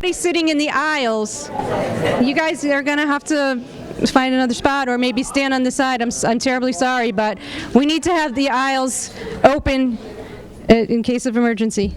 Sitting in the aisles, you guys are going to have to find another spot or maybe stand on the side. I'm terribly sorry, but we need to have the aisles open in case of emergency.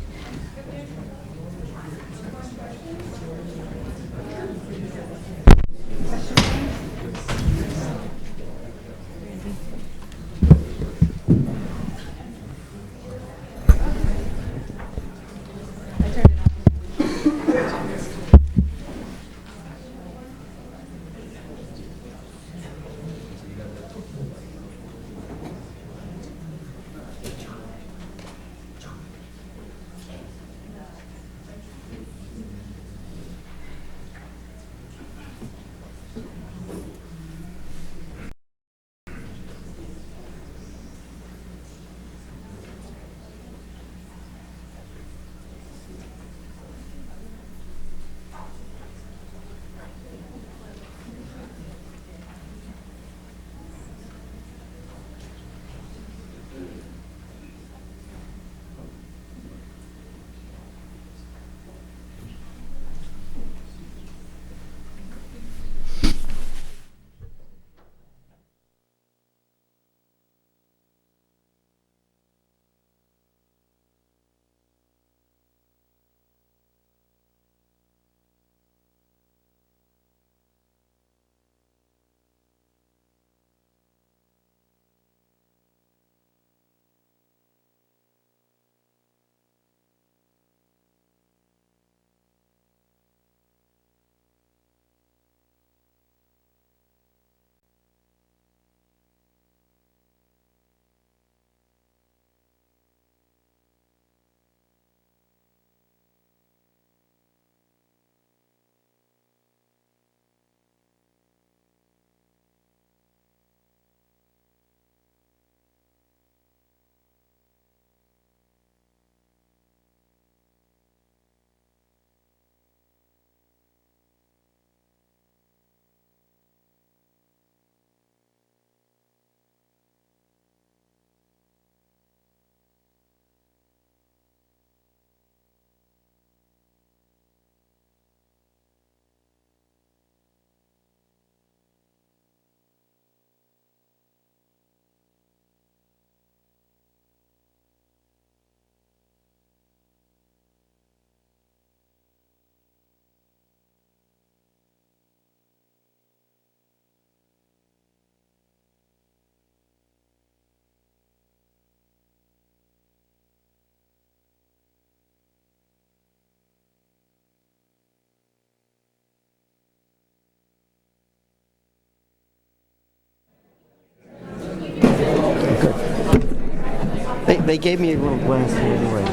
They gave me a little glass here anyway.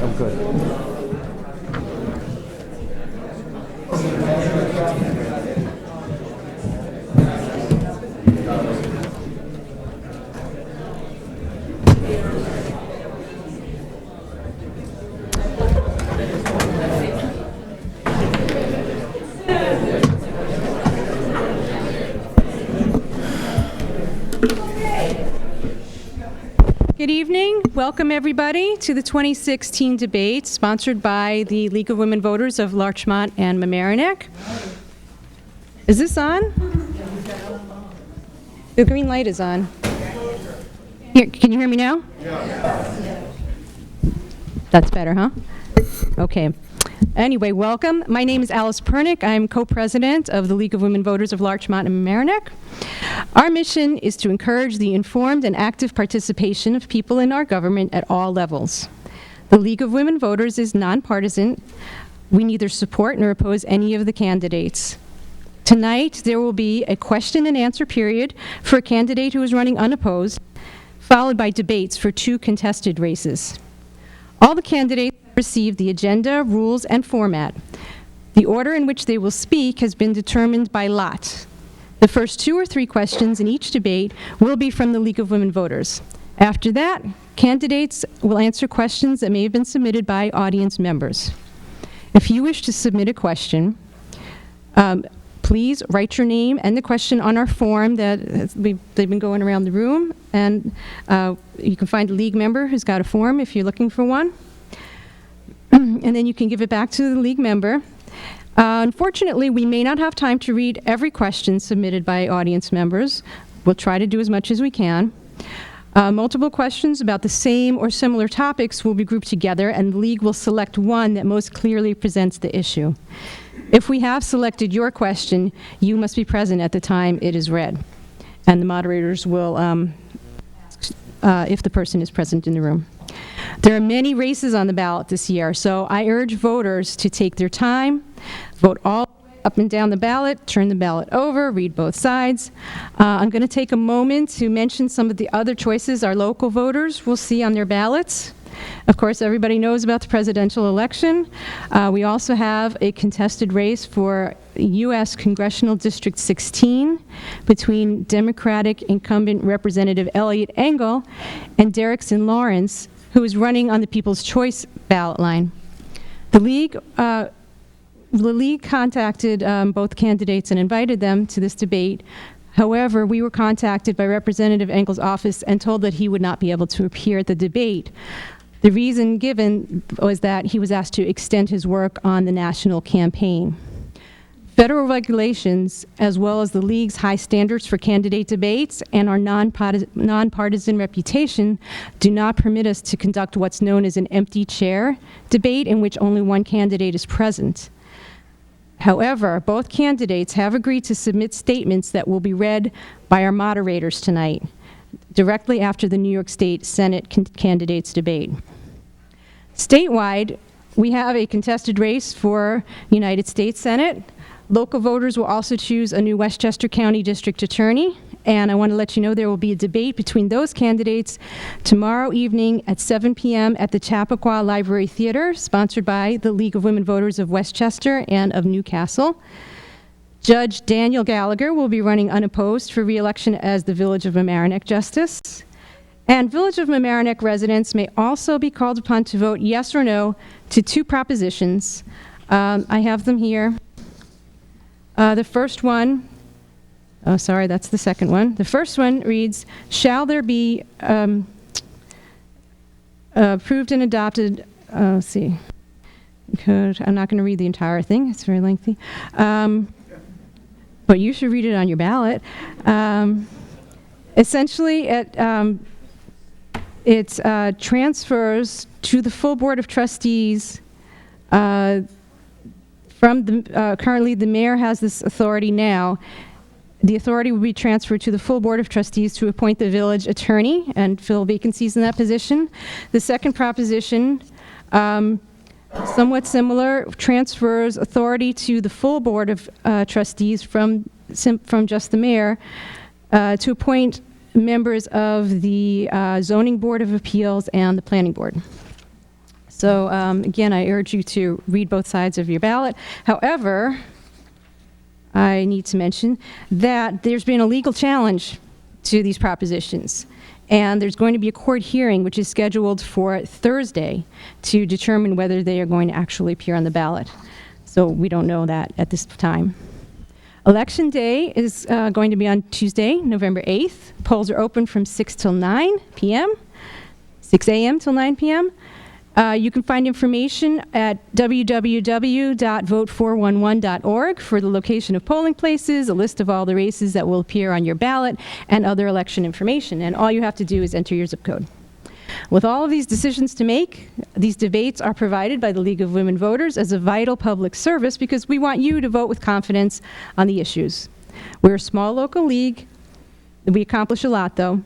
I'm good. Good evening. Welcome, everybody, to the 2016 debate sponsored by the League of Women Voters of Larchmont and Mamaroneck. Is this on? The green light is on. Here, can you hear me now? That's better, huh? Okay. Anyway, welcome. My name is Alice Pernick. I'm co-president of the League of Women Voters of Larchmont and Mamaroneck. Our mission is to encourage the informed and active participation of people in our government at all levels. The League of Women Voters is nonpartisan. We neither support nor oppose any of the candidates. Tonight, there will be a question and answer period for a candidate who is running unopposed, followed by debates for 2 contested races. All the candidates received the agenda, rules, and format. The order in which they will speak has been determined by lot. The first 2 or 3 questions in each debate will be from the League of Women Voters. After that, candidates will answer questions that may have been submitted by audience members. If you wish to submit a question, please write your name and the question on our form that they've been going around the room, and you can find a league member who's got a form if you're looking for one. and then you can give it back to the league member. Unfortunately, we may not have time to read every question submitted by audience members. We'll try to do as much as we can. Multiple questions about the same or similar topics will be grouped together, and the league will select one that most clearly presents the issue. If we have selected your question, you must be present at the time it is read, and the moderators will if the person is present in the room. There are many races on the ballot this year, so I urge voters to take their time, vote all up and down the ballot, turn the ballot over, read both sides. I'm going to take a moment to mention some of the other choices our local voters will see on their ballots. Of course, everybody knows about the presidential election. We also have a contested race for U.S. Congressional District 16 between Democratic incumbent Representative Elliot Engel and Derrickson Lawrence, who is running on the People's Choice ballot line. The league contacted both candidates and invited them to this debate. However, we were contacted by Representative Engel's office and told that he would not be able to appear at the debate. The reason given was that he was asked to extend his work on the national campaign. Federal regulations, as well as the league's high standards for candidate debates and our nonpartisan reputation, do not permit us to conduct what's known as an empty chair debate in which only one candidate is present. However, both candidates have agreed to submit statements that will be read by our moderators tonight, directly after the New York State Senate candidates debate. Statewide, we have a contested race for United States Senate. Local voters will also choose a new Westchester County District Attorney, and I want to let you know there will be a debate between those candidates tomorrow evening at 7 p.m. at the Chappaqua Library Theater, sponsored by the League of Women Voters of Westchester and of Newcastle. Judge Daniel Gallagher will be running unopposed for re-election as the Village of Mamaroneck Justice. And Village of Mamaroneck residents may also be called upon to vote yes or no to two propositions. I have them here. The first one, oh, sorry, that's the second one. The first one reads, shall there be approved and adopted, let's see, I'm not going to read the entire thing, it's very lengthy. But you should read it on your ballot. Essentially, it transfers to the full Board of Trustees from the, currently the mayor has this authority now. The authority will be transferred to the full Board of Trustees to appoint the village attorney and fill vacancies in that position. The second proposition, somewhat similar, transfers authority to the full Board of Trustees from just the mayor to appoint members of the Zoning Board of Appeals and the Planning Board. So again, I urge you to read both sides of your ballot. However, I need to mention that there's been a legal challenge to these propositions. And there's going to be a court hearing, which is scheduled for Thursday, to determine whether they are going to actually appear on the ballot. So we don't know that at this time. Election day is going to be on Tuesday, November 8th. Polls are open from 6 till 9 p.m., 6 a.m. till 9 p.m. You can find information at www.vote411.org for the location of polling places, a list of all the races that will appear on your ballot, and other election information. And all you have to do is enter your zip code. With all of these decisions to make, these debates are provided by the League of Women Voters as a vital public service because we want you to vote with confidence on the issues. We're a small local league. We accomplish a lot, though.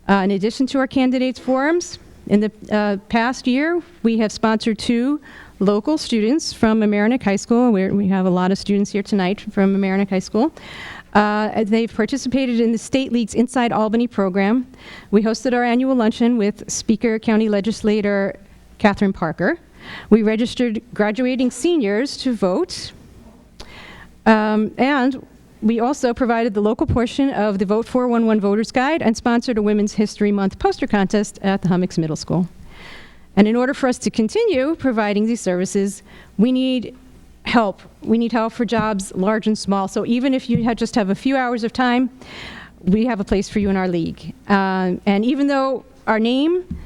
In addition to our candidates forums, in the past year, we have sponsored 2 local students from Mamaroneck High School. We have a lot of students here tonight from Mamaroneck High School. They've participated in the State League's Inside Albany program. We hosted our annual luncheon with Speaker County Legislator Catherine Parker. We registered graduating seniors to vote. And we also provided the local portion of the Vote 411 Voters Guide and sponsored a Women's History Month poster contest at the Hummocks Middle School. And in order for us to continue providing these services, we need help. We need help for jobs large and small. So even if you just have a few hours of time, we have a place for you in our league. And even though our name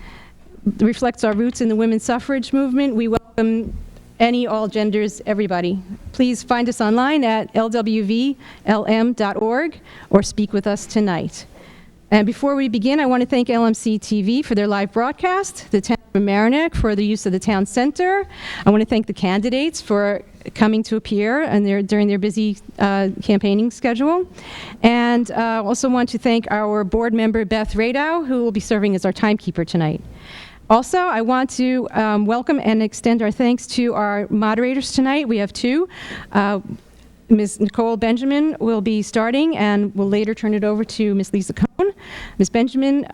reflects our roots in the women's suffrage movement, we welcome any, all genders, everybody. Please find us online at lwvlm.org or speak with us tonight. And before we begin, I want to thank LMC-TV for their live broadcast, the town of Mamaroneck for the use of the town center. I want to thank the candidates for coming to appear and during their busy campaigning schedule. And also want to thank our board member, Beth Radow, who will be serving as our timekeeper tonight. Also, I want to welcome and extend our thanks to our moderators tonight. We have two. Ms. Nicole Benjamin will be starting, and we'll later turn it over to Ms. Lisa Cohn. Ms. Benjamin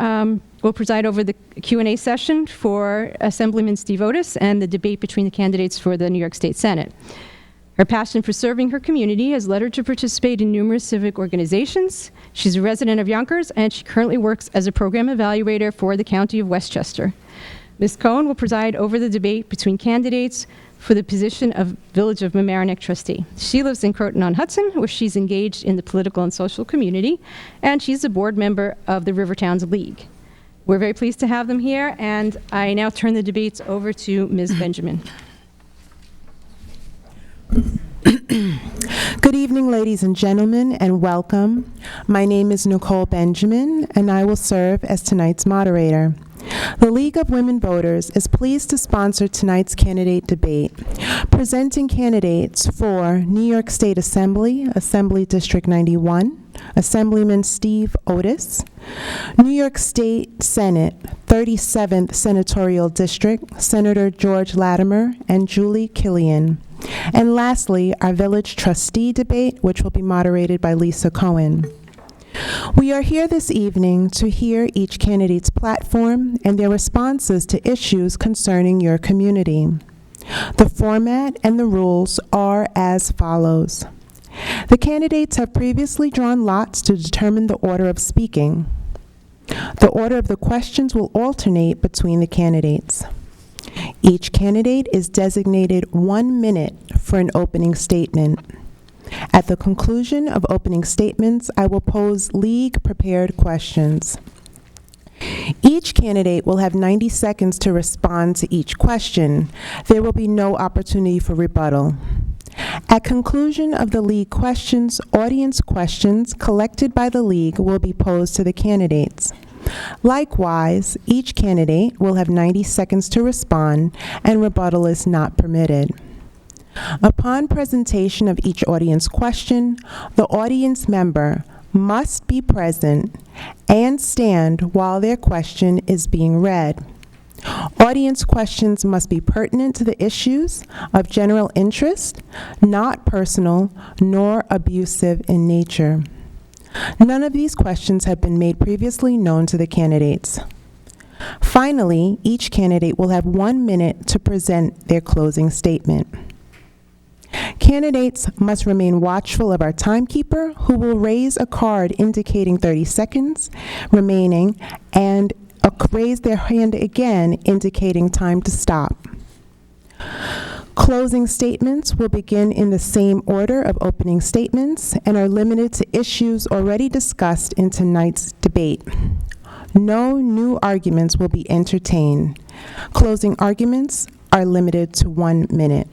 will preside over the Q&A session for Assemblyman Steve Otis and the debate between the candidates for the New York State Senate. Her passion for serving her community has led her to participate in numerous civic organizations. She's a resident of Yonkers, and she currently works as a program evaluator for the County of Westchester. Ms. Cohn will preside over the debate between candidates for the position of Village of Mamaroneck trustee. She lives in Croton-on-Hudson, where she's engaged in the political and social community, and she's a board member of the Rivertowns League. We're very pleased to have them here, and I now turn the debates over to Ms. Benjamin. Good evening, ladies and gentlemen, and welcome. My name is Nicole Benjamin, and I will serve as tonight's moderator. The League of Women Voters is pleased to sponsor tonight's candidate debate, presenting candidates for New York State Assembly, Assembly District 91, Assemblyman Steve Otis, New York State Senate, 37th Senatorial District, Senator George Latimer and Julie Killian. And lastly, our village trustee debate, which will be moderated by Lisa Cohen. We are here this evening to hear each candidate's platform and their responses to issues concerning your community. The format and the rules are as follows. The candidates have previously drawn lots to determine the order of speaking. The order of the questions will alternate between the candidates. Each candidate is designated 1 minute for an opening statement. At the conclusion of opening statements, I will pose league-prepared questions. Each candidate will have 90 seconds to respond to each question. There will be no opportunity for rebuttal. At conclusion of the league questions, audience questions collected by the league will be posed to the candidates. Likewise, each candidate will have 90 seconds to respond, and rebuttal is not permitted. Upon presentation of each audience question, the audience member must be present and stand while their question is being read. Audience questions must be pertinent to the issues of general interest, not personal nor abusive in nature. None of these questions have been made previously known to the candidates. Finally, each candidate will have 1 minute to present their closing statement. Candidates must remain watchful of our timekeeper, who will raise a card indicating 30 seconds remaining and raise their hand again indicating time to stop. Closing statements will begin in the same order of opening statements and are limited to issues already discussed in tonight's debate. No new arguments will be entertained. Closing arguments are limited to 1 minute.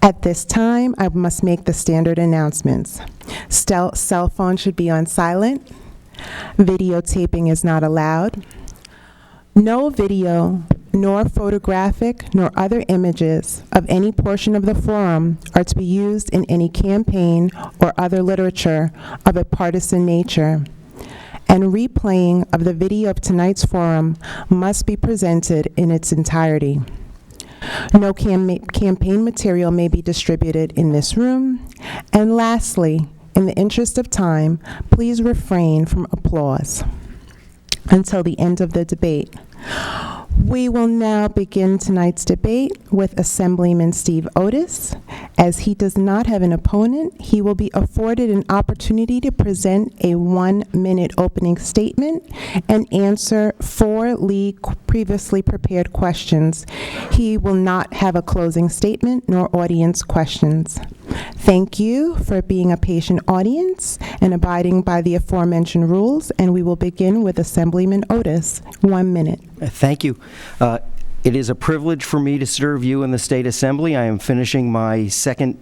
At this time, I must make the standard announcements. Cell phone should be on silent. Videotaping is not allowed. No video, nor photographic, nor other images of any portion of the forum are to be used in any campaign or other literature of a partisan nature. And replaying of the video of tonight's forum must be presented in its entirety. No campaign material may be distributed in this room. And lastly, in the interest of time, please refrain from applause until the end of the debate. We will now begin tonight's debate with Assemblyman Steve Otis. As he does not have an opponent, he will be afforded an opportunity to present a 1 minute opening statement and answer 4 league previously prepared questions. He will not have a closing statement nor audience questions. Thank you for being a patient audience and abiding by the aforementioned rules, and we will begin with Assemblyman Otis. 1 minute. Thank you. It is a privilege for me to serve you in the State Assembly. I am finishing my second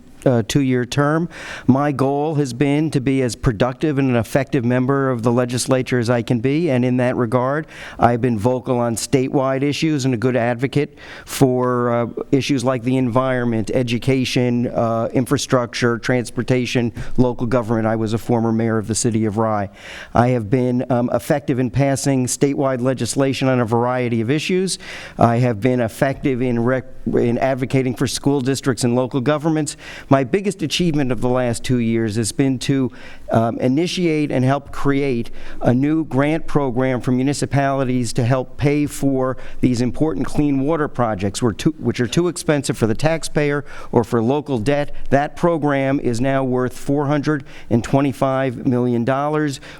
two-year term. My goal has been to be as productive and an effective member of the legislature as I can be, and in that regard, I've been vocal on statewide issues and a good advocate for issues like the environment, education, infrastructure, transportation, local government. I was a former mayor of the city of Rye. I have been effective in passing statewide legislation on a variety of issues. I have been effective in advocating for school districts and local governments. My biggest achievement of the last 2 years has been to initiate and help create a new grant program for municipalities to help pay for these important clean water projects which are too expensive for the taxpayer or for local debt. That program is now worth $425 million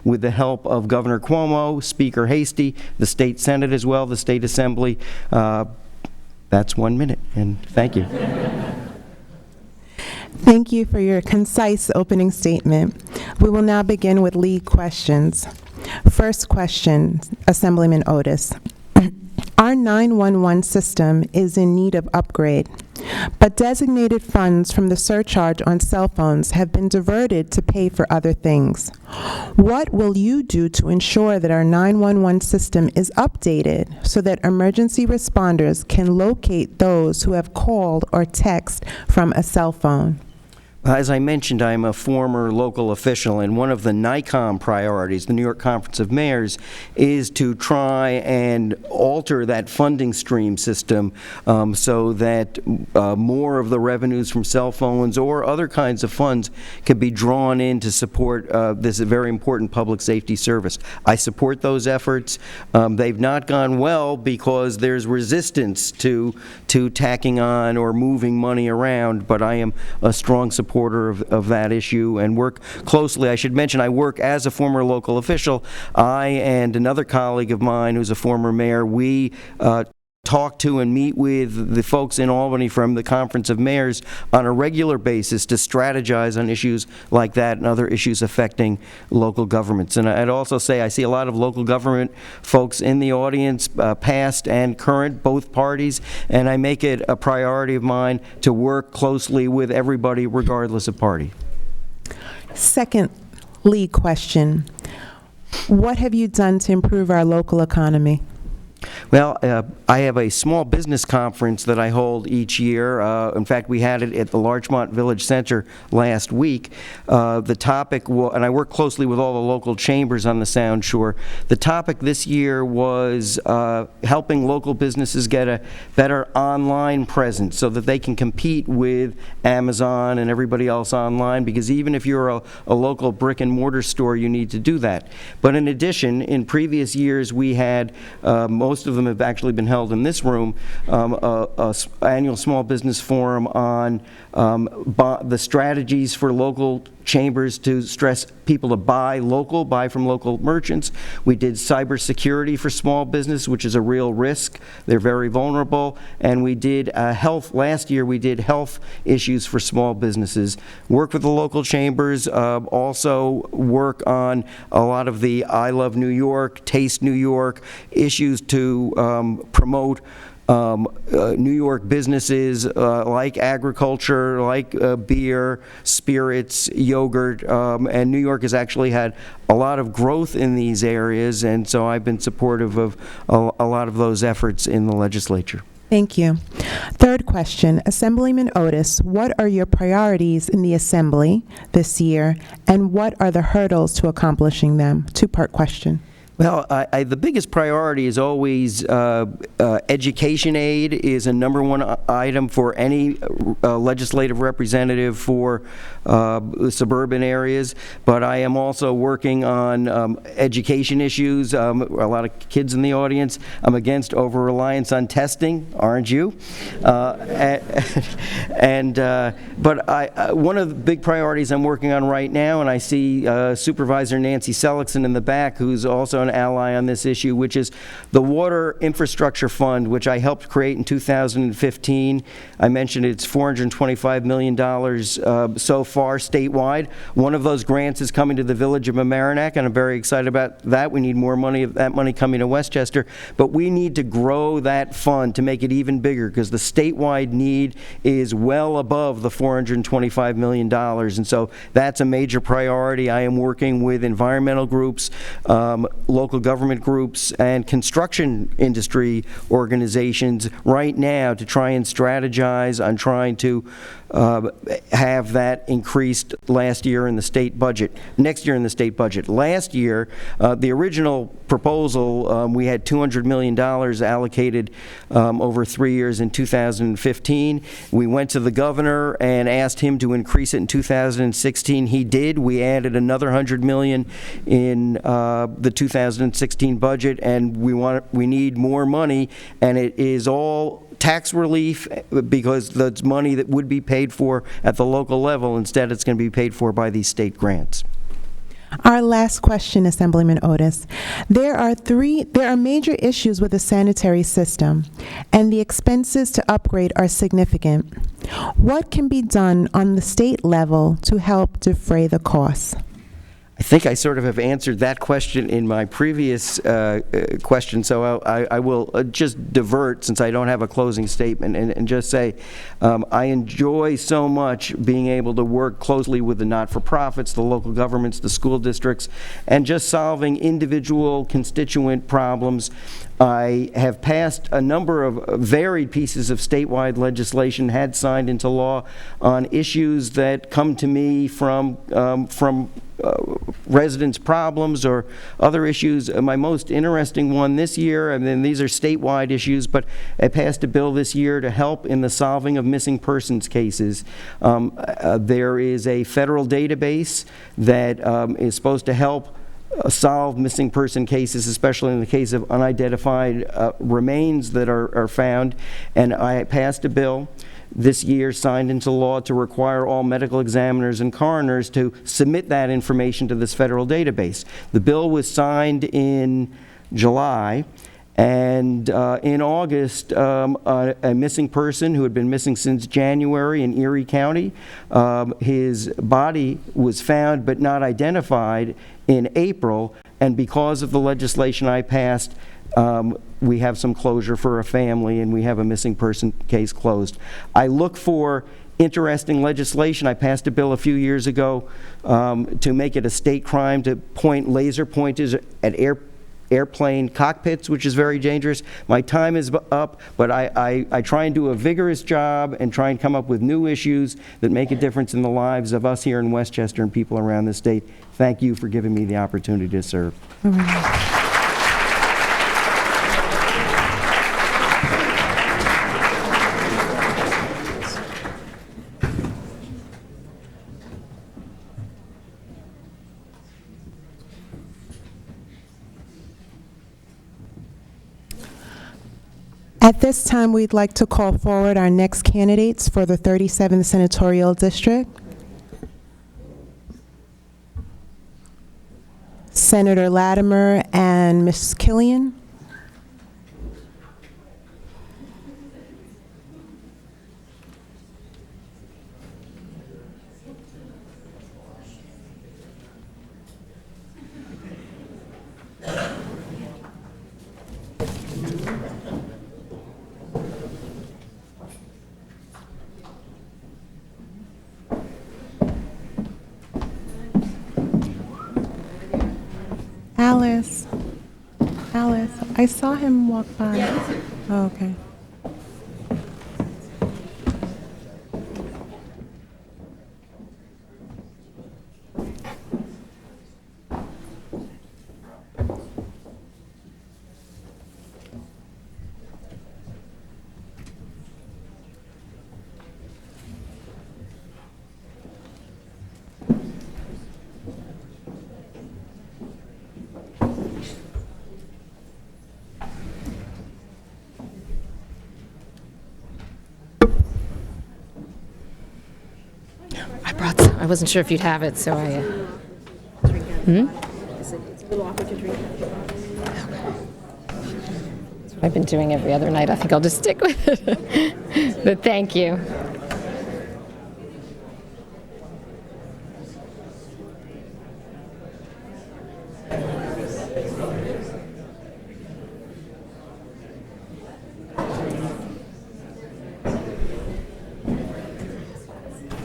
with the help of Governor Cuomo, Speaker Hasty, the State Senate as well, the State Assembly. That's 1 minute, and thank you. Thank you for your concise opening statement. We will now begin with lead questions. First question, Assemblyman Otis. Our 911 system is in need of upgrade, but designated funds from the surcharge on cell phones have been diverted to pay for other things. What will you do to ensure that our 911 system is updated so that emergency responders can locate those who have called or texted from a cell phone? As I mentioned, I'm a former local official, and one of the NICOM priorities, the New York Conference of Mayors, is to try and alter that funding stream system so that more of the revenues from cell phones or other kinds of funds can be drawn in to support this very important public safety service. I support those efforts. They've not gone well because there's resistance to tacking on or moving money around, but I am a strong supporter of that issue and work closely. I should mention I work as a former local official. I and another colleague of mine who's a former mayor, we talk to and meet with the folks in Albany from the Conference of Mayors on a regular basis to strategize on issues like that and other issues affecting local governments. And I'd also say I see a lot of local government folks in the audience, past and current, both parties, and I make it a priority of mine to work closely with everybody regardless of party. Second lead question. What have you done to improve our local economy? Well, I have a small business conference that I hold each year. In fact, we had it at the Larchmont Village Center last week. The topic, and I work closely with all the local chambers on the Sound Shore. The topic this year was helping local businesses get a better online presence so that they can compete with Amazon and everybody else online, because even if you're a local brick and mortar store, you need to do that. But in addition, in previous years, we had most of them have actually been held in this room, annual small business forum on the strategies for local chambers to stress people to buy from local merchants. We did cybersecurity for small business, which is a real risk. They're very vulnerable. And we did last year we did health issues for small businesses. Work with the local chambers, also work on a lot of the I Love New York, Taste New York issues to promote New York businesses like agriculture, like beer, spirits, yogurt, and New York has actually had a lot of growth in these areas, and so I've been supportive of a lot of those efforts in the legislature. Thank you. Third question, Assemblyman Otis, what are your priorities in the Assembly this year, and what are the hurdles to accomplishing them? Two-part question. Well, the biggest priority is always education aid is a #1 item for any legislative representative for suburban areas, but I am also working on education issues. A lot of kids in the audience. I'm against over-reliance on testing, aren't you? But one of the big priorities I'm working on right now, and I see Supervisor Nancy Seligson in the back, who's also an ally on this issue, which is the Water Infrastructure Fund, which I helped create in 2015. I mentioned it's $425 million so far statewide. One of those grants is coming to the Village of Mamaroneck, and I'm very excited about that. We need more money, that money coming to Westchester, but we need to grow that fund to make it even bigger, because the statewide need is well above the $425 million, and so that's a major priority. I am working with environmental groups, local government groups, and construction industry organizations right now to try and strategize on trying to have that increased next year in the state budget. Last year, the original proposal, we had $200 million allocated over 3 years in 2015. We went to the governor and asked him to increase it in 2016. He did. We added another $100 million in the 2016 budget, and we need more money, and it is all tax relief, because that's money that would be paid for at the local level. Instead, it's going to be paid for by these state grants. Our last question, Assemblyman Otis. There are major issues with the sanitary system, and the expenses to upgrade are significant. What can be done on the state level to help defray the costs? I think I sort of have answered that question in my previous question, so I will just divert, since I don't have a closing statement, and just say I enjoy so much being able to work closely with the not-for-profits, the local governments, the school districts, and just solving individual constituent problems. I have passed a number of varied pieces of statewide legislation, had signed into law on issues that come to me from residents' problems or other issues. My most interesting one this year, and then these are statewide issues, but I passed a bill this year to help in the solving of missing persons cases. There is a federal database that is supposed to help solve missing person cases, especially in the case of unidentified remains that are found, and I passed a bill this year, signed into law, to require all medical examiners and coroners to submit that information to this federal database. The bill was signed in July, and in August, a missing person who had been missing since January in Erie County, his body was found but not identified in April, and because of the legislation I passed, we have some closure for a family, and we have a missing person case closed. I look for interesting legislation. I passed a bill a few years ago to make it a state crime to point laser pointers at airplane cockpits, which is very dangerous. My time is up, but I try and do a vigorous job and try and come up with new issues that make a difference in the lives of us here in Westchester and people around the state. Thank you for giving me the opportunity to serve. At this time, we'd like to call forward our next candidates for the 37th Senatorial District. Senator Latimer and Ms. Killian. Alice, I saw him walk by. Oh, okay. I wasn't sure if you'd have it, so I... It's a little awkward to drink. I've been doing every other night. I think I'll just stick with it. But thank you.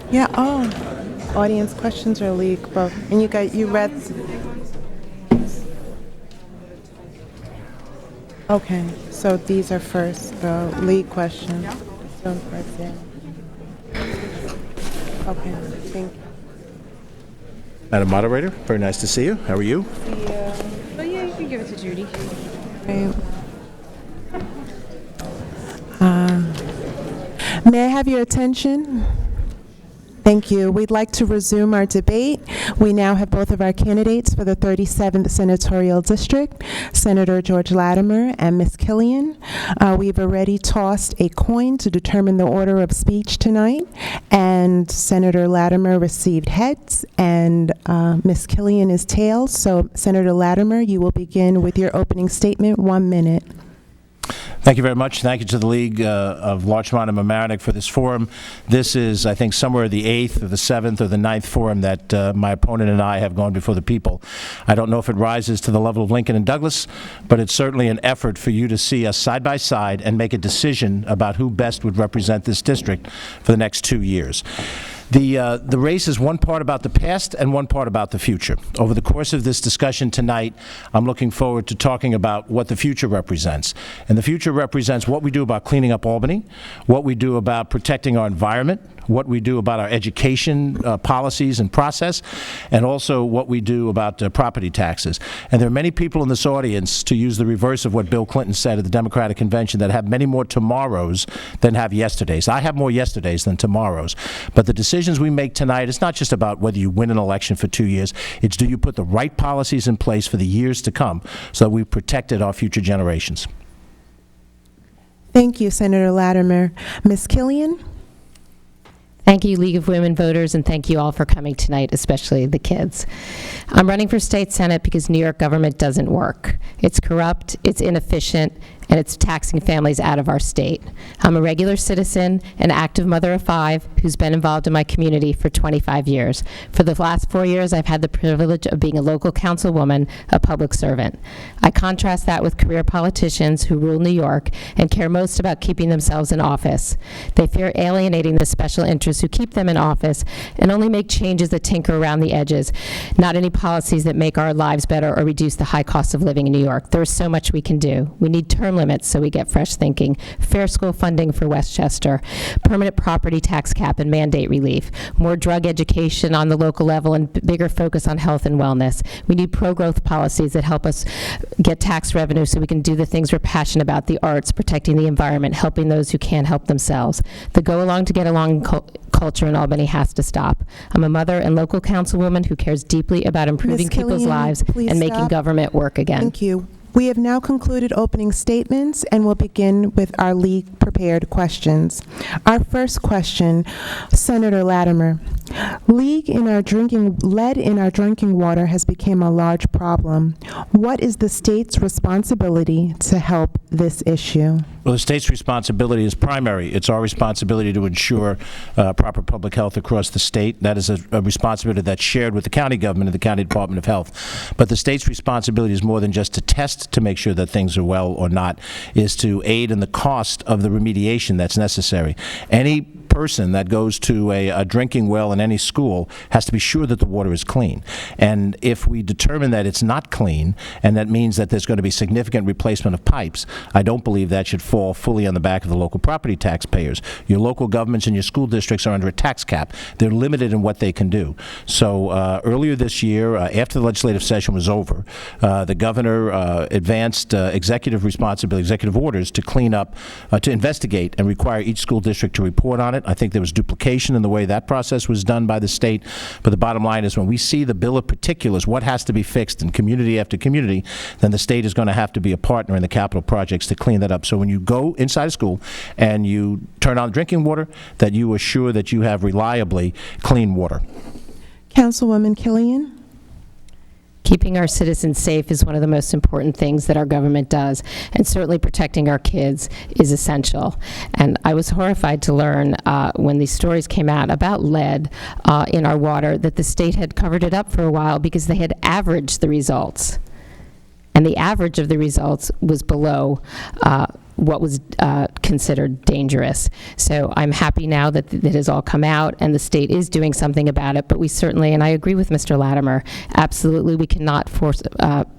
Yeah, audience questions or league, both. And you read. Okay, so these are first, the league questions. So first, yeah. Okay, thank you. Madam Moderator, very nice to see you. How are you? Oh, yeah, you can give it to Judy. Right. May I have your attention? Thank you. We'd like to resume our debate. We now have both of our candidates for the 37th Senatorial District, Senator George Latimer and Ms. Killian. We've already tossed a coin to determine the order of speech tonight, and Senator Latimer received heads, and Ms. Killian is tails. So, Senator Latimer, you will begin with your opening statement, 1 minute. Thank you very much. Thank you to the League of Larchmont and Mamaroneck for this forum. This is, I think, somewhere the 8th or the 7th or the 9th forum that my opponent and I have gone before the people. I don't know if it rises to the level of Lincoln and Douglas, but it's certainly an effort for you to see us side by side and make a decision about who best would represent this district for the next 2 years. The race is one part about the past and one part about the future. Over the course of this discussion tonight, I'm looking forward to talking about what the future represents. And the future represents what we do about cleaning up Albany, what we do about protecting our environment, what we do about our education policies and process, and also what we do about property taxes. And there are many people in this audience, to use the reverse of what Bill Clinton said at the Democratic Convention, that have many more tomorrows than have yesterdays. I have more yesterdays than tomorrows. But the decisions we make tonight is not just about whether you win an election for 2 years. It's, do you put the right policies in place for the years to come so that we've protected our future generations? Thank you, Senator Latimer. Ms. Killian? Thank you, League of Women Voters, and thank you all for coming tonight, especially the kids. I'm running for state senate because New York government doesn't work. It's corrupt, it's inefficient, and it's taxing families out of our state. I'm a regular citizen, an active mother of 5 who's been involved in my community for 25 years. For the last 4 years, I've had the privilege of being a local councilwoman, a public servant. I contrast that with career politicians who rule New York and care most about keeping themselves in office. They fear alienating the special interests who keep them in office and only make changes that tinker around the edges, not any policies that make our lives better or reduce the high cost of living in New York. There is so much we can do. We need term limits so we get fresh thinking, fair school funding for Westchester, permanent property tax cap and mandate relief, more drug education on the local level and bigger focus on health and wellness. We need pro-growth policies that help us get tax revenue so we can do the things we're passionate about, the arts, protecting the environment, helping those who can't help themselves. The go along to get along culture in Albany has to stop. I'm a mother and local councilwoman who cares deeply about improving people's lives and making government work again. Thank you. We have now concluded opening statements and will begin with our league prepared questions. Our first question, Senator Latimer. Lead in our drinking water has become a large problem. What is the state's responsibility to help this issue? Well, the state's responsibility is primary. It's our responsibility to ensure proper public health across the state. That is a responsibility that's shared with the county government and the county Department of Health. But the state's responsibility is more than just to test to make sure that things are well or not, is to aid in the cost of the remediation that's necessary. Any person that goes to a drinking well in any school has to be sure that the water is clean. And if we determine that it's not clean, and that means that there's going to be significant replacement of pipes, I don't believe that should fall fully on the back of the local property taxpayers. Your local governments and your school districts are under a tax cap. They're limited in what they can do. So earlier this year, after the legislative session was over, the governor advanced executive orders to clean up, to investigate and require each school district to report on it. I think there was duplication in the way that process was done by the state. But the bottom line is, when we see the bill of particulars, what has to be fixed in community after community, then the state is going to have to be a partner in the capital projects to clean that up. So when you go inside a school and you turn on drinking water, that you assure that you have reliably clean water. Councilwoman Killian? Keeping our citizens safe is one of the most important things that our government does, and certainly protecting our kids is essential. And I was horrified to learn when these stories came out about lead in our water that the state had covered it up for a while because they had averaged the results. And the average of the results was below what was considered dangerous. So I'm happy now that it has all come out and the state is doing something about it, but we certainly, and I agree with Mr. Latimer, absolutely we cannot force,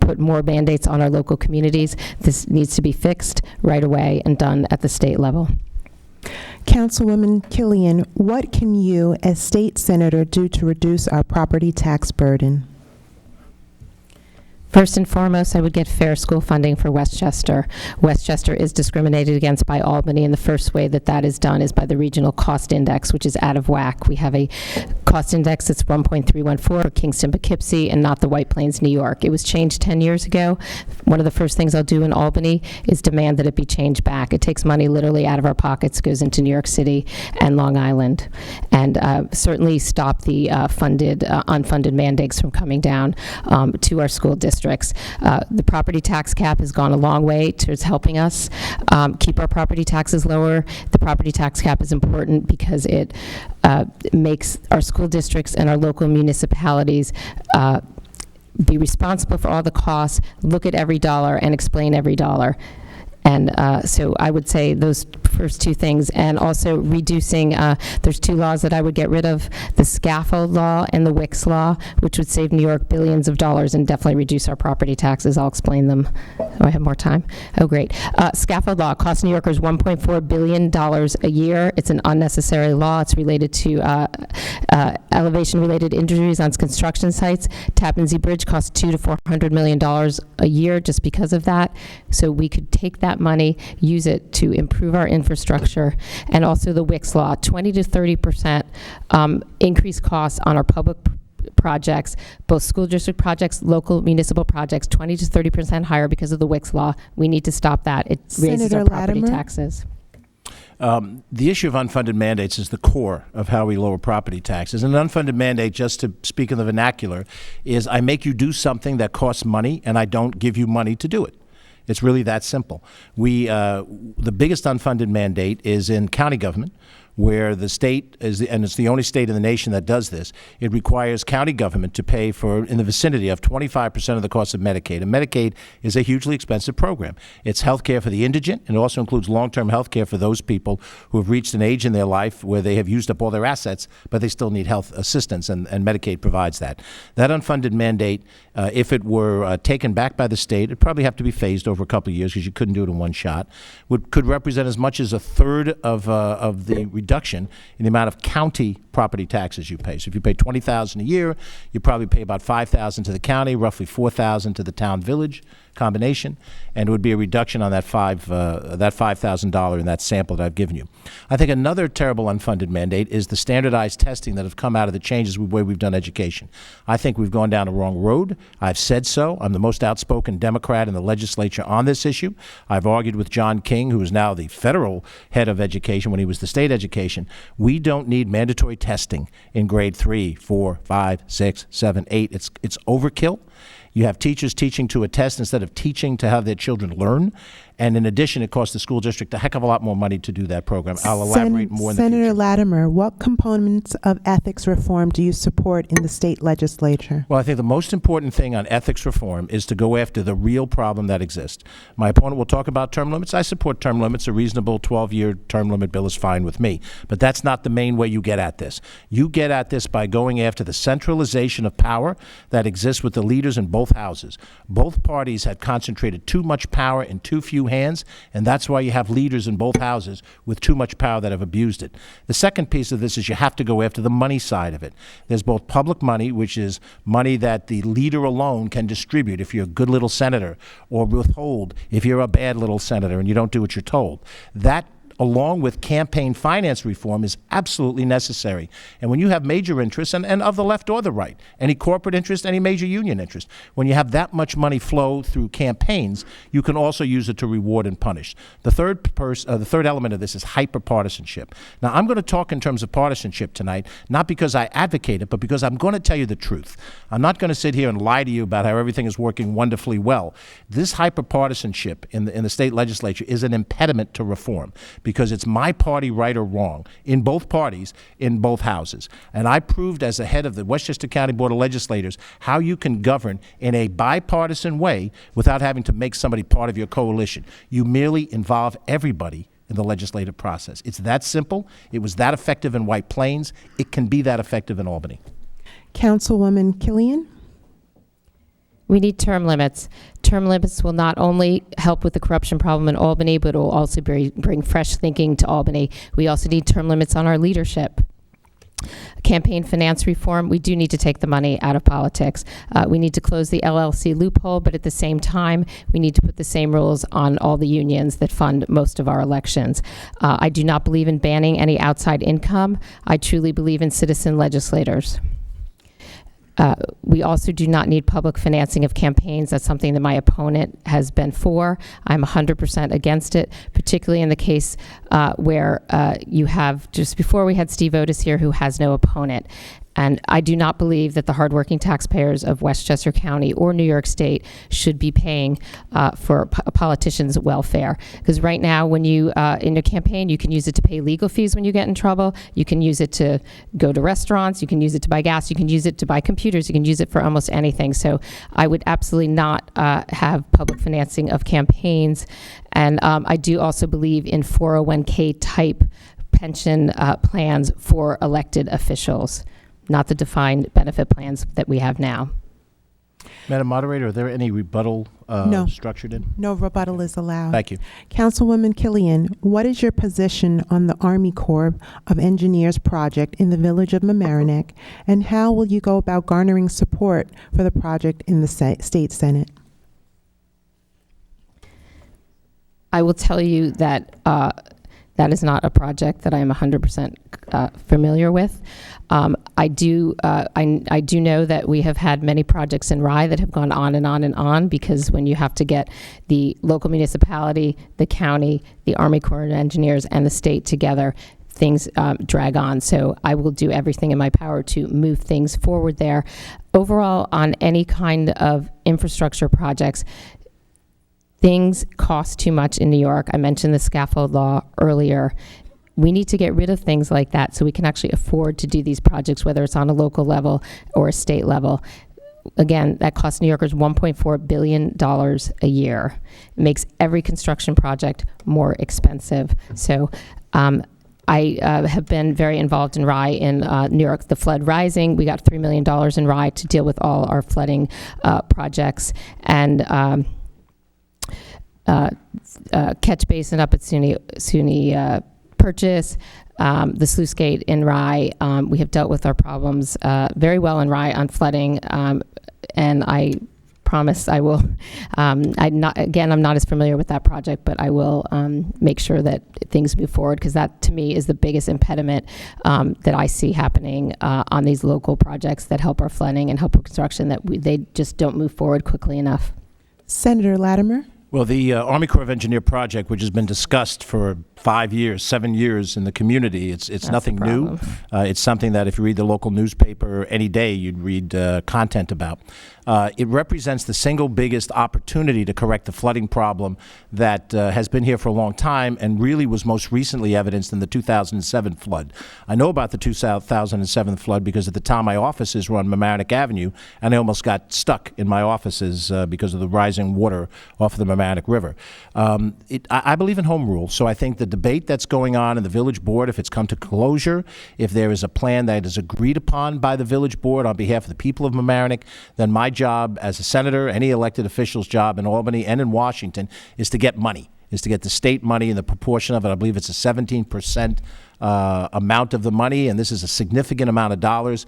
put more Band-Aids on our local communities. This needs to be fixed right away and done at the state level. Councilwoman Killian, what can you, as state senator, do to reduce our property tax burden? First and foremost, I would get fair school funding for Westchester. Westchester is discriminated against by Albany, and the first way that that is done is by the regional cost index, which is out of whack. We have a cost index that's 1.314 for Kingston, Poughkeepsie, and not the White Plains, New York. It was changed 10 years ago. One of the first things I'll do in Albany is demand that it be changed back. It takes money literally out of our pockets, goes into New York City and Long Island, and certainly stop the unfunded mandates from coming down to our school districts. The property tax cap has gone a long way towards helping us keep our property taxes lower. The property tax cap is important because it makes our school districts and our local municipalities be responsible for all the costs, look at every dollar, and explain every dollar. And so I would say those first two things, and also reducing, there's two laws that I would get rid of, the scaffold law and the Wicks law, which would save New York billions of dollars and definitely reduce our property taxes. I'll explain them. Oh, I have more time? Oh, great. Scaffold law costs New Yorkers $1.4 billion a year. It's an unnecessary law. It's related to elevation-related injuries on construction sites. Tappan Zee Bridge costs $200 to $400 million a year just because of that. So we could take that money, use it to improve our infrastructure, and also the Wicks law, 20 to 30% increased costs on our public projects, both school district projects, local municipal projects, 20 to 30% higher because of the Wicks law. We need to stop that. It raises Senator our property Latimer? taxes. The issue of unfunded mandates is the core of how we lower property taxes. And an unfunded mandate, just to speak in the vernacular, is I make you do something that costs money and I don't give you money to do it. It's really that simple. The biggest unfunded mandate is in county government, where the state is, and it's the only state in the nation that does this. It requires county government to pay for in the vicinity of 25% of the cost of Medicaid. And Medicaid is a hugely expensive program. It's health care for the indigent, and it also includes long-term health care for those people who have reached an age in their life where they have used up all their assets, but they still need health assistance, and Medicaid provides that. That unfunded mandate, if it were taken back by the state, it'd probably have to be phased over a couple of years because you couldn't do it in one shot, could represent as much as a third of the reduction in the amount of county property taxes you pay. So if you pay $20,000 a year, you probably pay about $5,000 to the county, roughly $4,000 to the town village combination, and it would be a reduction on that $5,000 in that sample that I've given you. I think another terrible unfunded mandate is the standardized testing that have come out of the changes the way we've done education. I think we've gone down the wrong road. I've said so. I'm the most outspoken Democrat in the legislature on this issue. I've argued with John King, who is now the federal head of education when he was the state education. We don't need mandatory testing in grade 3, 4, 5, 6, 7, 8. It's overkill. You have teachers teaching to a test instead of teaching to have their children learn. And in addition, it costs the school district a heck of a lot more money to do that program. I'll elaborate more in the future. Senator Latimer, what components of ethics reform do you support in the state legislature? Well, I think the most important thing on ethics reform is to go after the real problem that exists. My opponent will talk about term limits. I support term limits. A reasonable 12-year term limit bill is fine with me. But that's not the main way you get at this. You get at this by going after the centralization of power that exists with the leaders in both houses. Both parties had concentrated too much power in too few hands, and that's why you have leaders in both houses with too much power that have abused it. The second piece of this is you have to go after the money side of it. There's both public money, which is money that the leader alone can distribute if you're a good little senator, or withhold if you're a bad little senator and you don't do what you're told. That along with campaign finance reform, is absolutely necessary. And when you have major interests, and of the left or the right, any corporate interest, any major union interest, when you have that much money flow through campaigns, you can also use it to reward and punish. The third element of this is hyper-partisanship. Now, I'm going to talk in terms of partisanship tonight, not because I advocate it, but because I'm going to tell you the truth. I'm not going to sit here and lie to you about how everything is working wonderfully well. This hyper-partisanship in the state legislature is an impediment to reform, because it's my party, right or wrong, in both parties, in both houses. And I proved as the head of the Westchester County Board of Legislators how you can govern in a bipartisan way without having to make somebody part of your coalition. You merely involve everybody in the legislative process. It's that simple. It was that effective in White Plains. It can be that effective in Albany. Councilwoman Killian. We need term limits. Term limits will not only help with the corruption problem in Albany, but it will also bring fresh thinking to Albany. We also need term limits on our leadership. Campaign finance reform, we do need to take the money out of politics. We need to close the LLC loophole, but at the same time, we need to put the same rules on all the unions that fund most of our elections. I do not believe in banning any outside income. I truly believe in citizen legislators. We also do not need public financing of campaigns. That's something that my opponent has been for. I'm 100% against it, particularly in the case where you have, just before we had Steve Otis here, who has no opponent. And I do not believe that the hardworking taxpayers of Westchester County or New York State should be paying for a politician's welfare. Because right now, when you, in a campaign, you can use it to pay legal fees when you get in trouble. You can use it to go to restaurants. You can use it to buy gas. You can use it to buy computers. You can use it for almost anything. So I would absolutely not have public financing of campaigns. And I do also believe in 401k type pension plans for elected officials, not the defined benefit plans that we have now. Madam Moderator, are there any rebuttal No. structured in? No rebuttal is allowed. Thank you. Councilwoman Killian, what is your position on the Army Corps of Engineers project in the village of Mamaroneck, and how will you go about garnering support for the project in the state Senate? I will tell you that that is not a project that I am 100% familiar with. I do know that we have had many projects in Rye that have gone on and on and on, because when you have to get the local municipality, the county, the Army Corps of Engineers, and the state together, things drag on. So I will do everything in my power to move things forward there. Overall, on any kind of infrastructure projects, things cost too much in New York. I mentioned the scaffold law earlier. We need to get rid of things like that so we can actually afford to do these projects, whether it's on a local level or a state level. Again, that costs New Yorkers $1.4 billion a year. It makes every construction project more expensive. So I have been very involved in Rye in New York, the flood rising. We got $3 million in Rye to deal with all our flooding projects. And catch basin up at SUNY Purchase, the sluice gate in Rye. We have dealt with our problems very well in Rye on flooding, and I promise I will. I'm not as familiar with that project, but I will make sure that things move forward, because that, to me, is the biggest impediment that I see happening on these local projects that help our flooding and help our construction, that they just don't move forward quickly enough. Senator Latimer. Well, the Army Corps of Engineer project, which has been discussed for 5 years, 7 years in the community, it's nothing new. It's something that if you read the local newspaper any day, you'd read content about. It represents the single biggest opportunity to correct the flooding problem that has been here for a long time, and really was most recently evidenced in the 2007 flood. I know about the 2007 flood because at the time my offices were on Mamaroneck Avenue, and I almost got stuck in my offices because of the rising water off of the Mamaroneck River. I believe in home rule, so I think the debate that's going on in the village board, if it's come to closure, if there is a plan that is agreed upon by the village board on behalf of the people of Mamaroneck, then my job as a senator, any elected official's job in Albany and in Washington, is to get money, is to get the state money, and the proportion of it, I believe it's a 17% amount of the money, and this is a significant amount of dollars.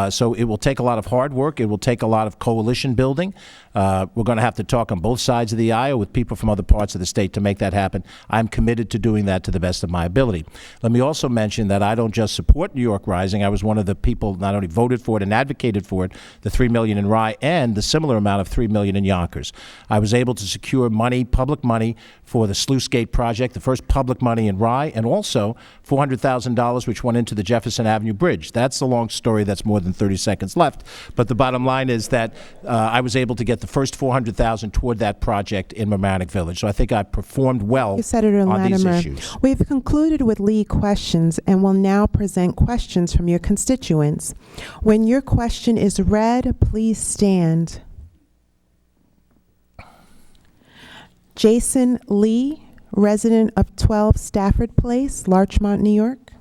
So it will take a lot of hard work. It will take a lot of coalition building. We're going to have to talk on both sides of the aisle with people from other parts of the state to make that happen. I'm committed to doing that to the best of my ability. Let me also mention that I don't just support New York Rising. I was one of the people not only voted for it and advocated for it, the $3 million in Rye and the similar amount of $3 million in Yonkers. I was able to secure money, public money, for the Sluice Gate project, the first public money in Rye, and also $400,000 which went into the Jefferson Avenue Bridge. That's a long story. That's more than 30 seconds left. But the bottom line is that I was able to get the first $400,000 toward that project in Mamaroneck Village. So I think I performed well Senator on these Latimer, issues. we've concluded with lead questions and will now present questions from your constituents. When your question is read, please stand. Jason Lee, resident of 12 Stafford Place, Larchmont, New York.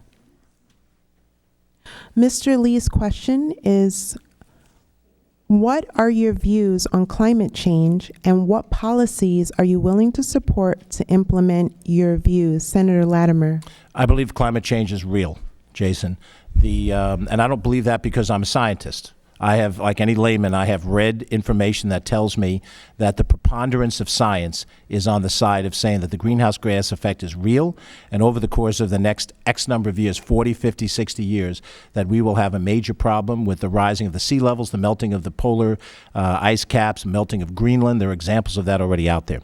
Mr. Lee's question is, what are your views on climate change and what policies are you willing to support to implement your views? Senator Latimer. I believe climate change is real, Jason. And I don't believe that because I'm a scientist. I have, like any layman, I have read information that tells me that the preponderance of science is on the side of saying that the greenhouse gas effect is real, and over the course of the next X number of years, 40, 50, 60 years, that we will have a major problem with the rising of the sea levels, the melting of the polar ice caps, melting of Greenland. There are examples of that already out there.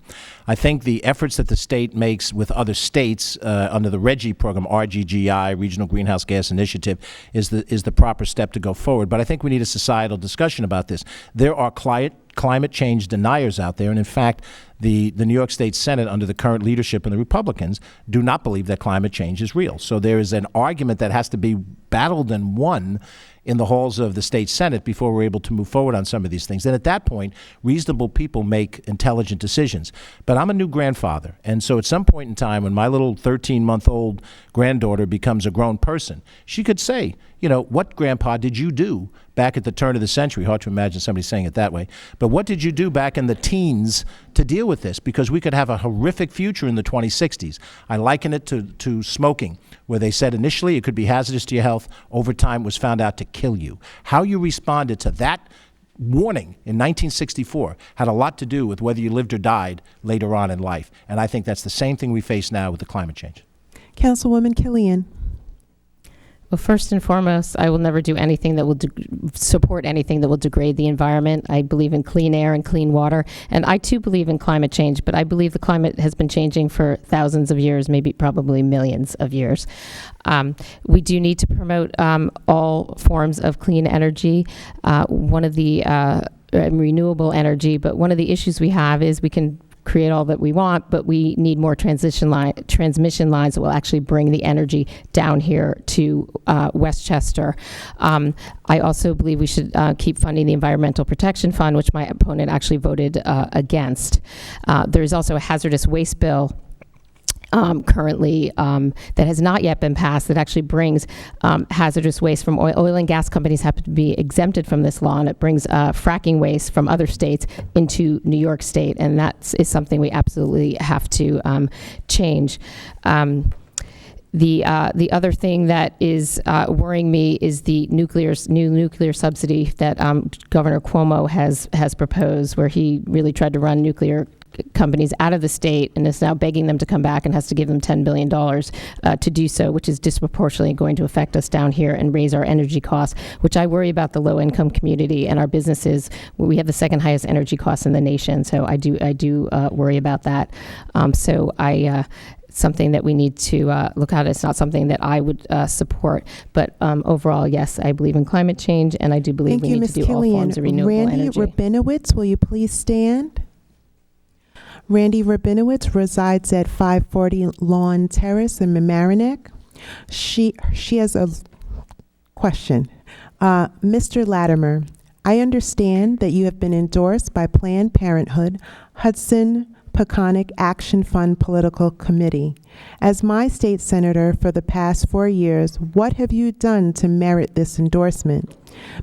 I think the efforts that the state makes with other states under the RGGI program, RGGI, Regional Greenhouse Gas Initiative, is the proper step to go forward. But I think we need a societal discussion about this. There are climate change deniers out there, and in fact, the New York State Senate, under the current leadership of the Republicans, do not believe that climate change is real. So there is an argument that has to be battled and won in the halls of the state Senate before we're able to move forward on some of these things. And at that point, reasonable people make intelligent decisions. But I'm a new grandfather, and so at some point in time, when my little 13-month-old granddaughter becomes a grown person, she could say, you know, what, Grandpa, did you do back at the turn of the century? Hard to imagine somebody saying it that way. But what did you do back in the teens to deal with this? Because we could have a horrific future in the 2060s. I liken it to smoking, where they said initially it could be hazardous to your health. Over time, it was found out to kill you. How you responded to that warning in 1964 had a lot to do with whether you lived or died later on in life. And I think that's the same thing we face now with the climate change. Councilwoman Killian. Well, first and foremost, I will never do anything that will support anything that will degrade the environment. I believe in clean air and clean water, and I too believe in climate change, but I believe the climate has been changing for thousands of years, maybe probably millions of years. We do need to promote all forms of clean energy. One of the renewable energy, but one of the issues we have is we can create all that we want, but we need more transmission lines that will actually bring the energy down here to Westchester. I also believe we should keep funding the Environmental Protection Fund, which my opponent actually voted against. There is also a hazardous waste bill currently that has not yet been passed that actually brings hazardous waste from oil and gas companies happen to be exempted from this law, and it brings fracking waste from other states into New York State, and that is something we absolutely have to change. The other thing that is worrying me is the new nuclear subsidy that Governor Cuomo has proposed, where he really tried to run nuclear companies out of the state and is now begging them to come back and has to give them $10 billion to do so, which is disproportionately going to affect us down here and raise our energy costs, which I worry about the low-income community and our businesses. We have the second highest energy costs in the nation, so I do worry about that. Something that we need to look at. It's not something that I would support, but overall, yes, I believe in climate change, and I do believe we need to do all forms of renewable energy. Randy Rabinowitz, will you please stand? Randy Rabinowitz resides at 540 Lawn Terrace in Mamaroneck. She has a question. Mr. Latimer, I understand that you have been endorsed by Planned Parenthood, Hudson Peconic Action Fund Political Committee. As my state senator for the past 4 years, what have you done to merit this endorsement?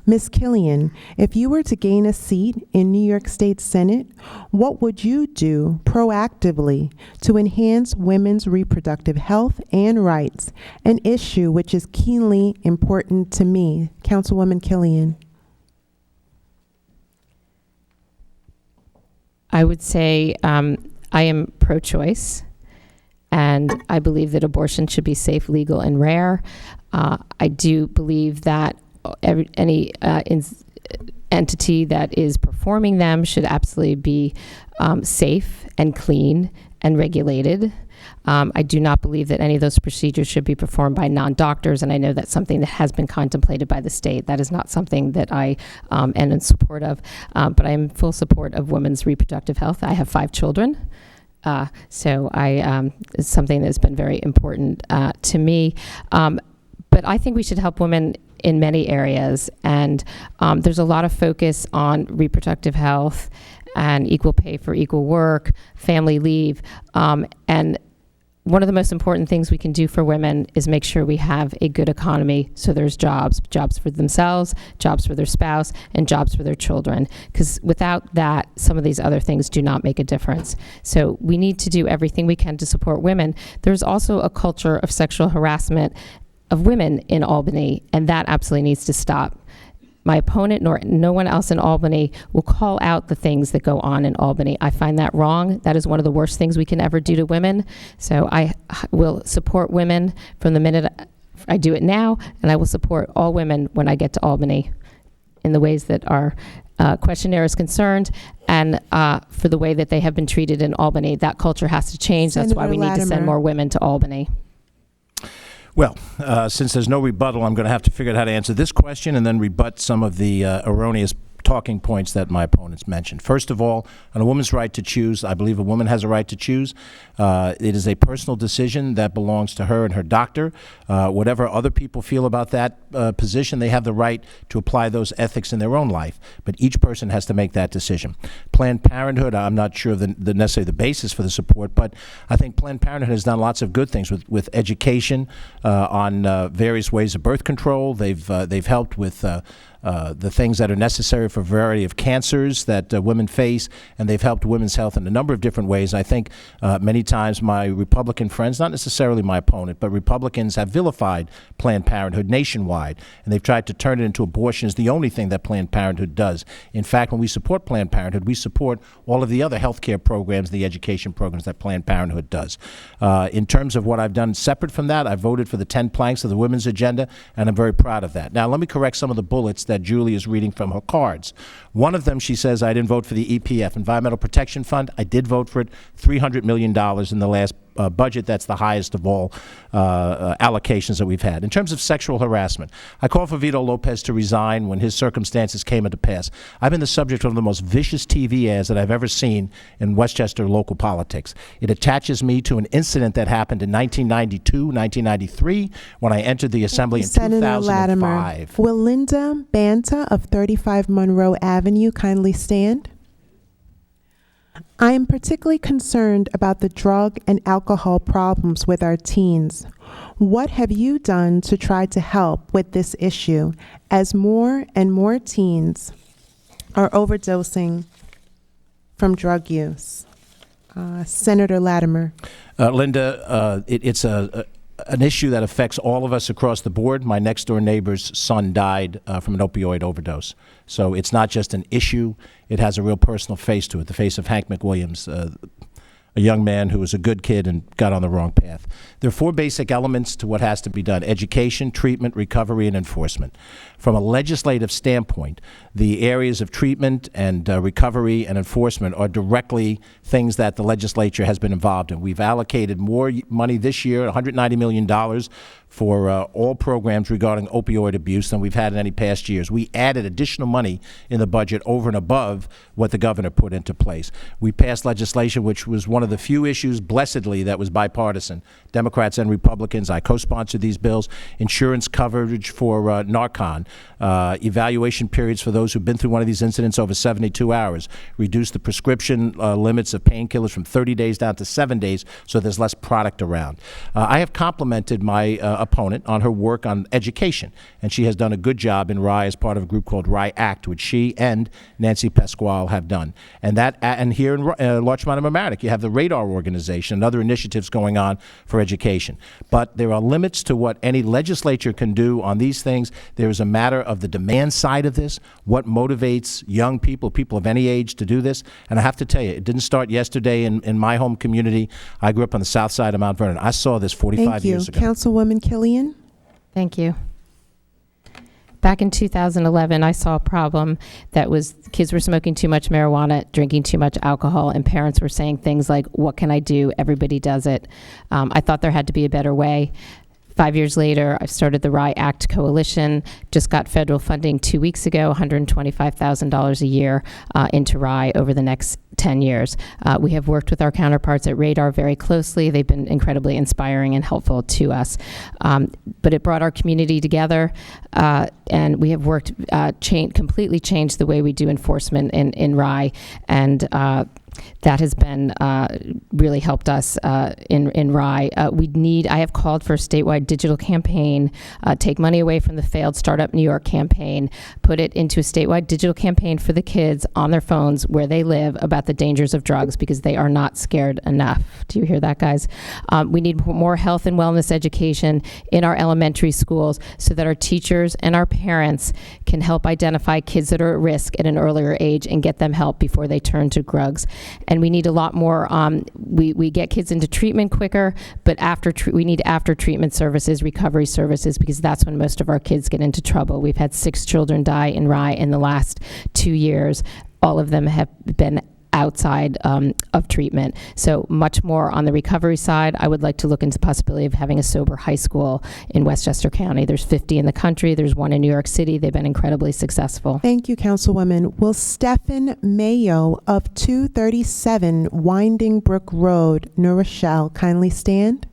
Ms. Killian, if you were to gain a seat in New York State Senate, what would you do proactively to enhance women's reproductive health and rights, an issue which is keenly important to me? Councilwoman Killian. I would say I am pro-choice, and I believe that abortion should be safe, legal, and rare. I do believe that any entity that is performing them should absolutely be safe and clean and regulated. I do not believe that any of those procedures should be performed by non-doctors, and I know that's something that has been contemplated by the state. That is not something that I am in support of, but I am in full support of women's reproductive health. I have 5 children, so it's something that's been very important to me. But I think we should help women in many areas, and there's a lot of focus on reproductive health and equal pay for equal work, family leave, and one of the most important things we can do for women is make sure we have a good economy, so there's jobs for themselves, jobs for their spouse, and jobs for their children. Because without that, some of these other things do not make a difference. So we need to do everything we can to support women. There's also a culture of sexual harassment of women in Albany, and that absolutely needs to stop. My opponent nor no one else in Albany will call out the things that go on in Albany. I find that wrong. That is one of the worst things we can ever do to women. So I will support women from the minute I do it now, and I will support all women when I get to Albany in the ways that our questionnaire is concerned, and for the way that they have been treated in Albany. That culture has to change. That's why we need to send more women to Albany. Well, since there's no rebuttal, I'm going to have to figure out how to answer this question and then rebut some of the erroneous talking points that my opponents mentioned. First of all, on a woman's right to choose, I believe a woman has a right to choose. It is a personal decision that belongs to her and her doctor. Whatever other people feel about that position, they have the right to apply those ethics in their own life. But each person has to make that decision. Planned Parenthood, I'm not sure of the necessarily the basis for the support, but I think Planned Parenthood has done lots of good things with education on various ways of birth control. They've helped with the things that are necessary for a variety of cancers that women face, and they've helped women's health in a number of different ways. I think many times my Republican friends, not necessarily my opponent, but Republicans have vilified Planned Parenthood nationwide, and they've tried to turn it into abortion is the only thing that Planned Parenthood does. In fact, when we support Planned Parenthood, we support all of the other health care programs, the education programs that Planned Parenthood does. In terms of what I've done separate from that, I voted for the 10 planks of the women's agenda, and I'm very proud of that. Now, let me correct some of the bullets that Julie is reading from her cards. One of them, she says, I didn't vote for the EPF, Environmental Protection Fund. I did vote for it, $300 million in the last budget. That's the highest of all allocations that we've had. In terms of sexual harassment, I called for Vito Lopez to resign when his circumstances came into pass. I've been the subject of one of the most vicious TV ads that I've ever seen in Westchester local politics. It attaches me to an incident that happened in 1992, 1993, when I entered the Assembly in Senator 2005. Latimer, will Linda Banta of 35 Monroe Avenue kindly stand? I am particularly concerned about the drug and alcohol problems with our teens. What have you done to try to help with this issue as more and more teens are overdosing from drug use? Senator Latimer. Linda, it's an issue that affects all of us across the board. My next-door neighbor's son died from an opioid overdose. So it's not just an issue. It has a real personal face to it, the face of Hank McWilliams, a young man who was a good kid and got on the wrong path. There are 4 basic elements to what has to be done: education, treatment, recovery, and enforcement. From a legislative standpoint, the areas of treatment and recovery and enforcement are directly things that the legislature has been involved in. We've allocated more money this year, $190 million, for all programs regarding opioid abuse than we've had in any past years. We added additional money in the budget over and above what the governor put into place. We passed legislation which was one of the few issues, blessedly, that was bipartisan. Democrats and Republicans, I co-sponsored these bills. Insurance coverage for Narcan, evaluation periods for those who've been through one of these incidents over 72 hours, reduce the prescription limits of painkillers from 30 days down to 7 days so there's less product around. I have complimented my opponent on her work on education, and she has done a good job in Rye as part of a group called Rye Act, which she and Nancy Pasquale have done. And here in Larchmont and Mamaroneck, you have the Radar Organization and other initiatives going on for education. But there are limits to what any legislature can do on these things. There is a matter of the demand side of this, what motivates young people, people of any age, to do this. And I have to tell you, it didn't start yesterday in my home community. I grew up on the south side of Mount Vernon. I saw this 45 years ago. Councilwoman Killian? Thank you. Back in 2011, I saw a problem that was kids were smoking too much marijuana, drinking too much alcohol, and parents were saying things like, what can I do? Everybody does it. I thought there had to be a better way. 5 years later, I started the Rye Act Coalition, just got federal funding 2 weeks ago, $125,000 a year into Rye over the next 10 years. We have worked with our counterparts at Radar very closely. They've been incredibly inspiring and helpful to us. But it brought our community together, and we have worked, completely changed the way we do enforcement in Rye, and that has been really helped us in Rye. I have called for a statewide digital campaign, take money away from the failed Startup New York campaign, put it into a statewide digital campaign for the kids on their phones where they live about the dangers of drugs, because they are not scared enough. Do you hear that, guys? We need more health and wellness education in our elementary schools so that our teachers and our parents can help identify kids that are at risk at an earlier age and get them help before they turn to drugs. And we need a lot more, we get kids into treatment quicker, but we need after treatment services, recovery services, because that's when most of our kids get into trouble. We've had 6 children die in Rye in the last 2 years. All of them have been outside of treatment. So much more on the recovery side. I would like to look into the possibility of having a sober high school in Westchester County. There's 50 in the country. There's one in New York City. They've been incredibly successful. Thank you, Councilwoman. Will Stephen Mayo of 237 Winding Brook Road, New Rochelle, kindly stand?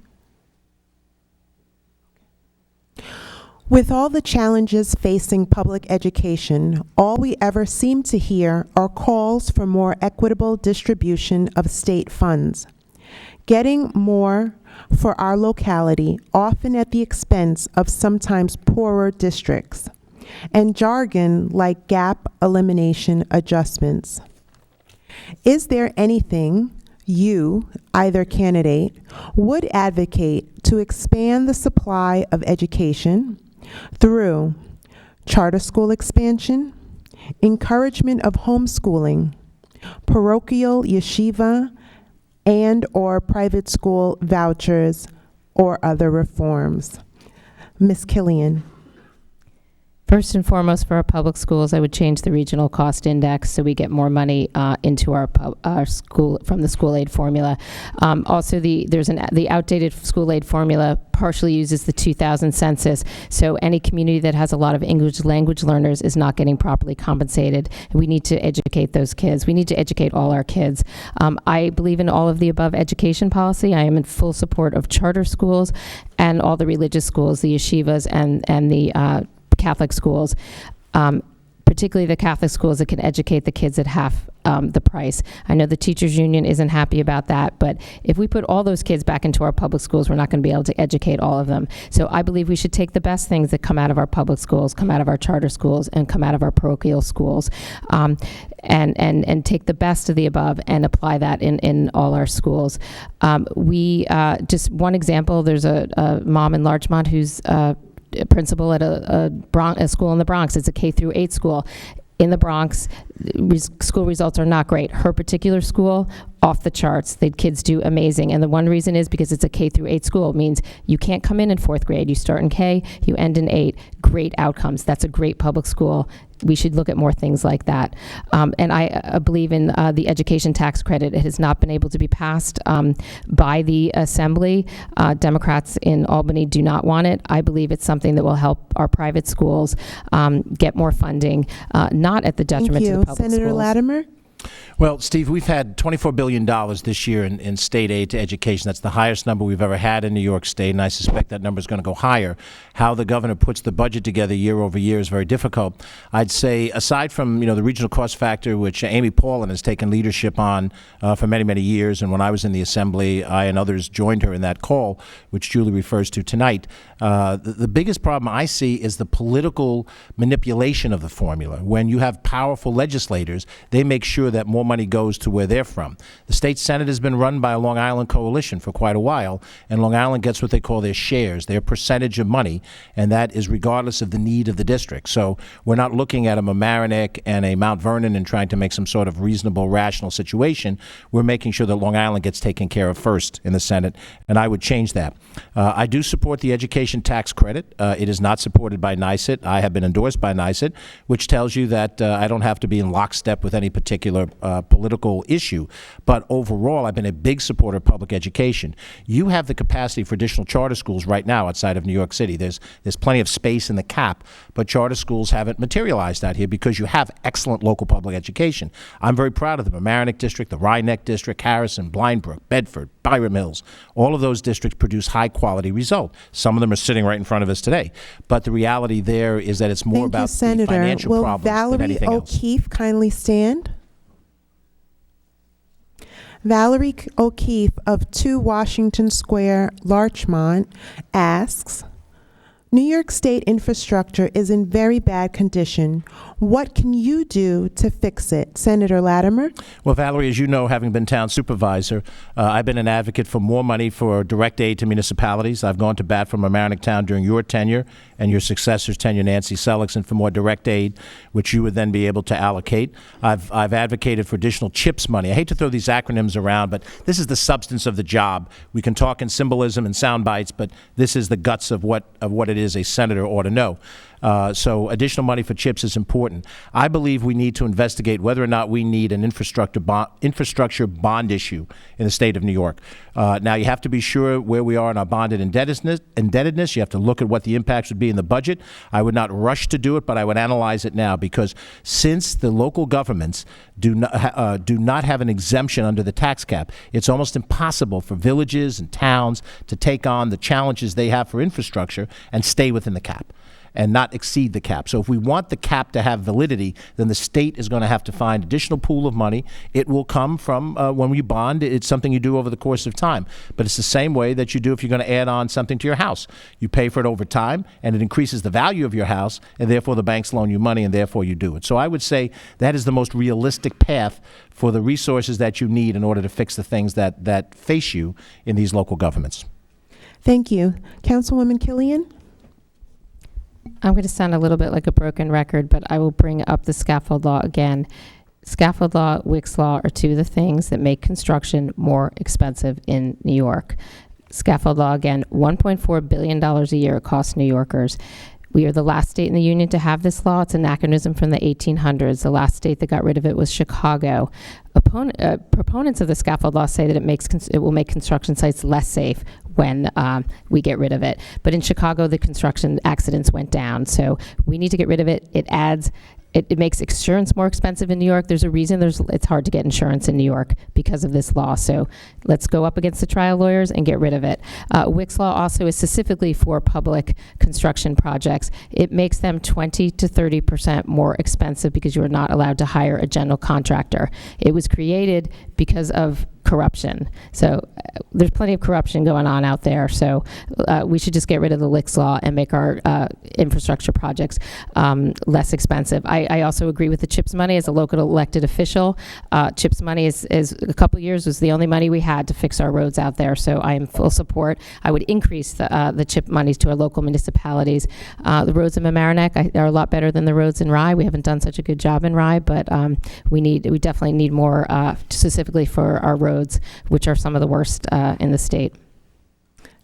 With all the challenges facing public education, all we ever seem to hear are calls for more equitable distribution of state funds. Getting more for our locality, often at the expense of sometimes poorer districts, and jargon like gap elimination adjustments. Is there anything you, either candidate, would advocate to expand the supply of education through charter school expansion, encouragement of homeschooling, parochial yeshiva, and/or private school vouchers, or other reforms? Ms. Killian. First and foremost, for our public schools, I would change the regional cost index so we get more money into our school from the school aid formula. Also, the outdated school aid formula partially uses the 2000 census, so any community that has a lot of English language learners is not getting properly compensated. We need to educate those kids. We need to educate all our kids. I believe in all of the above education policy. I am in full support of charter schools and all the religious schools, the yeshivas and the Catholic schools, particularly the Catholic schools that can educate the kids at half the price. I know the teachers union isn't happy about that, but if we put all those kids back into our public schools, we're not going to be able to educate all of them. So I believe we should take the best things that come out of our public schools, come out of our charter schools, and come out of our parochial schools, and take the best of the above and apply that in all our schools. Just one example, there's a mom in Larchmont who's principal at a school in the Bronx. It's a K-8 school in the Bronx. School results are not great. Her particular school, off the charts. The kids do amazing. And the one reason is because it's a K-8 school. It means you can't come in 4th grade. You start in K, you end in 8. Great outcomes. That's a great public school. We should look at more things like that. And I believe in the education tax credit. It has not been able to be passed by the Assembly. Democrats in Albany do not want it. I believe it's something that will help our private schools get more funding, not at the detriment to the public schools. Senator Latimer? Well, Steve, we've had $24 billion this year in state aid to education. That's the highest number we've ever had in New York State, and I suspect that number is going to go higher. How the governor puts the budget together year over year is very difficult. I'd say, aside from the regional cost factor, which Amy Paulin has taken leadership on for many, many years, and when I was in the Assembly, I and others joined her in that call, which Julie refers to tonight. The biggest problem I see is the political manipulation of the formula. When you have powerful legislators, they make sure that more money goes to where they're from. The state Senate has been run by a Long Island coalition for quite a while, and Long Island gets what they call their shares, their percentage of money, and that is regardless of the need of the district. So we're not looking at a Mamaroneck and a Mount Vernon and trying to make some sort of reasonable, rational situation. We're making sure that Long Island gets taken care of first in the Senate, and I would change that. I do support the education tax credit. It is not supported by NYSET. I have been endorsed by NYSET, which tells you that I don't have to be in lockstep with any particular political issue. But overall, I've been a big supporter of public education. You have the capacity for additional charter schools right now outside of New York City. There's plenty of space in the cap, but charter schools haven't materialized out here because you have excellent local public education. I'm very proud of the Mamaroneck District, the Rhinebeck District, Harrison, Blindbrook, Bedford, Byram Hills. All of those districts produce high-quality results. Some of them are sitting right in front of us today. But the reality there is that it's more about the financial problems than anything else. Will Valerie O'Keefe kindly stand? Valerie O'Keefe of 2 Washington Square, Larchmont, asks, New York State infrastructure is in very bad condition. What can you do to fix it? Senator Latimer? Well, Valerie, as you know, having been town supervisor, I've been an advocate for more money for direct aid to municipalities. I've gone to bat for Mamaroneck Town during your tenure and your successor's tenure, Nancy Seligson, for more direct aid, which you would then be able to allocate. I've advocated for additional CHIPS money. I hate to throw these acronyms around, but this is the substance of the job. We can talk in symbolism and sound bites, but this is the guts of what it is a senator ought to know. So additional money for CHIPS is important. I believe we need to investigate whether or not we need an infrastructure bond issue in the state of New York. Now, you have to be sure where we are in our bonded indebtedness. You have to look at what the impacts would be in the budget. I would not rush to do it, but I would analyze it now, because since the local governments do not have an exemption under the tax cap, it's almost impossible for villages and towns to take on the challenges they have for infrastructure and stay within the cap and not exceed the cap. So if we want the cap to have validity, then the state is going to have to find additional pool of money. It will come from when we bond. It's something you do over the course of time. But it's the same way that you do if you're going to add on something to your house. You pay for it over time, and it increases the value of your house, and therefore the banks loan you money, and therefore you do it. So I would say that is the most realistic path for the resources that you need in order to fix the things that face you in these local governments. Thank you. Councilwoman Killian? I'm going to sound a little bit like a broken record, but I will bring up the scaffold law again. Scaffold law, Wicks law are two of the things that make construction more expensive in New York. Scaffold law, again, $1.4 billion a year it costs New Yorkers. We are the last state in the union to have this law. It's an anachronism from the 1800s. The last state that got rid of it was Chicago. Proponents of the scaffold law say that it will make construction sites less safe when we get rid of it. But in Chicago, the construction accidents went down. So we need to get rid of it. It makes insurance more expensive in New York. There's a reason it's hard to get insurance in New York because of this law. So let's go up against the trial lawyers and get rid of it. Wicks law also is specifically for public construction projects. It makes them 20 to 30% more expensive because you are not allowed to hire a general contractor. It was created because of corruption. So there's plenty of corruption going on out there. So we should just get rid of the Wicks law and make our infrastructure projects less expensive. I also agree with the CHIPS money as a local elected official. CHIPS money is a couple years was the only money we had to fix our roads out there. So I am full support. I would increase the CHIP monies to our local municipalities. The roads in Mamaroneck are a lot better than the roads in Rye. We haven't done such a good job in Rye, but we definitely need more specifically for our roads, which are some of the worst in the state.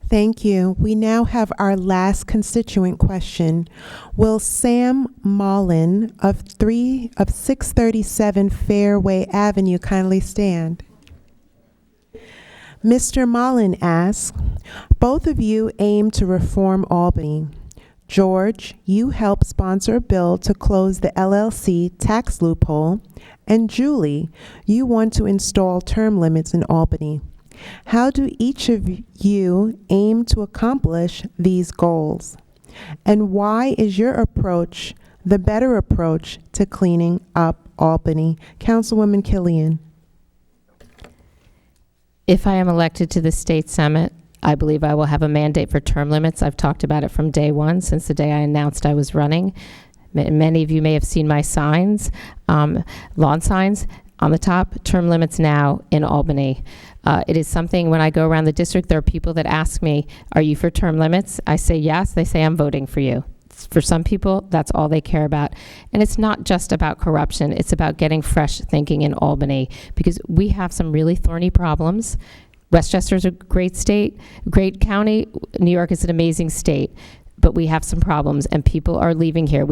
Thank you. We now have our last constituent question. Will Sam Mullen of 637 Fairway Avenue kindly stand? Mr. Mullen asks, both of you aim to reform Albany. George, you helped sponsor a bill to close the LLC tax loophole. And Julie, you want to install term limits in Albany. How do each of you aim to accomplish these goals? And why is your approach the better approach to cleaning up Albany? Councilwoman Killian. If I am elected to the state senate, I believe I will have a mandate for term limits. I've talked about it from day one, since the day I announced I was running. Many of you may have seen my signs, lawn signs on the top, term limits now in Albany. It is something, when I go around the district, there are people that ask me, are you for term limits? I say yes. They say, I'm voting for you. For some people, that's all they care about. And it's not just about corruption. It's about getting fresh thinking in Albany, because we have some really thorny problems. Westchester's a great state, great county. New York is an amazing state, but we have some problems, and people are leaving here.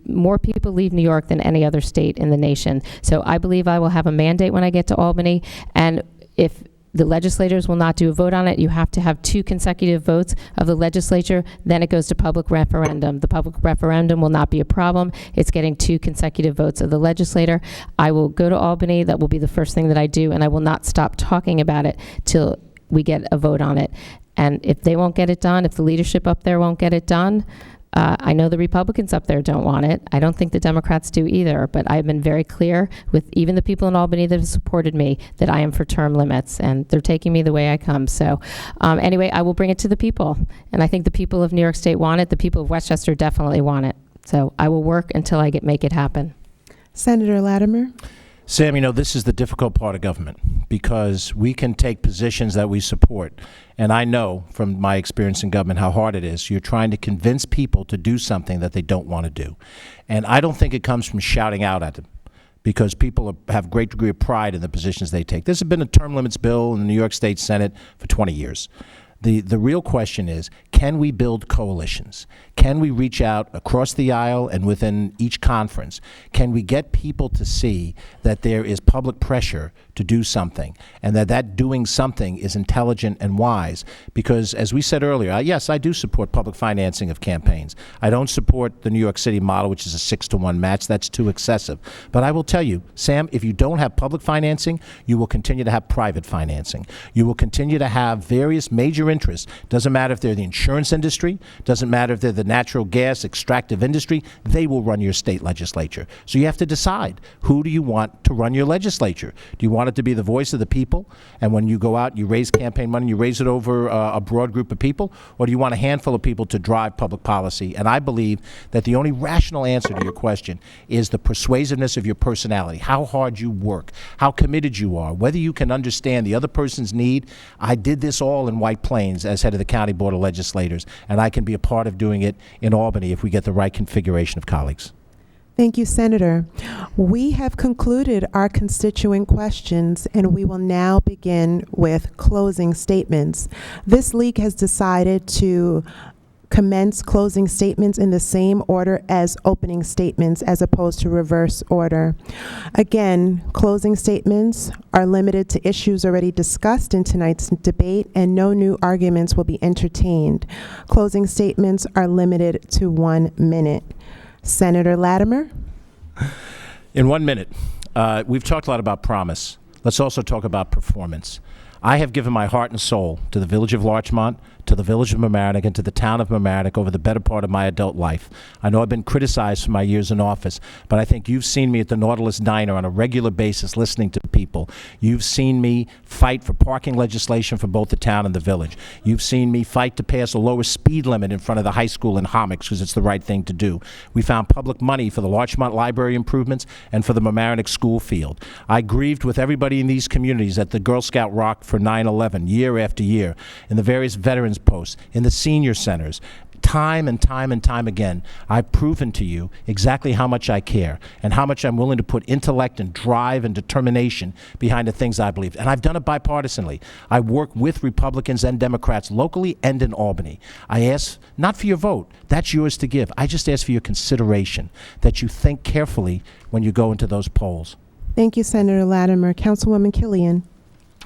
More people leave New York than any other state in the nation. So I believe I will have a mandate when I get to Albany, and if the legislators will not do a vote on it, you have to have 2 consecutive votes of the legislature, then it goes to public referendum. The public referendum will not be a problem. It's getting 2 consecutive votes of the legislator. I will go to Albany. That will be the first thing that I do, and I will not stop talking about it till we get a vote on it. And if they won't get it done, if the leadership up there won't get it done, I know the Republicans up there don't want it. I don't think the Democrats do either, but I've been very clear with even the people in Albany that have supported me that I am for term limits, and they're taking me the way I come. So anyway, I will bring it to the people, and I think the people of New York State want it. The people of Westchester definitely want it. So I will work until I make it happen. Senator Latimer. Sam, this is the difficult part of government, because we can take positions that we support. And I know from my experience in government how hard it is. You're trying to convince people to do something that they don't want to do. And I don't think it comes from shouting out at them, because people have great degree of pride in the positions they take. This has been a term limits bill in the New York State Senate for 20 years. The real question is, can we build coalitions? Can we reach out across the aisle and within each conference? Can we get people to see that there is public pressure to do something, and that doing something is intelligent and wise? Because, as we said earlier, yes, I do support public financing of campaigns. I don't support the New York City model, which is a 6-to-1 match. That's too excessive. But I will tell you, Sam, if you don't have public financing, you will continue to have private financing. You will continue to have various major interests. Doesn't matter if they're the insurance industry, doesn't matter if they're the natural gas extractive industry, they will run your state legislature. So you have to decide, who do you want to run your legislature? Do you want it to be the voice of the people, and when you go out, you raise campaign money, you raise it over a broad group of people, or do you want a handful of people to drive public policy? And I believe that the only rational answer to your question is the persuasiveness of your personality, how hard you work, how committed you are, whether you can understand the other person's need. I did this all in White Plains as head of the County Board of Legislators, and I can be a part of doing it in Albany if we get the right configuration of colleagues. Thank you, Senator. We have concluded our constituent questions, and we will now begin with closing statements. This league has decided to commence closing statements in the same order as opening statements, as opposed to reverse order. Again, closing statements are limited to issues already discussed in tonight's debate, and no new arguments will be entertained. Closing statements are limited to 1 minute. Senator Latimer. In 1 minute, we've talked a lot about promise. Let's also talk about performance. I have given my heart and soul to the village of Larchmont, to the village of Mamaroneck, and to the town of Mamaroneck over the better part of my adult life. I know I've been criticized for my years in office, but I think you've seen me at the Nautilus Diner on a regular basis listening to people. You've seen me fight for parking legislation for both the town and the village. You've seen me fight to pass a lower speed limit in front of the high school in Hommocks because it's the right thing to do. We found public money for the Larchmont library improvements and for the Mamaroneck school field. I grieved with everybody in these communities at the Girl Scout Rock for 9/11 year after year, in the various veterans posts, in the senior centers. Time and time and time again, I've proven to you exactly how much I care and how much I'm willing to put intellect and drive and determination behind the things I believe. And I've done it bipartisanly. I work with Republicans and Democrats locally and in Albany. I ask not for your vote. That's yours to give. I just ask for your consideration, that you think carefully when you go into those polls. Thank you, Senator Latimer. Councilwoman Killian.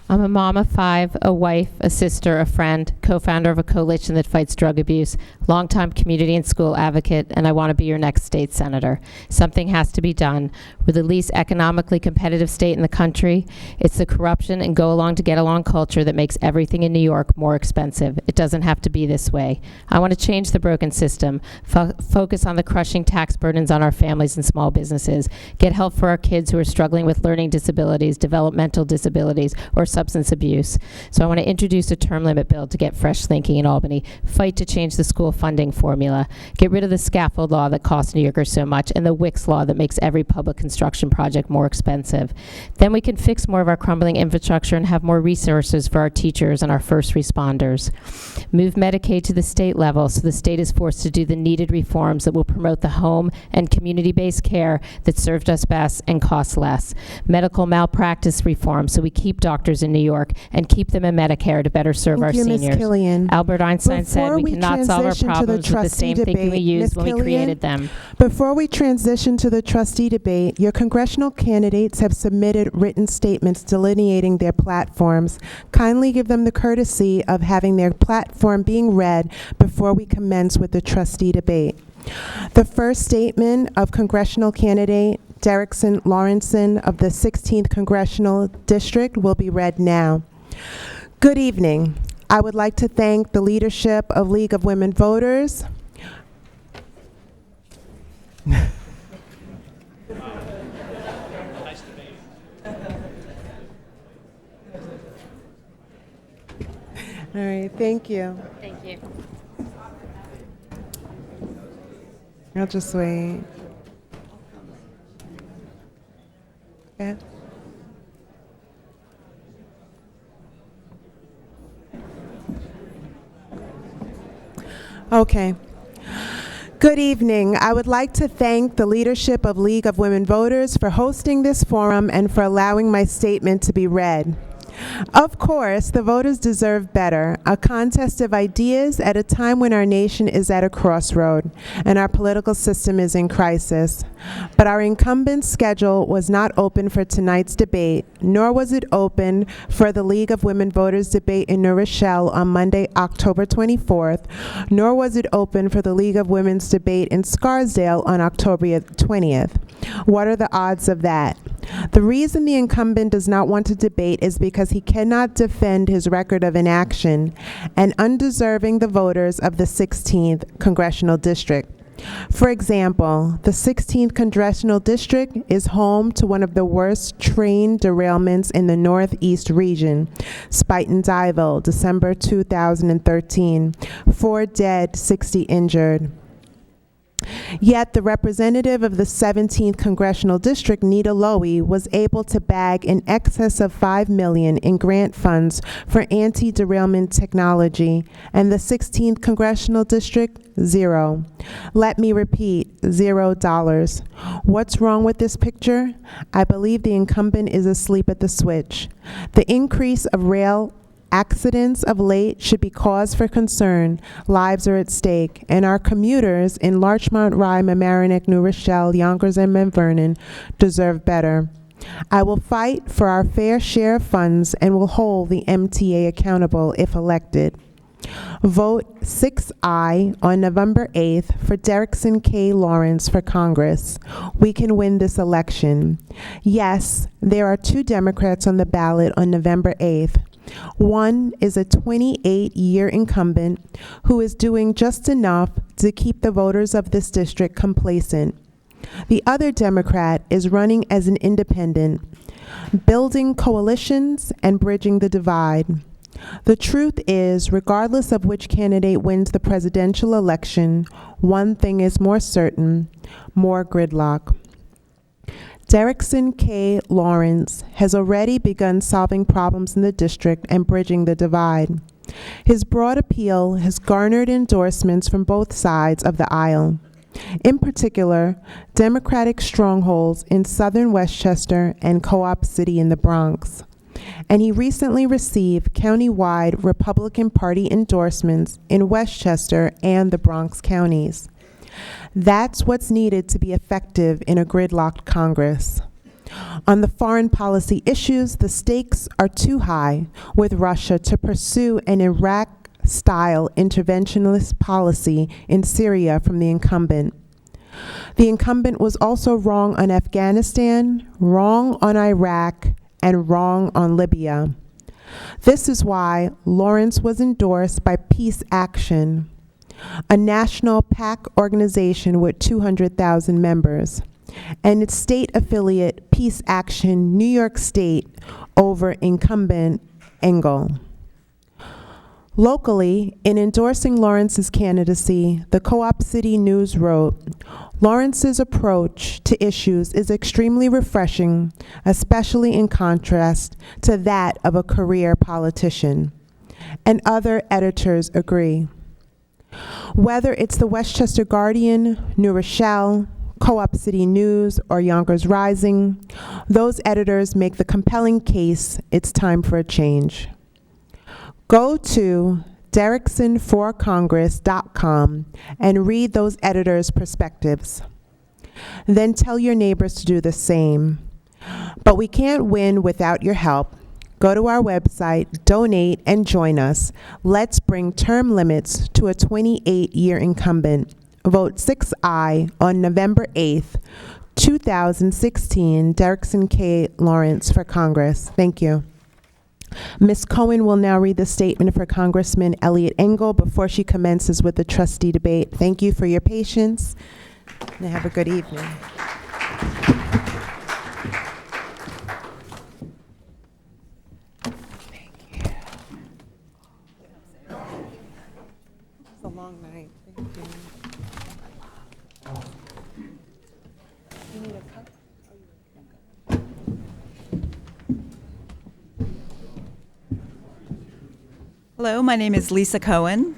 I'm a mom of 5, a wife, a sister, a friend, co-founder of a coalition that fights drug abuse, longtime community and school advocate, and I want to be your next state senator. Something has to be done. We're the least economically competitive state in the country. It's the corruption and go-along to get-along culture that makes everything in New York more expensive. It doesn't have to be this way. I want to change the broken system, focus on the crushing tax burdens on our families and small businesses, get help for our kids who are struggling with learning disabilities, developmental disabilities, or substance abuse. So I want to introduce a term limit bill to get fresh thinking in Albany, fight to change the school funding formula, get rid of the scaffold law that costs New Yorkers so much, and the WICS law that makes every public construction project more expensive. Then we can fix more of our crumbling infrastructure and have more resources for our teachers and our first responders. Move Medicaid to the state level so the state is forced to do the needed reforms that will promote the home and community-based care that served us best and costs less. Medical malpractice reform so we keep doctors in New York and keep them in Medicare to better serve our Thank you, Ms. seniors. Killian. Albert Einstein said Before we we cannot solve our transition to the problems with the trustee same thinking we debate, used Ms. when we Killian, created them. Before we transition to the trustee debate, your congressional candidates have submitted written statements delineating their platforms. Kindly give them the courtesy of having their platform being read before we commence with the trustee debate. The first statement of congressional candidate Derrickson Lawrenson of the 16th Congressional District will be read now. Good evening. I would like to thank the leadership of League of Women Voters. All right, thank you. Thank you. I'll just wait. Okay. Okay. Good evening. I would like to thank the leadership of League of Women Voters for hosting this forum and for allowing my statement to be read. Of course, the voters deserve better, a contest of ideas at a time when our nation is at a crossroad and our political system is in crisis. But our incumbent schedule was not open for tonight's debate, nor was it open for the League of Women Voters debate in New Rochelle on Monday, October 24th, nor was it open for the League of Women's debate in Scarsdale on October 20th. What are the odds of that? The reason the incumbent does not want to debate is because he cannot defend his record of inaction and undeserving the voters of the 16th Congressional District. For example, the 16th Congressional District is home to one of the worst train derailments in the Northeast region, Spuyten-Duyvil, December 2013. 4 dead, 60 injured. Yet the representative of the 17th Congressional District, Nita Lowey, was able to bag in excess of $5 million in grant funds for anti-derailment technology, and the 16th Congressional District, zero. Let me repeat, $0. What's wrong with this picture? I believe the incumbent is asleep at the switch. The increase of rail accidents of late should be cause for concern. Lives are at stake, and our commuters in Larchmont, Rye, Mamaroneck, New Rochelle, Yonkers, and Mount Vernon deserve better. I will fight for our fair share of funds and will hold the MTA accountable if elected. Vote 6I on November 8th for Derrickson K. Lawrence for Congress. We can win this election. Yes, there are 2 Democrats on the ballot on November 8th. One is a 28-year incumbent who is doing just enough to keep the voters of this district complacent. The other Democrat is running as an independent, building coalitions and bridging the divide. The truth is, regardless of which candidate wins the presidential election, one thing is more certain: more gridlock. Derrickson K. Lawrence has already begun solving problems in the district and bridging the divide. His broad appeal has garnered endorsements from both sides of the aisle. In particular, Democratic strongholds in southern Westchester and Co-op City in the Bronx. And he recently received county-wide Republican Party endorsements in Westchester and the Bronx counties. That's what's needed to be effective in a gridlocked Congress. On the foreign policy issues, the stakes are too high with Russia to pursue an Iraq-style interventionist policy in Syria from the incumbent. The incumbent was also wrong on Afghanistan, wrong on Iraq, and wrong on Libya. This is why Lawrence was endorsed by Peace Action, a national PAC organization with 200,000 members, and its state affiliate, Peace Action New York State, over incumbent Engel. Locally, in endorsing Lawrence's candidacy, the Co-op City News wrote, "Lawrence's approach to issues is extremely refreshing, especially in contrast to that of a career politician." And other editors agree. Whether it's the Westchester Guardian, New Rochelle, Co-op City News, or Yonkers Rising, those editors make the compelling case it's time for a change. Go to DerricksonForCongress.com and read those editors' perspectives. Then tell your neighbors to do the same. But we can't win without your help. Go to our website, donate, and join us. Let's bring term limits to a 28-year incumbent. Vote 6I on November 8th, 2016, Derrickson K. Lawrence for Congress. Thank you. Ms. Cohen will now read the statement for Congressman Eliot Engel before she commences with the trustee debate. Thank you for your patience, and have a good evening. Thank you. It's a long night. Thank you. You need a cup? Hello, my name is Lisa Cohen,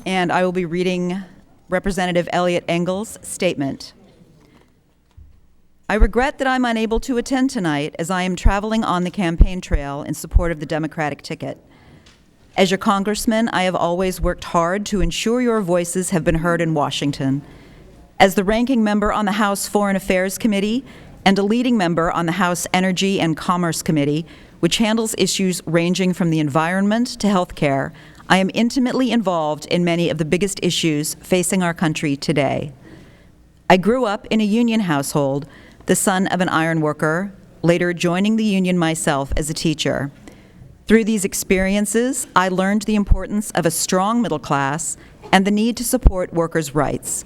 and I will be reading Representative Eliot Engel's statement. I regret that I'm unable to attend tonight as I am traveling on the campaign trail in support of the Democratic ticket. As your congressman, I have always worked hard to ensure your voices have been heard in Washington. As the ranking member on the House Foreign Affairs Committee and a leading member on the House Energy and Commerce Committee, which handles issues ranging from the environment to health care, I am intimately involved in many of the biggest issues facing our country today. I grew up in a union household, the son of an iron worker, later joining the union myself as a teacher. Through these experiences, I learned the importance of a strong middle class and the need to support workers' rights.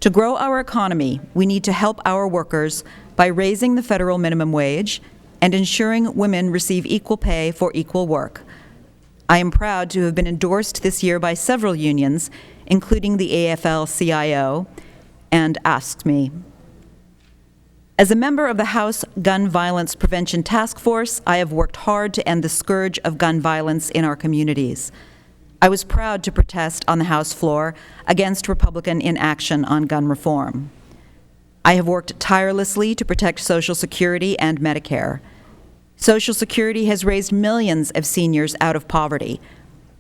To grow our economy, we need to help our workers by raising the federal minimum wage and ensuring women receive equal pay for equal work. I am proud to have been endorsed this year by several unions, including the AFL-CIO and AFSCME. As a member of the House Gun Violence Prevention Task Force, I have worked hard to end the scourge of gun violence in our communities. I was proud to protest on the House floor against Republican inaction on gun reform. I have worked tirelessly to protect Social Security and Medicare. Social Security has raised millions of seniors out of poverty.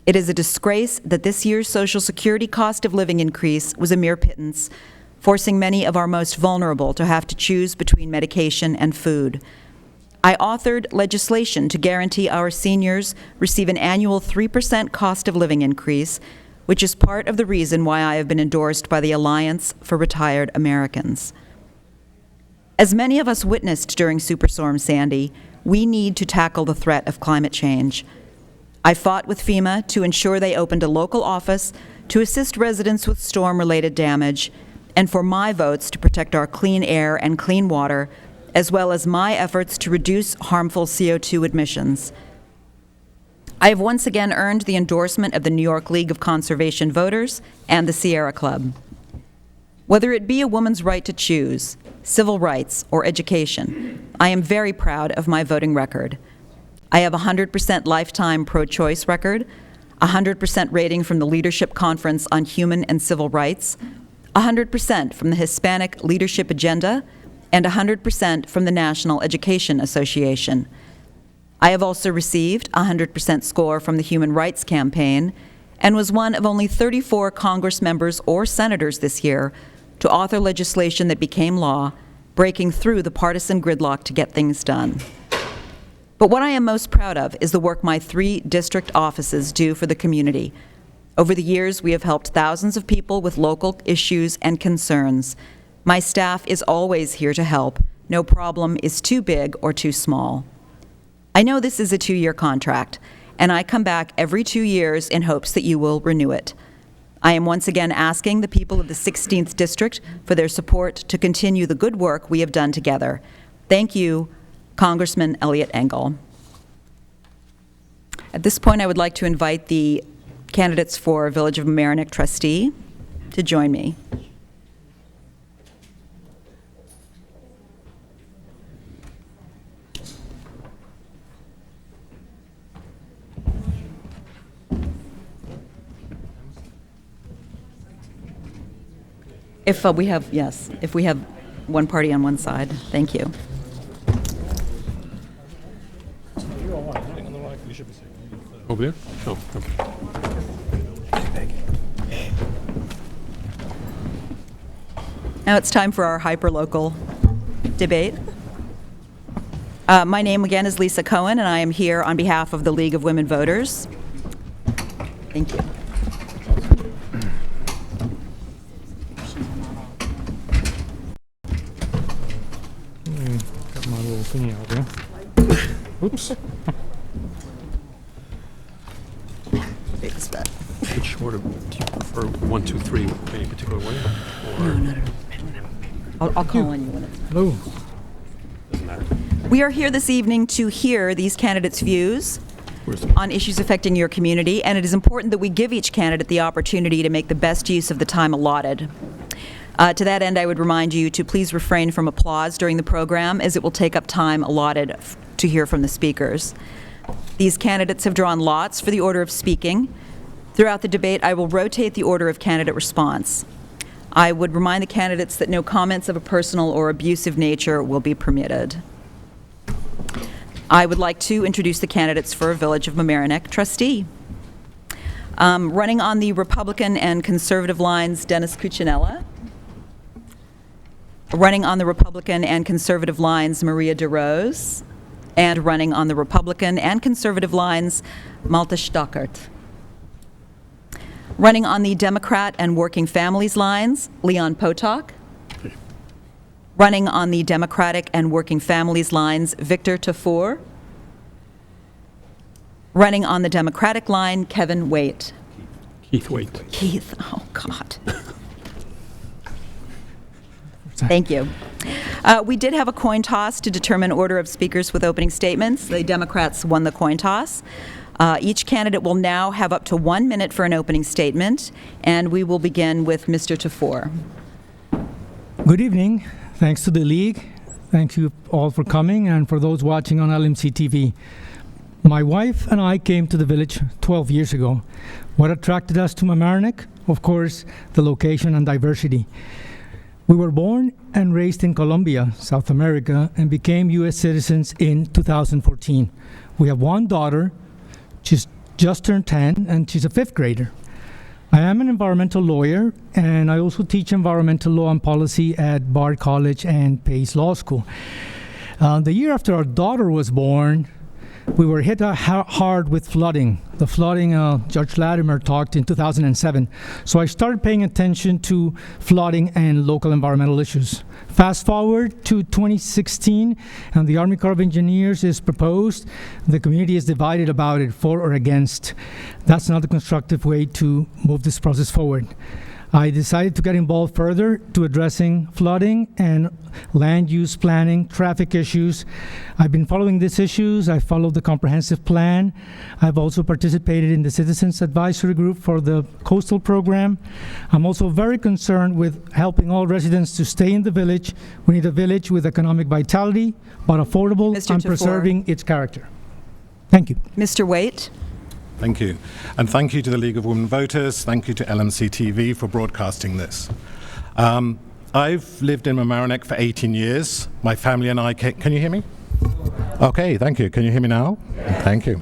It is a disgrace that this year's Social Security cost of living increase was a mere pittance, forcing many of our most vulnerable to have to choose between medication and food. I authored legislation to guarantee our seniors receive an annual 3% cost of living increase, which is part of the reason why I have been endorsed by the Alliance for Retired Americans. As many of us witnessed during Superstorm Sandy, we need to tackle the threat of climate change. I fought with FEMA to ensure they opened a local office to assist residents with storm-related damage, and for my votes to protect our clean air and clean water, as well as my efforts to reduce harmful CO2 emissions. I have once again earned the endorsement of the New York League of Conservation Voters and the Sierra Club. Whether it be a woman's right to choose, civil rights, or education, I am very proud of my voting record. I have a 100% lifetime pro-choice record, a 100% rating from the Leadership Conference on Human and Civil Rights, 100% from the Hispanic Leadership Agenda, and 100% from the National Education Association. I have also received a 100% score from the Human Rights Campaign and was one of only 34 Congress members or senators this year to author legislation that became law breaking through the partisan gridlock to get things done. But what I am most proud of is the work my 3 district offices do for the community. Over the years, we have helped thousands of people with local issues and concerns. My staff is always here to help. No problem is too big or too small. I know this is a 2-year contract, and I come back every 2 years in hopes that you will renew it. I am once again asking the people of the 16th District for their support to continue the good work we have done together. Thank you, Congressman Elliot Engel. At this point, I would like to invite the candidates for Village of Mamaroneck trustee to join me. If we have one party on one side. Thank you. Over there? Oh, okay. Now it's time for our hyperlocal debate. My name again is Lisa Cohen, and I am here on behalf of the League of Women Voters. Thank you. Got my little thingy out there. Oops. Which order do you prefer? 1, 2, 3, any particular way? No. I'll call on you when it's done. Hello. Doesn't matter. We are here this evening to hear these candidates' views on issues affecting your community, and it is important that we give each candidate the opportunity to make the best use of the time allotted. To that end, I would remind you to please refrain from applause during the program, as it will take up time allotted to hear from the speakers. These candidates have drawn lots for the order of speaking. Throughout the debate, I will rotate the order of candidate response. I would remind the candidates that no comments of a personal or abusive nature will be permitted. I would like to introduce the candidates for Village of Mamaroneck trustee. Running on the Republican and Conservative lines, Dennis Cuccinella. Running on the Republican and Conservative lines, Maria DeRose. And running on the Republican and Conservative lines, Malte Stockert. Running on the Democrat and Working Families lines, Leon Potok. Running on the Democratic and Working Families lines, Victor Tafour. Running on the Democratic line, Kevin Waite. Keith, wait. Keith, oh God. Thank you. We did have a coin toss to determine order of speakers with opening statements. The Democrats won the coin toss. Each candidate will now have up to 1 minute for an opening statement, and we will begin with Mr. Tafour. Good evening. Thanks to the League. Thank you all for coming, and for those watching on LMC-TV. My wife and I came to the village 12 years ago. What attracted us to Mamaroneck? Of course, the location and diversity. We were born and raised in Colombia, South America, and became U.S. citizens in 2014. We have one daughter. She's just turned 10, and she's a 5th grader. I am an environmental lawyer, and I also teach environmental law and policy at Bard College and Pace Law School. The year after our daughter was born, we were hit hard with flooding. The flooding Judge Latimer talked in 2007. So I started paying attention to flooding and local environmental issues. Fast forward to 2016, and the Army Corps of Engineers is proposed. The community is divided about it, for or against. That's not a constructive way to move this process forward. I decided to get involved further to addressing flooding and land use planning, traffic issues. I've been following these issues. I followed the comprehensive plan. I've also participated in the Citizens Advisory Group for the coastal program. I'm also very concerned with helping all residents to stay in the village. We need a village with economic vitality, but affordable and preserving its character. Thank you. Mr. Waite. Thank you. And thank you to the League of Women Voters. Thank you to LMC-TV for broadcasting this. I've lived in Mamaroneck for 18 years. My family and I can you hear me? Okay, thank you. Can you hear me now? Thank you.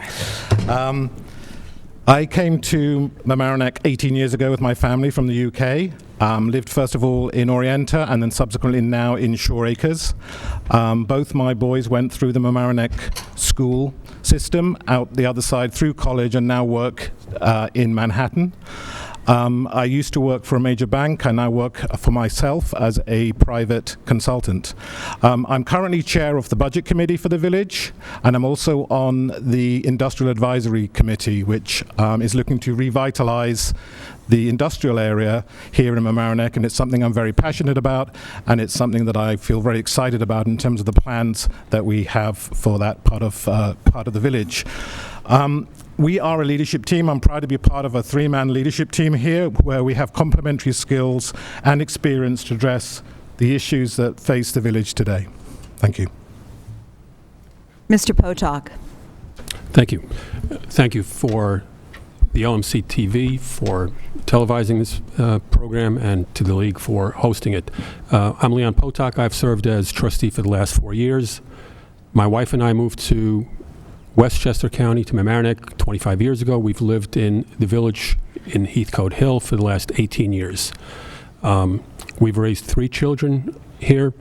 I came to Mamaroneck 18 years ago with my family from the UK. Lived first of all in Orienta and then subsequently now in Shore Acres. Both my boys went through the Mamaroneck school system out the other side through college and now work in Manhattan. I used to work for a major bank. I now work for myself as a private consultant. I'm currently chair of the budget committee for the village, and I'm also on the industrial advisory committee, which is looking to revitalize the industrial area here in Mamaroneck, and it's something I'm very passionate about, and it's something that I feel very excited about in terms of the plans that we have for that part of the village. We are a leadership team. I'm proud to be part of a three-man leadership team here where we have complementary skills and experience to address the issues that face the village today. Thank you. Mr. Potok. Thank you. Thank you for the LMC-TV for televising this program and to the League for hosting it. I'm Leon Potok. I've served as trustee for the last 4 years. My wife and I moved to Westchester County to Mamaroneck 25 years ago. We've lived in the village in Heathcote Hill for the last 18 years. We've raised 3 children here.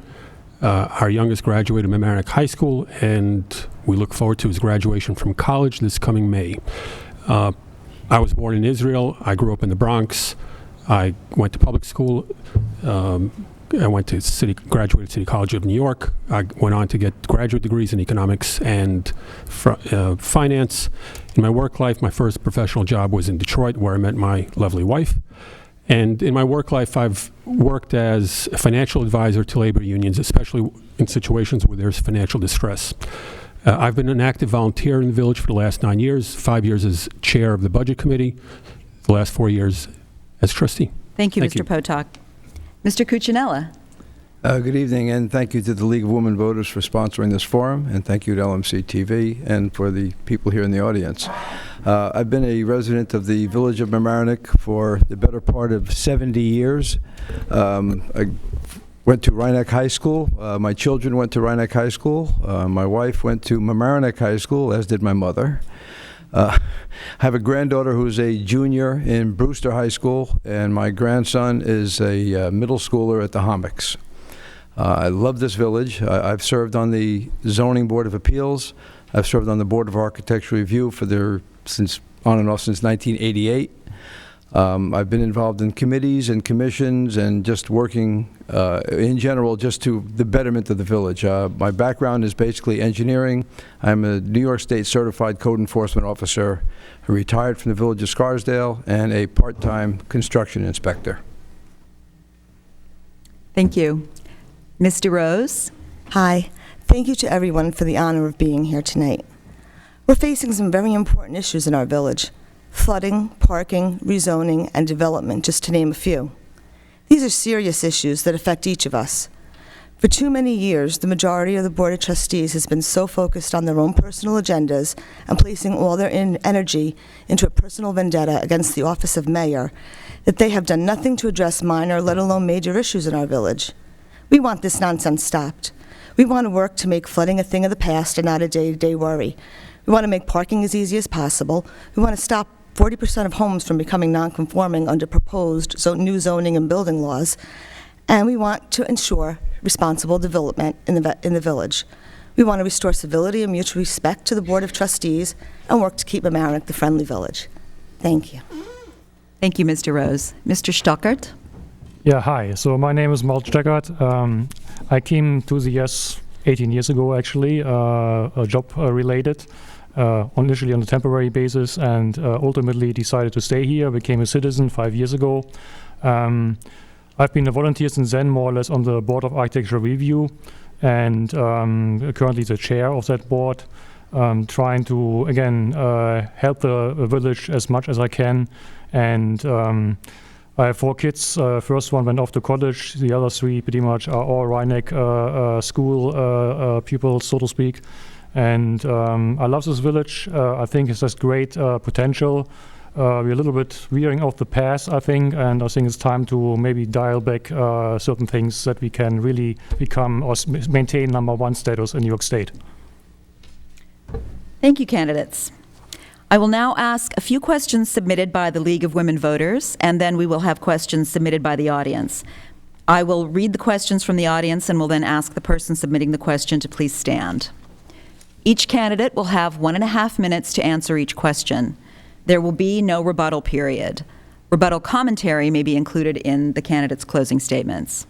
Our youngest graduated Mamaroneck High School, and we look forward to his graduation from college this coming May. I was born in Israel. I grew up in the Bronx. I went to public school. I went to graduated City College of New York. I went on to get graduate degrees in economics and finance. In my work life, my first professional job was in Detroit, where I met my lovely wife. And in my work life, I've worked as a financial advisor to labor unions, especially in situations where there's financial distress. I've been an active volunteer in the village for the last 9 years, 5 years as chair of the budget committee, the last 4 years as trustee. Thank you, Mr. Potok. Mr. Cuccinella. Good evening, and thank you to the League of Women Voters for sponsoring this forum, and thank you to LMC-TV and for the people here in the audience. I've been a resident of the village of Mamaroneck for the better part of 70 years. I went to Rhinebeck High School. My children went to Rhinebeck High School. My wife went to Mamaroneck High School, as did my mother. I have a granddaughter who's a junior in Brewster High School, and my grandson is a middle schooler at the Hommocks. I love this village. I've served on the Zoning Board of Appeals. I've served on the Board of Architectural Review on and off since 1988. I've been involved in committees and commissions and just working in general just to the betterment of the village. My background is basically engineering. I'm a New York State certified code enforcement officer who retired from the village of Scarsdale and a part-time construction inspector. Thank you. Ms. DeRose. Hi. Thank you to everyone for the honor of being here tonight. We're facing some very important issues in our village: flooding, parking, rezoning, and development, just to name a few. These are serious issues that affect each of us. For too many years, the majority of the Board of Trustees has been so focused on their own personal agendas and placing all their energy into a personal vendetta against the office of mayor that they have done nothing to address minor, let alone major issues in our village. We want this nonsense stopped. We want to work to make flooding a thing of the past and not a day-to-day worry. We want to make parking as easy as possible. We want to stop 40% of homes from becoming non-conforming under proposed new zoning and building laws. And we want to ensure responsible development in the village. We want to restore civility and mutual respect to the Board of Trustees and work to keep Mamaroneck the friendly village. Thank you. Thank you, Ms. DeRose. Mr. Stockert. Yeah, hi. So my name is Malte Steckert. I came to the US 18 years ago, actually, job related, initially on a temporary basis, and ultimately decided to stay here, became a citizen 5 years ago. I've been a volunteer since then, more or less on the Board of Architectural Review, and currently the chair of that board, trying to, again, help the village as much as I can. And I have 4 kids. First one went off to college. The other 3 pretty much are all Rhinebeck school pupils, so to speak. And I love this village. I think it has great potential. We're a little bit veering off the path, I think, and I think it's time to maybe dial back certain things that we can really become or maintain #1 status in New York State. Thank you, candidates. I will now ask a few questions submitted by the League of Women Voters, and then we will have questions submitted by the audience. I will read the questions from the audience and will then ask the person submitting the question to please stand. Each candidate will have 1.5 minutes to answer each question. There will be no rebuttal period. Rebuttal commentary may be included in the candidate's closing statements.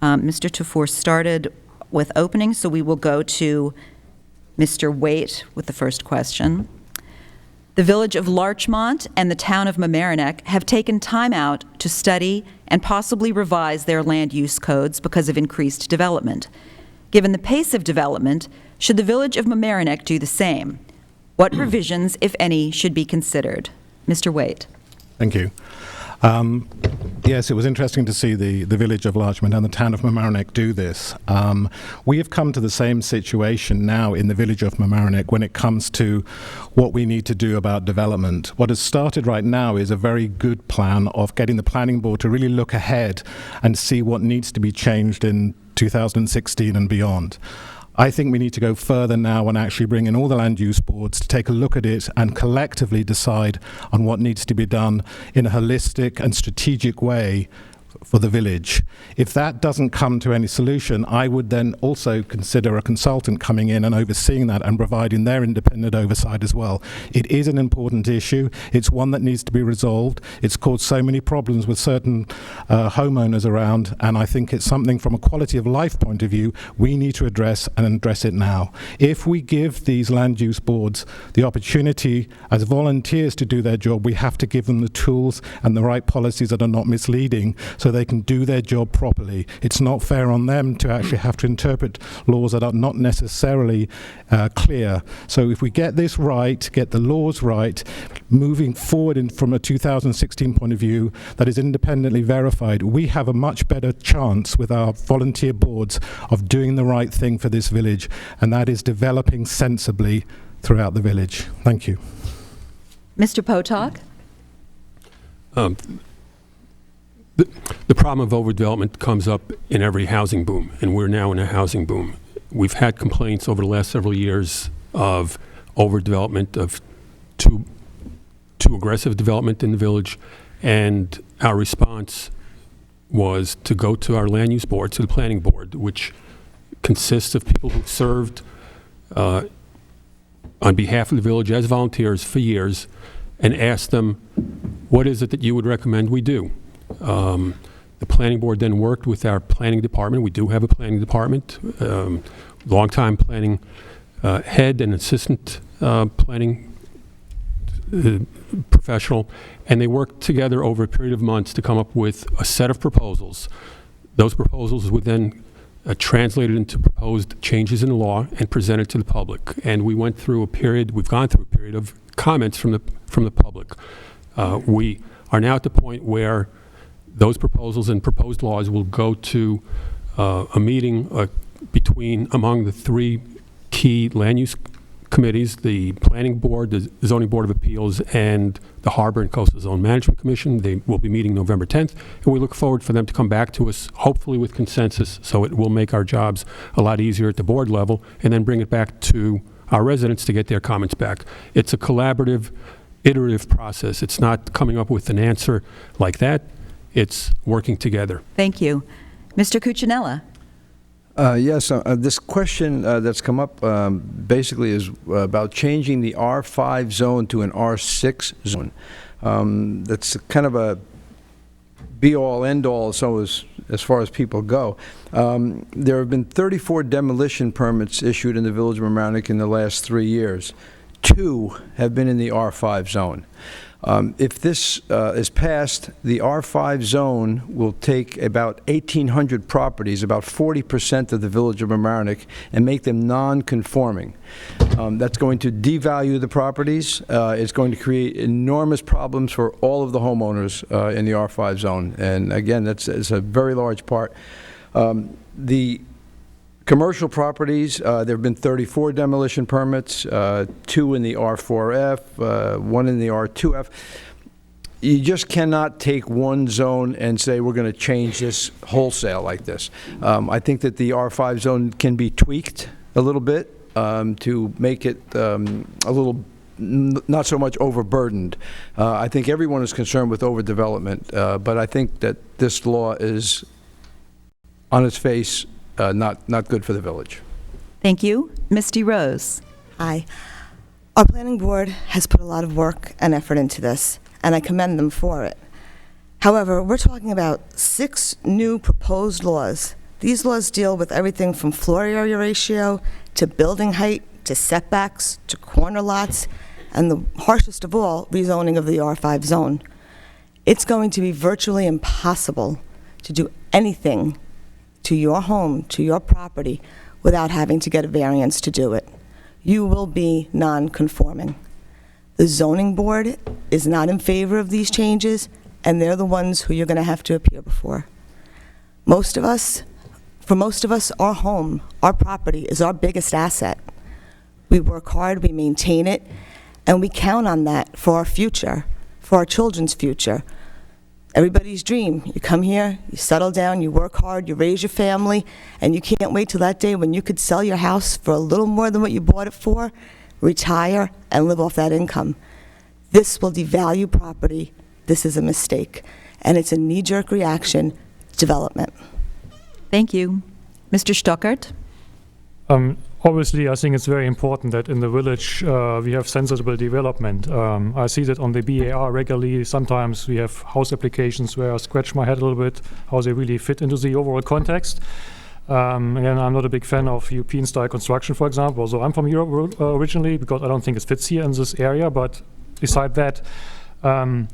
Mr. Tufore started with opening, so we will go to Mr. Waite with the first question. The village of Larchmont and the town of Mamaroneck have taken time out to study and possibly revise their land use codes because of increased development. Given the pace of development, should the village of Mamaroneck do the same? What revisions, if any, should be considered? Mr. Waite. Thank you. Yes, it was interesting to see the village of Larchmont and the town of Mamaroneck do this. We have come to the same situation now in the village of Mamaroneck when it comes to what we need to do about development. What has started right now is a very good plan of getting the planning board to really look ahead and see what needs to be changed in 2016 and beyond. I think we need to go further now and actually bring in all the land use boards to take a look at it and collectively decide on what needs to be done in a holistic and strategic way for the village. If that doesn't come to any solution, I would then also consider a consultant coming in and overseeing that and providing their independent oversight as well. It is an important issue. It's one that needs to be resolved. It's caused so many problems with certain homeowners around, and I think it's something from a quality of life point of view we need to address and address it now. If we give these land use boards the opportunity as volunteers to do their job, we have to give them the tools and the right policies that are not misleading so they can do their job properly. It's not fair on them to actually have to interpret laws that are not necessarily clear. So if we get this right, get the laws right, moving forward from a 2016 point of view that is independently verified, we have a much better chance with our volunteer boards of doing the right thing for this village, and that is developing sensibly throughout the village. Thank you. Mr. Potok? The problem of overdevelopment comes up in every housing boom, and we're now in a housing boom. We've had complaints over the last several years of overdevelopment, of too aggressive development in the village, and our response was to go to our land use board, to the planning board, which consists of people who've served on behalf of the village as volunteers for years, and ask them, what is it that you would recommend we do? The planning board then worked with our planning department. We do have a planning department, longtime planning head and assistant planning professional, and they worked together over a period of months to come up with a set of proposals. Those proposals were then translated into proposed changes in the law and presented to the public. And we went through we've gone through a period of comments from the public. We are now at the point where those proposals and proposed laws will go to a meeting among the three key land use committees, the Planning Board, the Zoning Board of Appeals, and the Harbor and Coastal Zone Management Commission. They will be meeting November 10th, and we look forward for them to come back to us, hopefully with consensus, so it will make our jobs a lot easier at the board level, and then bring it back to our residents to get their comments back. It's a collaborative, iterative process. It's not coming up with an answer like that. It's working together. Thank you. Mr. Cuccinella. Yes, this question that's come up basically is about changing the R5 zone to an R6 zone. That's kind of a be-all, end-all as far as people go. There have been 34 demolition permits issued in the village of Mamaroneck in the last 3 years. 2 have been in the R5 zone. If this is passed, the R5 zone will take about 1,800 properties, about 40% of the village of Mamaroneck, and make them non-conforming. That's going to devalue the properties. It's going to create enormous problems for all of the homeowners in the R5 zone. And again, it's a very large part. The commercial properties, there have been 34 demolition permits, 2 in the R4F, 1 in the R2F. You just cannot take one zone and say we're going to change this wholesale like this. I think that the R5 zone can be tweaked a little bit to make it a little not so much overburdened. I think everyone is concerned with overdevelopment, but I think that this law is, on its face, not good for the village. Thank you. Misty Rose. Hi. Our planning board has put a lot of work and effort into this, and I commend them for it. However, we're talking about 6 new proposed laws. These laws deal with everything from floor area ratio to building height to setbacks to corner lots, and the harshest of all, rezoning of the R5 zone. It's going to be virtually impossible to do anything to your home, to your property, without having to get a variance to do it. You will be non-conforming. The zoning board is not in favor of these changes, and they're the ones who you're going to have to appear before. For most of us, our home, our property is our biggest asset. We work hard, we maintain it, and we count on that for our future, for our children's future. Everybody's dream. You come here, you settle down, you work hard, you raise your family, and you can't wait till that day when you could sell your house for a little more than what you bought it for, retire, and live off that income. This will devalue property. This is a mistake, and it's a knee-jerk reaction development. Thank you. Mr. Stockert. Obviously, I think it's very important that in the village we have sensible development. I see that on the BAR regularly. Sometimes we have house applications where I scratch my head a little bit how they really fit into the overall context. Again, I'm not a big fan of European-style construction, for example. So I'm from Europe originally because I don't think it fits here in this area. But beside that, I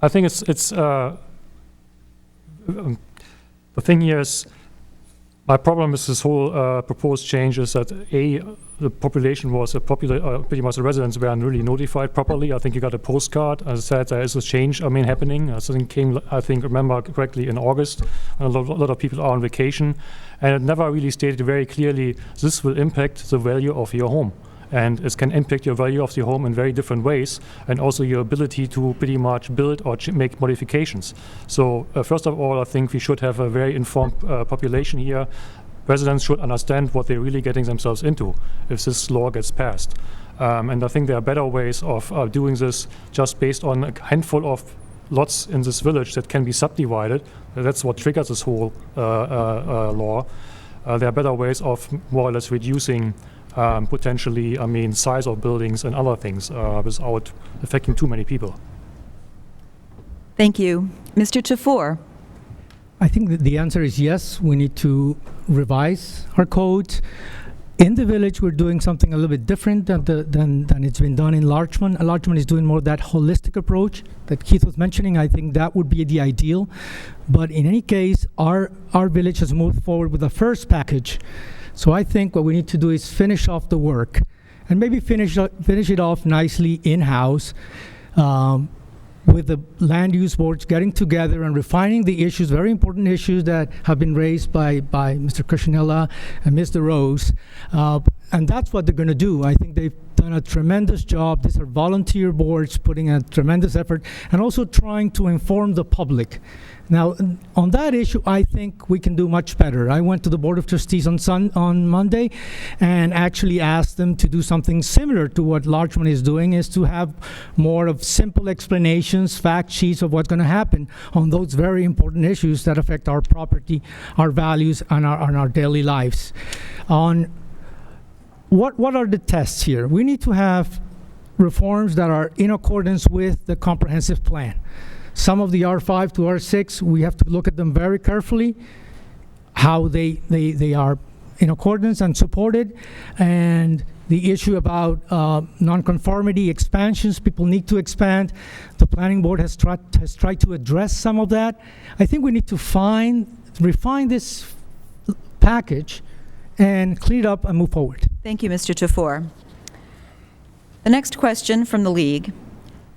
think it's the thing here is, my problem with this whole proposed change is that the population was pretty much the residents weren't really notified properly. I think you got a postcard and said there is a change happening. Remember correctly, in August, and a lot of people are on vacation, and it never really stated very clearly this will impact the value of your home. And it can impact your value of the home in very different ways, and also your ability to pretty much build or make modifications. So first of all, I think we should have a very informed population here. Residents should understand what they're really getting themselves into if this law gets passed. And I think there are better ways of doing this just based on a handful of lots in this village that can be subdivided. That's what triggers this whole law. There are better ways of more or less reducing potentially, size of buildings and other things without affecting too many people. Thank you. Mr. Tafour. I think that the answer is yes. We need to revise our codes. In the village, we're doing something a little bit different than it's been done in Larchmont. Larchmont is doing more of that holistic approach that Keith was mentioning. I think that would be the ideal. But in any case, our village has moved forward with the first package. So I think what we need to do is finish off the work and maybe finish it off nicely in-house with the land use boards getting together and refining the issues, very important issues that have been raised by Mr. Krishnella and Mr. Rose. And that's what they're going to do. I think they've done a tremendous job. These are volunteer boards putting a tremendous effort and also trying to inform the public. Now, on that issue, I think we can do much better. I went to the Board of Trustees on Monday and actually asked them to do something similar to what Larchmont is doing, is to have more of simple explanations, fact sheets of what's going to happen on those very important issues that affect our property, our values, and our daily lives. On what are the tests here? We need to have reforms that are in accordance with the comprehensive plan. Some of the R5 to R6, we have to look at them very carefully, how they are in accordance and supported, and the issue about nonconformity expansions. People need to expand. The planning board has tried to address some of that. I think we need to refine this package and clean it up and move forward. Thank you, Mr. Tafour. The next question from the League.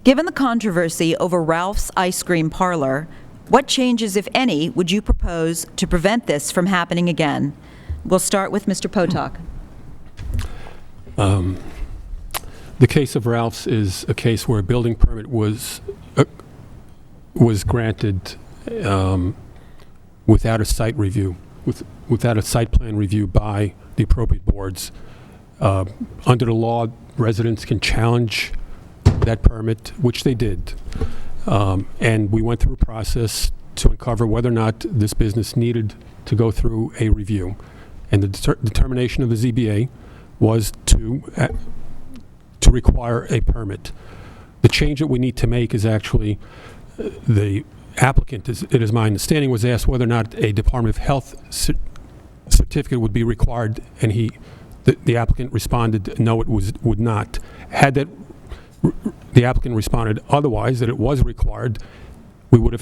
Given the controversy over Ralph's Ice Cream Parlor, what changes, if any, would you propose to prevent this from happening again? We'll start with Mr. Potok. The case of Ralph's is a case where a building permit was granted without a site review, without a site plan review by the appropriate boards. Under the law, residents can challenge that permit, which they did. And we went through a process to uncover whether or not this business needed to go through a review. And the determination of the ZBA was to require a permit. The change that we need to make is actually the applicant, it is my understanding, was asked whether or not a Department of Health certificate would be required, and the applicant responded no, it would not. Had the applicant responded otherwise, that it was required, we would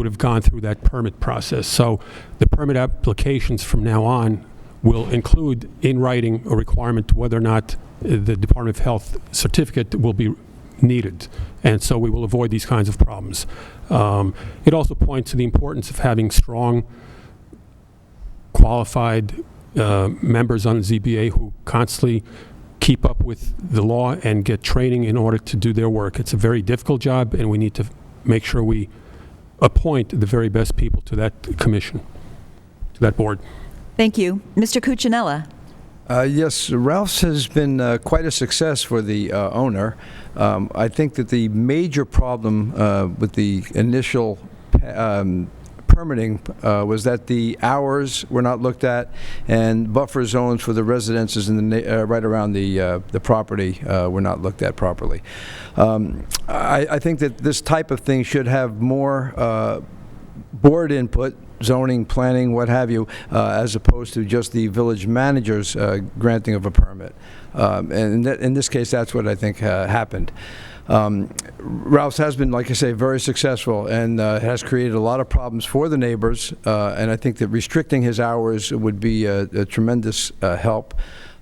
have gone through that permit process. So the permit applications from now on will include in writing a requirement whether or not the Department of Health certificate will be needed, and so we will avoid these kinds of problems. It also points to the importance of having strong, qualified members on the ZBA who constantly keep up with the law and get training in order to do their work. It's a very difficult job, and we need to make sure we appoint the very best people to that commission, to that board. Thank you. Mr. Cuccinella. Yes, Ralph's has been quite a success for the owner. I think that the major problem with the initial permitting was that the hours were not looked at, and buffer zones for the residences in the right around the property were not looked at properly. I think that this type of thing should have more board input, zoning, planning, what have you, as opposed to just the village manager's granting of a permit. And in this case, that's what I think happened. Ralph's has been, like I say, very successful, and has created a lot of problems for the neighbors, and I think that restricting his hours would be a tremendous help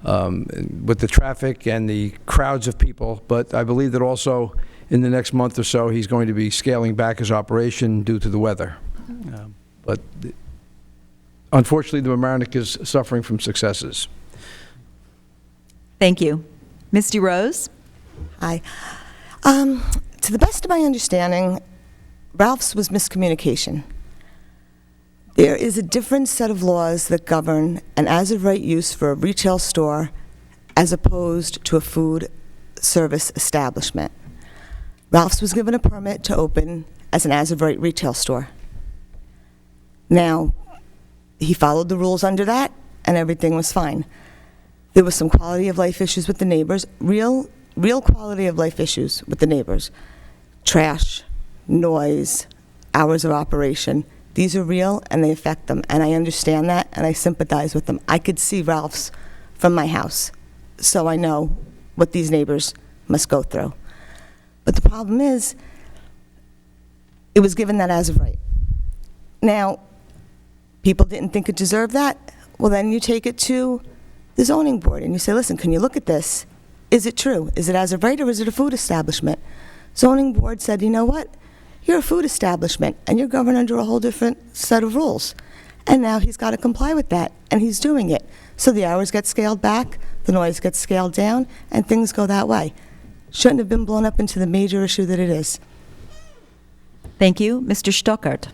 with the traffic and the crowds of people. But I believe that also in the next month or so he's going to be scaling back his operation due to the weather. But unfortunately, the Mamaroneck is suffering from successes. Thank you. Ms. DeRose? Hi. To the best of my understanding, Ralph's was miscommunication. There is a different set of laws that govern an as-of-right use for a retail store as opposed to a food service establishment. Ralph's was given a permit to open as an as-of-right retail store. Now, he followed the rules under that, and everything was fine. There was some quality of life issues with the neighbors, real quality of life issues with the neighbors. Trash, noise, hours of operation. These are real, and they affect them, and I understand that, and I sympathize with them. I could see Ralph's from my house, so I know what these neighbors must go through. But the problem is, it was given that as of right. Now, people didn't think it deserved that. Well, then you take it to the zoning board and you say, listen, can you look at this? Is it true? Is it as of right, or is it a food establishment? Zoning board said, you know what? You're a food establishment and you're governed under a whole different set of rules. And now he's got to comply with that, and he's doing it. So the hours get scaled back, the noise gets scaled down, and things go that way. Shouldn't have been blown up into the major issue that it is. Thank you. Mr. Stockert?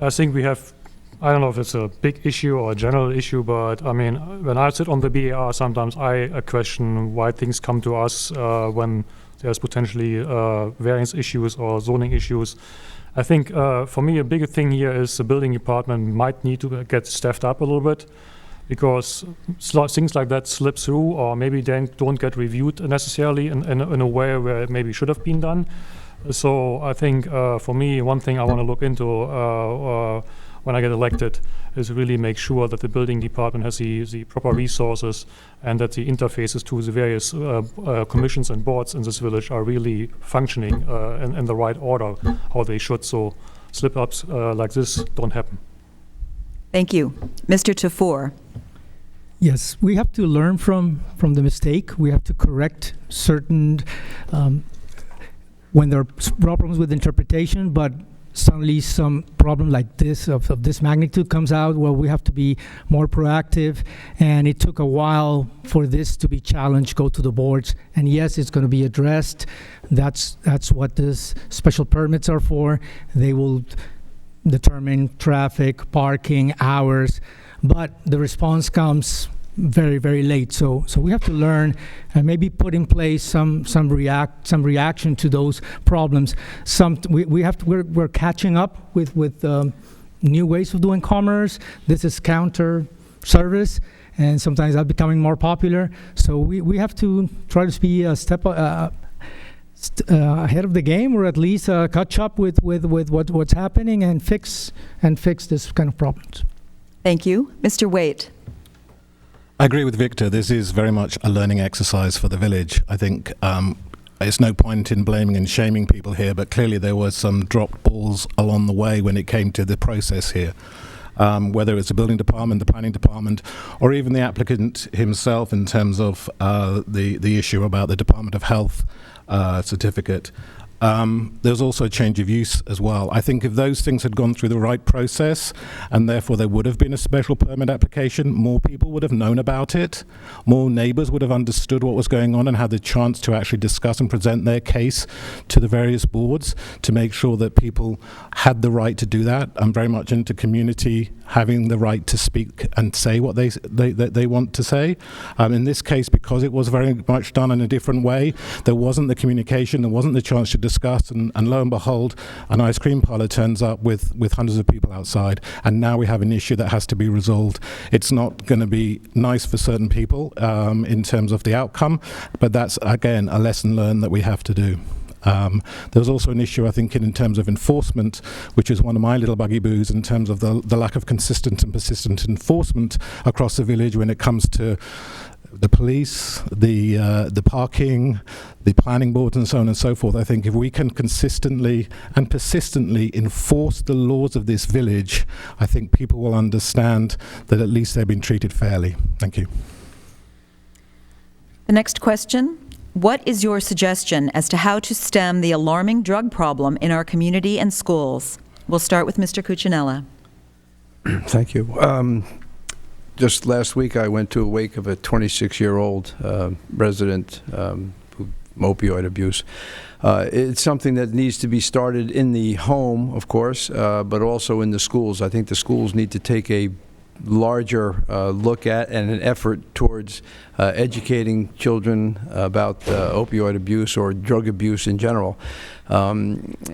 I think we have, I don't know if it's a big issue or a general issue, but I mean, when I sit on the BAR, sometimes I question why things come to us when there's potentially variance issues or zoning issues. I think for me, a bigger thing here is the building department might need to get staffed up a little bit, because things like that slip through, or maybe then don't get reviewed necessarily in a way where it maybe should have been done. So I think for me, one thing I want to look into when I get elected is really make sure that the building department has the proper resources, and that the interfaces to the various commissions and boards in this village are really functioning in the right order, how they should, so slip-ups like this don't happen. Thank you. Mr. Tafour? Yes, we have to learn from the mistake. We have to correct certain, when there are problems with interpretation, but suddenly some problem like this, of this magnitude comes out, well, we have to be more proactive. And it took a while for this to be challenged, go to the boards. And yes, it's going to be addressed. That's what these special permits are for. They will determine traffic, parking, hours. But the response comes very, very late. So we have to learn and maybe put in place some reaction to those problems. We're catching up with new ways of doing commerce. This is counter service, and sometimes that's becoming more popular. So we have to try to be a step ahead of the game, or at least catch up with what's happening and fix this kind of problems. Thank you. Mr. Waite. I agree with Victor. This is very much a learning exercise for the village. I think there's no point in blaming and shaming people here, but clearly there were some dropped balls along the way when it came to the process here. Whether it's the building department, the planning department, or even the applicant himself in terms of the issue about the Department of Health certificate. There's also a change of use as well. I think if those things had gone through the right process, and therefore there would have been a special permit application, more people would have known about it, more neighbours would have understood what was going on and had the chance to actually discuss and present their case to the various boards to make sure that people had the right to do that. I'm very much into community having the right to speak and say what they want to say. In this case, because it was very much done in a different way, there wasn't the communication, there wasn't the chance to discuss, and lo and behold, an ice cream parlor turns up with hundreds of people outside, and now we have an issue that has to be resolved. It's not going to be nice for certain people in terms of the outcome, but that's, again, a lesson learned that we have to do. There's also an issue, I think, in terms of enforcement, which is one of my little buggy-boos in terms of the lack of consistent and persistent enforcement across the village when it comes to the police, the parking, the planning board, and so on and so forth. I think if we can consistently and persistently enforce the laws of this village, I think people will understand that at least they've been treated fairly. Thank you. The next question. What is your suggestion as to how to stem the alarming drug problem in our community and schools? We'll start with Mr. Cuccinella. Thank you. Just last week, I went to a wake of a 26-year-old resident who opioid abuse. It's something that needs to be started in the home, of course, but also in the schools. I think the schools need to take a larger look at and an effort towards educating children about opioid abuse or drug abuse in general. I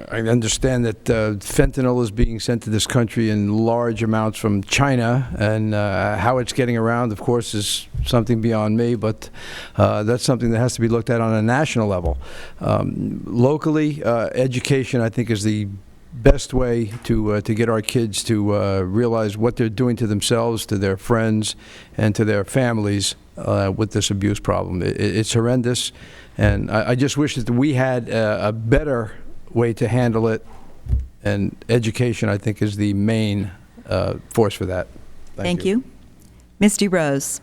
understand that fentanyl is being sent to this country in large amounts from China, and how it's getting around, of course, is something beyond me, but that's something that has to be looked at on a national level. Locally, education, I think, is the best way to get our kids to realize what they're doing to themselves, to their friends, and to their families with this abuse problem. It's horrendous, and I just wish that we had a better way to handle it, and education, I think, is the main force for that. Thank you. Misty Rose.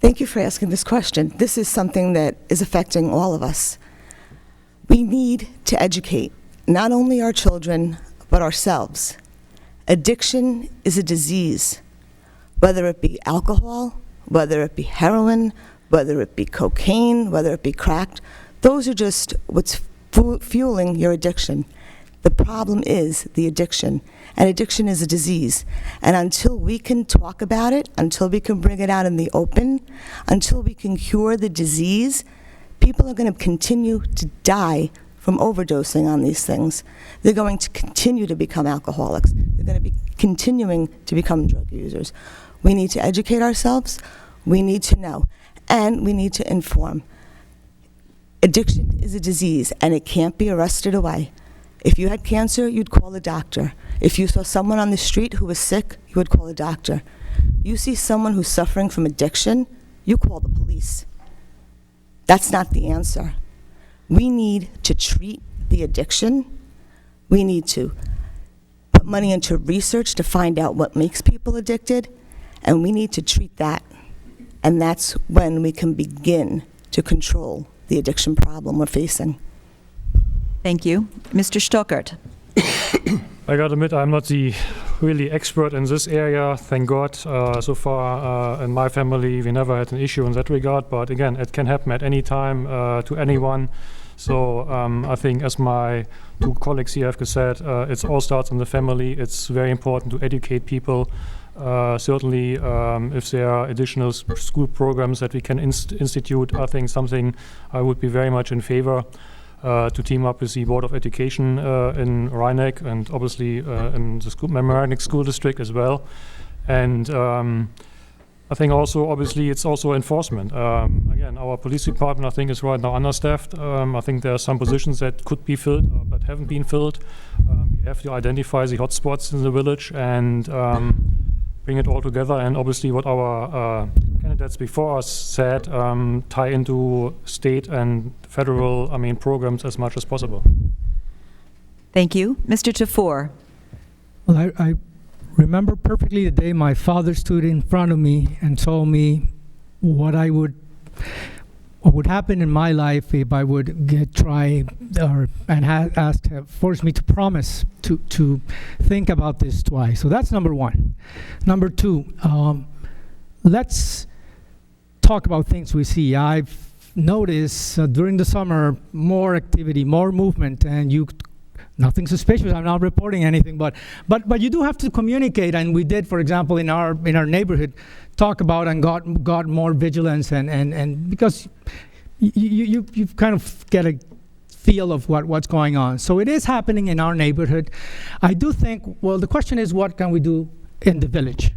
Thank you for asking this question. This is something that is affecting all of us. We need to educate not only our children, but ourselves. Addiction is a disease, whether it be alcohol, whether it be heroin, whether it be cocaine, whether it be crack. Those are just what's fueling your addiction. The problem is the addiction, and addiction is a disease. And until we can talk about it, until we can bring it out in the open, until we can cure the disease, people are going to continue to die from overdosing on these things. They're going to continue to become alcoholics. They're going to be continuing to become drug users. We need to educate ourselves. We need to know. And we need to inform. Addiction is a disease, and it can't be arrested away. If you had cancer, you'd call a doctor. If you saw someone on the street who was sick, you would call a doctor. You see someone who's suffering from addiction, you call the police. That's not the answer. We need to treat the addiction. We need to put money into research to find out what makes people addicted, and we need to treat that. And that's when we can begin to control the addiction problem we're facing. Thank you. Mr. Stockert. I gotta admit, I'm not the really expert in this area, thank God. So far in my family, we never had an issue in that regard, but again, it can happen at any time to anyone. So I think, as my two colleagues here have said, it all starts in the family. It's very important to educate people Certainly, if there are additional school programs that we can institute, I think something I would be very much in favor to team up with the Board of Education in Rheineck and obviously in the Mamaroneck School District as well. And I think also, obviously, it's also enforcement. Again, our police department, I think, is right now understaffed. I think there are some positions that could be filled but haven't been filled. We have to identify the hotspots in the village and bring it all together. And obviously, what our candidates before us said, tie into state and federal, programs as much as possible. Thank you. Mr. Tafour. Well, I remember perfectly the day my father stood in front of me and told me what would happen in my life if I would forced me to promise to think about this twice. So that's number one. Number two, let's talk about things we see. I've noticed during the summer more activity, more movement, and nothing suspicious. I'm not reporting anything, but you do have to communicate, and we did, for example, in our neighborhood, talk about and got more vigilance, and because you kind of get a feel of what's going on. So it is happening in our neighborhood. I do think, well, the question is, what can we do in the village?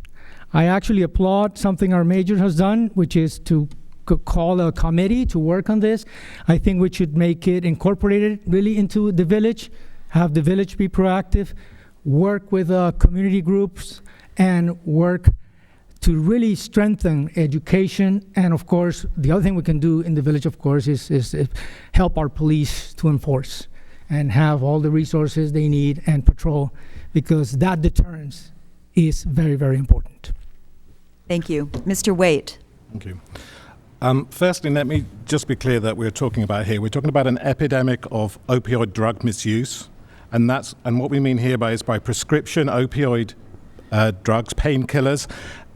I actually applaud something our mayor has done, which is to call a committee to work on this. I think we should make it incorporated really into the village, have the village be proactive, work with community groups, and work to really strengthen education. And of course, the other thing we can do in the village, of course, is help our police to enforce and have all the resources they need and patrol, because that deterrence is very, very important. Thank you. Mr. Waite. Thank you. Firstly, let me just be clear that we're talking about an epidemic of opioid drug misuse, and what we mean here is by prescription opioid drugs, painkillers,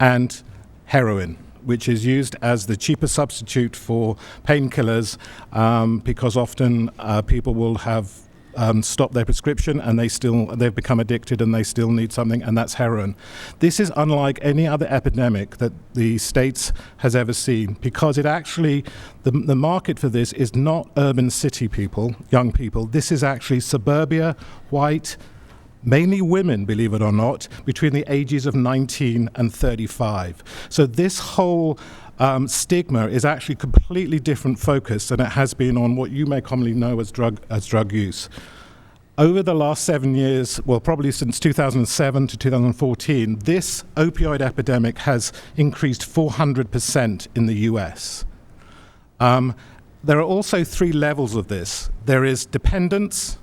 and heroin, which is used as the cheaper substitute for painkillers, because often people will have stopped their prescription and they've become addicted and they still need something, and that's heroin. This is unlike any other epidemic that the States has ever seen, because it actually, the market for this is not urban city people, young people. This is actually suburbia, white, mainly women, believe it or not, between the ages of 19 and 35. So this whole stigma is actually completely different focus than it has been on what you may commonly know as drug use. Over the last 7 years, well, probably since 2007 to 2014, this opioid epidemic has increased 400% in the US. There are also 3 levels of this. There is dependence,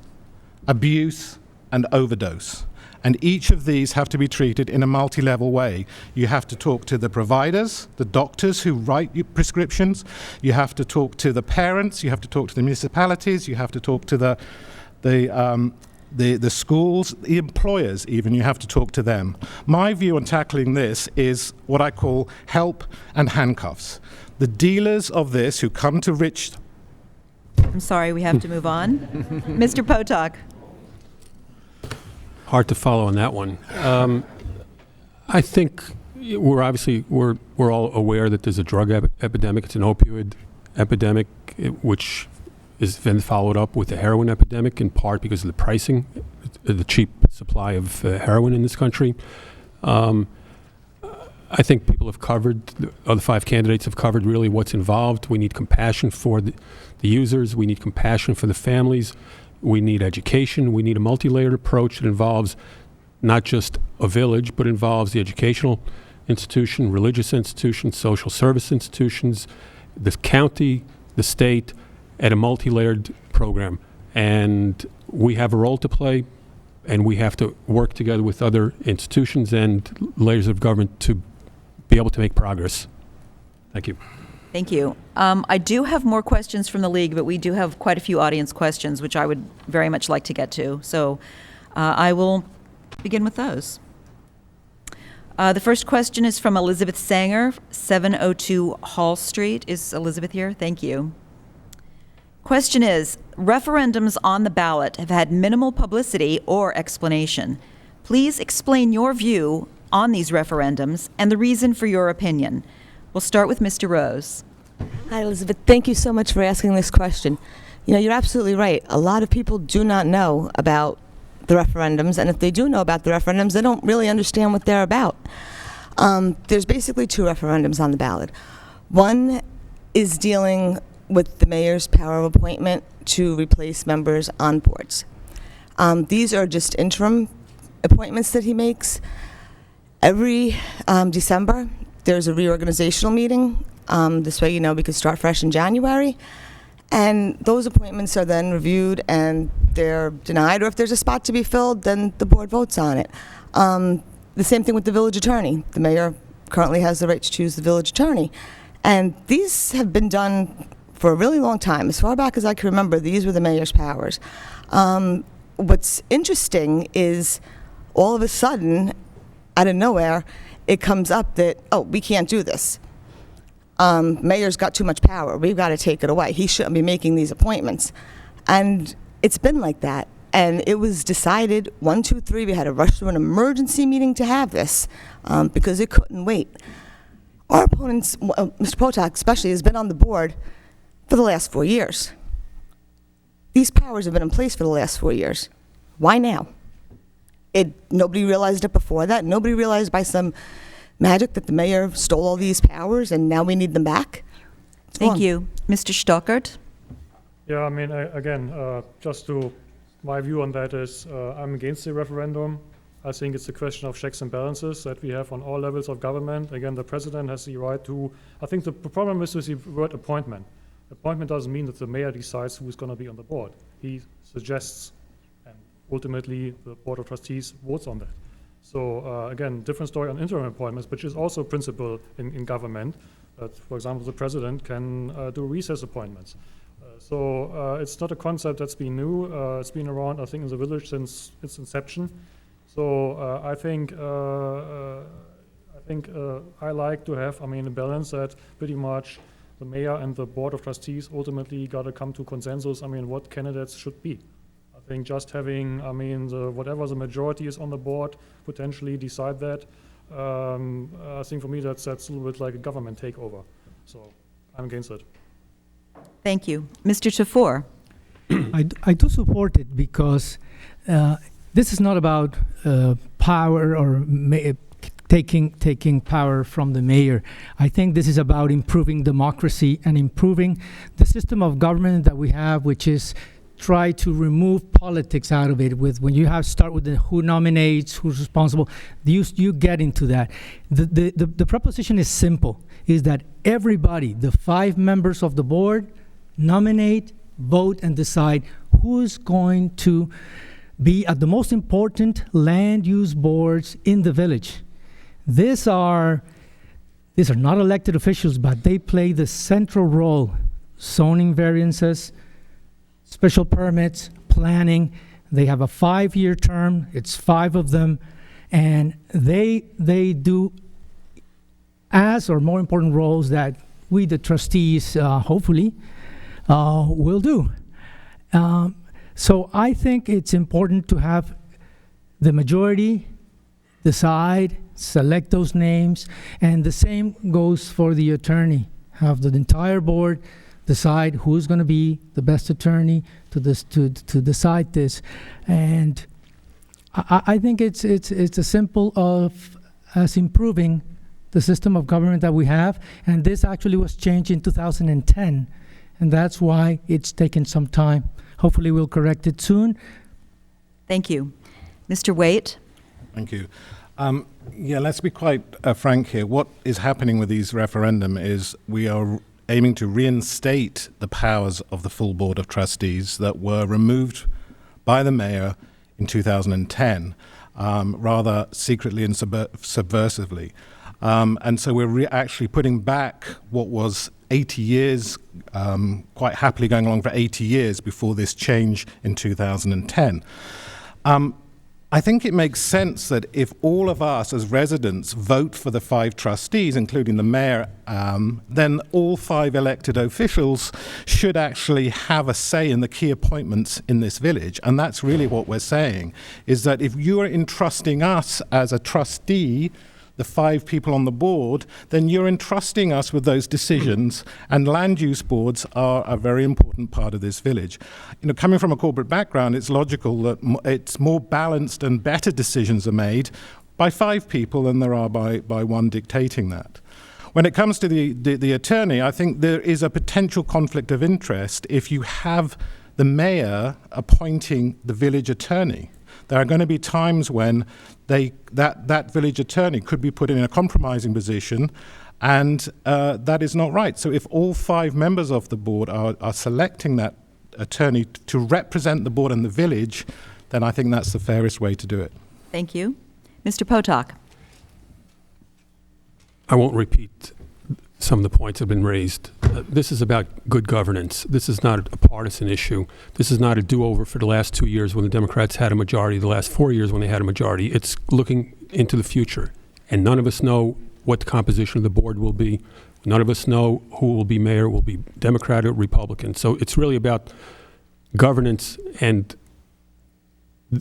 abuse, and overdose. And each of these have to be treated in a multi-level way. You have to talk to the providers, the doctors who write you prescriptions. You have to talk to the parents. You have to talk to the municipalities. You have to talk to the schools, the employers even. You have to talk to them. My view on tackling this is what I call help and handcuffs. The dealers of this who come to rich... I'm sorry, we have to move on. Mr. Potok. Hard to follow on that one. I think we're all aware that there's a drug epidemic. It's an opioid epidemic, which is then followed up with the heroin epidemic, in part because of the pricing, the cheap supply of heroin in this country. I think people have covered, the other 5 candidates have covered really what's involved. We need compassion for the users. We need compassion for the families. We need education. We need a multi-layered approach that involves not just a village, but involves the educational institution, religious institutions, social service institutions, the county, the state, and a multi-layered program. And we have a role to play, and we have to work together with other institutions and layers of government to be able to make progress. Thank you. Thank you. I do have more questions from the League, but we do have quite a few audience questions, which I would very much like to get to. So I will begin with those. The first question is from Elizabeth Sanger, 702 Hall Street. Is Elizabeth here? Thank you. Question is, referendums on the ballot have had minimal publicity or explanation. Please explain your view on these referendums and the reason for your opinion. We'll start with Mr. Rose. Hi, Elizabeth. Thank you so much for asking this question. You know, you're absolutely right. A lot of people do not know about the referendums, and if they do know about the referendums, they don't really understand what they're about. There's basically two referendums on the ballot. One is dealing with the mayor's power of appointment to replace members on boards. These are just interim appointments that he makes. Every December, there's a reorganizational meeting. This way, you know, we could start fresh in January. And those appointments are then reviewed and they're denied, or if there's a spot to be filled, then the board votes on it. The same thing with the village attorney. The mayor currently has the right to choose the village attorney. And these have been done for a really long time. As far back as I can remember, these were the mayor's powers. What's interesting is all of a sudden, out of nowhere, it comes up that, oh, we can't do this. Mayor's got too much power. We've got to take it away. He shouldn't be making these appointments. And it's been like that. And it was decided, 1, 2, 3, we had to rush through an emergency meeting to have this because it couldn't wait. Our opponents, Mr. Potok especially, has been on the board for the last 4 years. These powers have been in place for the last 4 years. Why now? Nobody realized it before that. Nobody realized by some magic that the mayor stole all these powers and now we need them back. Thank you. Mr. Stockert? Yeah, I mean, just to, my view on that is, I'm against the referendum. I think it's a question of checks and balances that we have on all levels of government. Again, the president has the right to, I think the problem is with the word appointment. Appointment doesn't mean that the mayor decides who's going to be on the board. He suggests, and ultimately the board of trustees votes on that. So again, different story on interim appointments, which is also a principle in government. That, for example, the president can do recess appointments. So it's not a concept that's been new. It's been around, I think, in the village since its inception. So I think I like to have, I mean, a balance that pretty much the mayor and the board of trustees ultimately got to come to consensus. I mean, what candidates should be. I think just having, I mean, whatever the majority is on the board potentially decide that. I think for me that's a little bit like a government takeover. So I'm against it. Thank you. Mr. Tafour? I do support it because this is not about power or taking power from the mayor. I think this is about improving democracy and improving the system of government that we have, which is try to remove politics out of it. When you start with who nominates, who's responsible, you get into that. The proposition is simple, is that everybody, the 5 members of the board, nominate, vote, and decide who's going to be at the most important land use boards in the village. These are not elected officials, but they play the central role. Zoning variances, special permits, planning. They have a 5-year term. It's 5 of them, and they do as or more important roles that we, the trustees, hopefully, will do. So I think it's important to have the majority decide, select those names, and the same goes for the attorney. Have the entire board decide who's going to be the best attorney to decide this. And I think it's as simple as improving the system of government that we have, and this actually was changed in 2010, and that's why it's taken some time. Hopefully we'll correct it soon. Thank you. Mr. Waite? Thank you. Yeah, let's be quite frank here. What is happening with these referendum is we are aiming to reinstate the powers of the full board of trustees that were removed by the mayor in 2010, rather secretly and subversively. And so we're actually putting back what was 80 years, quite happily going along for 80 years before this change in 2010. I think it makes sense that if all of us as residents vote for the 5 trustees, including the mayor, then all 5 elected officials should actually have a say in the key appointments in this village. And that's really what we're saying, is that if you are entrusting us as a trustee, the 5 people on the board, then you're entrusting us with those decisions, and land use boards are a very important part of this village. You know, coming from a corporate background, it's logical that it's more balanced and better decisions are made by 5 people than there are by one dictating that. When it comes to the attorney, I think there is a potential conflict of interest if you have the mayor appointing the village attorney. There are going to be times when that village attorney could be put in a compromising position, and that is not right. So if all 5 members of the board are selecting that attorney to represent the board and the village, then I think that's the fairest way to do it. Thank you. Mr. Potok. I won't repeat some of the points that have been raised. This is about good governance. This is not a partisan issue. This is not a do-over for the last 2 years when the Democrats had a majority, the last 4 years when they had a majority. It's looking into the future. And none of us know what the composition of the board will be. None of us know who will be mayor, will be Democrat or Republican. So it's really about governance, and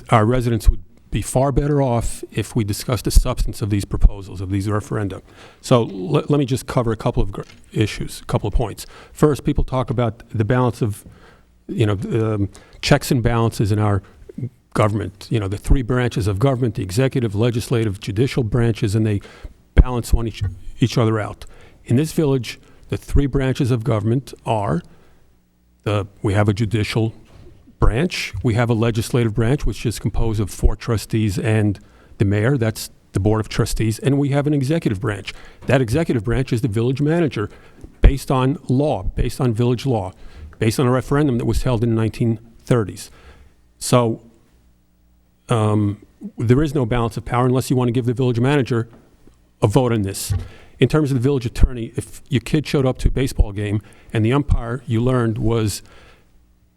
our residents would be far better off if we discuss the substance of these proposals, of these referenda. So let me just cover a couple of issues, a couple of points. First, people talk about the balance of, checks and balances in our government. You know, the 3 branches of government, the executive, legislative, judicial branches, and they balance each other out. In this village, the 3 branches of government are, we have a judicial branch, we have a legislative branch, which is composed of 4 trustees and the mayor, that's the board of trustees, and we have an executive branch. That executive branch is the village manager, based on law, based on village law, based on a referendum that was held in the 1930s. So there is no balance of power unless you want to give the village manager a vote on this. In terms of the village attorney, if your kid showed up to a baseball game and the umpire you learned was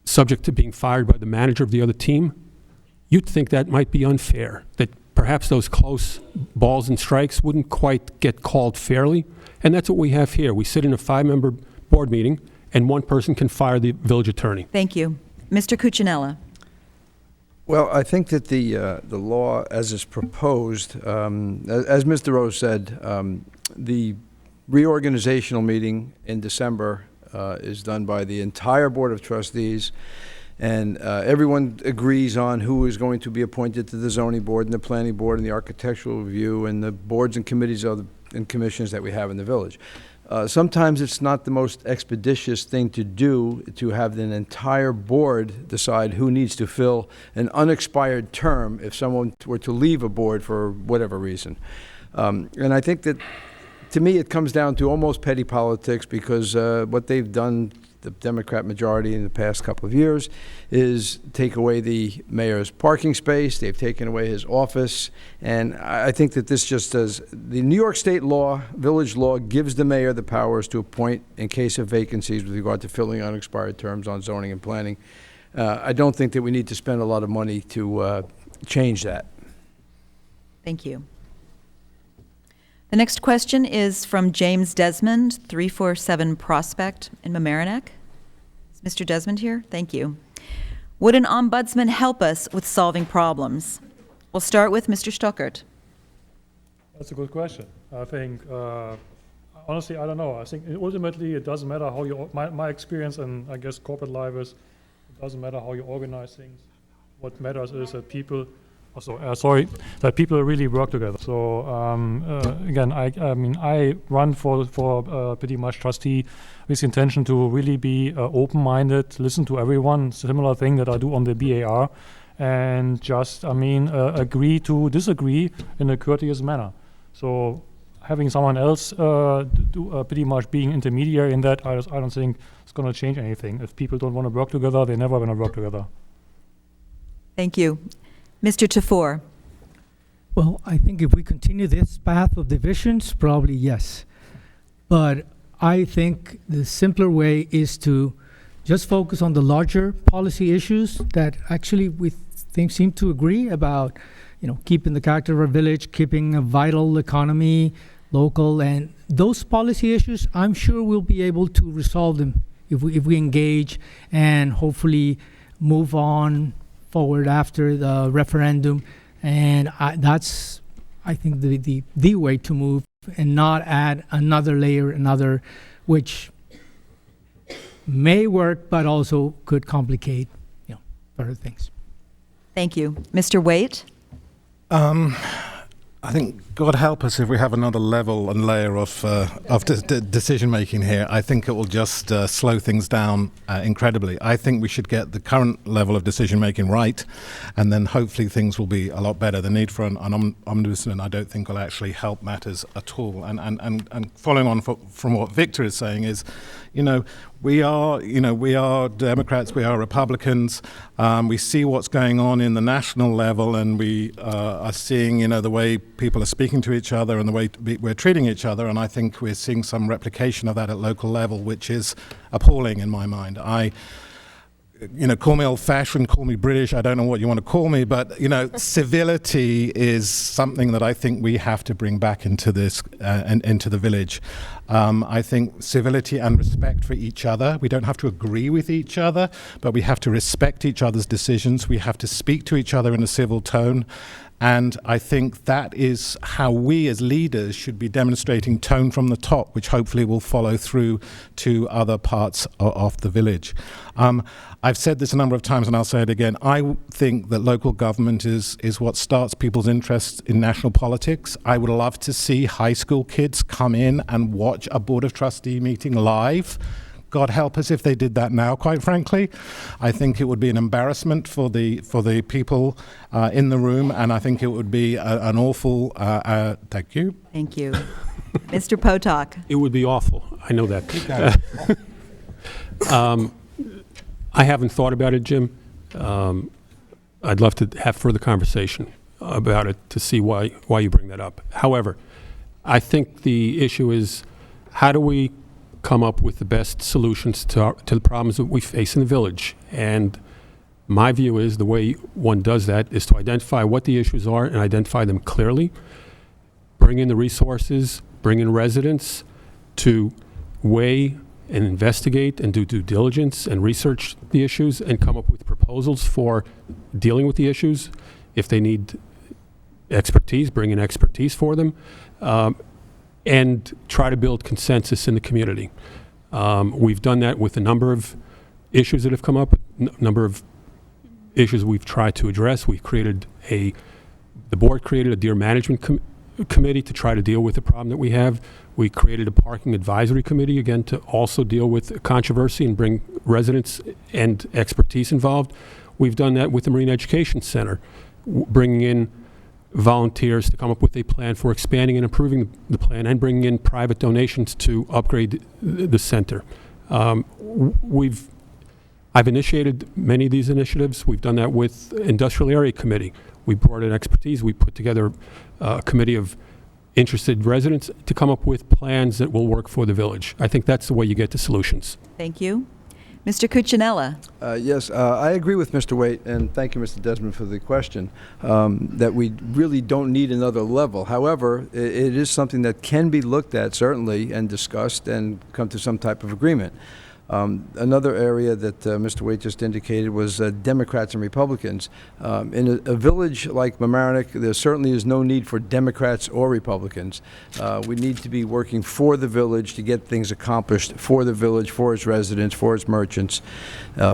subject to being fired by the manager of the other team, you'd think that might be unfair, that perhaps those close balls and strikes wouldn't quite get called fairly. And that's what we have here. We sit in a 5-member board meeting, and one person can fire the village attorney. Thank you. Mr. Cuccinella. Well, I think that the law as is proposed, as Mr. Rose said, the reorganizational meeting in December is done by the entire Board of Trustees, and everyone agrees on who is going to be appointed to the zoning board and the planning board and the architectural review and the boards and committees and commissions that we have in the village. Sometimes it's not the most expeditious thing to do to have an entire board decide who needs to fill an unexpired term if someone were to leave a board for whatever reason. And I think that, to me, it comes down to almost petty politics, because what they've done, the Democrat majority in the past couple of years, is take away the mayor's parking space. They've taken away his office. And I think that this just does, the New York State law, village law, gives the mayor the powers to appoint in case of vacancies with regard to filling unexpired terms on zoning and planning. I don't think that we need to spend a lot of money to change that. Thank you. The next question is from James Desmond, 347 Prospect in Mamaroneck. Is Mr. Desmond here? Thank you. Would an ombudsman help us with solving problems? We'll start with Mr. Stockert. That's a good question. I think, honestly, I don't know. I think ultimately it doesn't matter how you, my experience and I guess corporate life is, it doesn't matter how you organize things. What matters is that people, that people really work together. So again, I run for pretty much trustee with the intention to really be open-minded, listen to everyone, similar thing that I do on the BAR, and just, agree to disagree in a courteous manner. So having someone else pretty much being intermediary in that, I don't think it's going to change anything. If people don't want to work together, they're never going to work together. Thank you. Mr. Tafour. Well, I think if we continue this path of divisions, probably yes. But I think the simpler way is to just focus on the larger policy issues that actually, with seem to agree about, keeping the character of our village, keeping a vital economy, local, and those policy issues, I'm sure we'll be able to resolve them if we engage and hopefully move on forward after the referendum. And that's, I think, the way to move, and not add another layer, which may work, but also could complicate, further things. Thank you. Mr. Waite? I think God help us if we have another level and layer of decision making here. I think it will just slow things down incredibly. I think we should get the current level of decision making right, and then hopefully things will be a lot better. The need for an ombudsman, I don't think, will actually help matters at all. And following on from what Victor is saying is, we are Democrats, we are Republicans. We see what's going on in the national level, and we are seeing, the way people are speaking to each other and the way we're treating each other. And I think we're seeing some replication of that at local level, which is appalling in my mind. Call me old-fashioned, call me British, I don't know what you want to call me, but, civility is something that I think we have to bring back into this, into the village. I think civility and respect for each other. We don't have to agree with each other, but we have to respect each other's decisions. We have to speak to each other in a civil tone. And I think that is how we as leaders should be demonstrating tone from the top, which hopefully will follow through to other parts of the village. I've said this a number of times, and I'll say it again. I think that local government is what starts people's interest in national politics. I would love to see high school kids come in and watch a Board of Trustee meeting live. God help us if they did that now, quite frankly. I think it would be an embarrassment for the people in the room, and I think it would be an awful... thank you. Thank you. Mr. Potok. It would be awful. I know that. I haven't thought about it, Jim. I'd love to have further conversation about it to see why you bring that up. However, I think the issue is, how do we come up with the best solutions to the problems that we face in the village? And my view is the way one does that is to identify what the issues are and identify them clearly, bring in the resources, bring in residents to weigh and investigate and do due diligence and research the issues and come up with proposals for dealing with the issues. If they need expertise, bring in expertise for them. And try to build consensus in the community. We've done that with a number of issues that have come up, a number of issues we've tried to address. The board created a deer management committee to try to deal with the problem that we have. We created a parking advisory committee, again, to also deal with controversy and bring residents and expertise involved. We've done that with the Marine Education Center, bringing in volunteers to come up with a plan for expanding and improving the plan, and bringing in private donations to upgrade the center. I've initiated many of these initiatives. We've done that with Industrial Area Committee. We brought in expertise. We put together a committee of interested residents to come up with plans that will work for the village. I think that's the way you get to solutions. Thank you. Mr. Cuccinella. Yes, I agree with Mr. Waite, and thank you, Mr. Desmond, for the question, that we really don't need another level. However, it is something that can be looked at, certainly, and discussed and come to some type of agreement. Another area that Mr. Waite just indicated was Democrats and Republicans. In a village like Mamaroneck, there certainly is no need for Democrats or Republicans. We need to be working for the village to get things accomplished for the village, for its residents, for its merchants,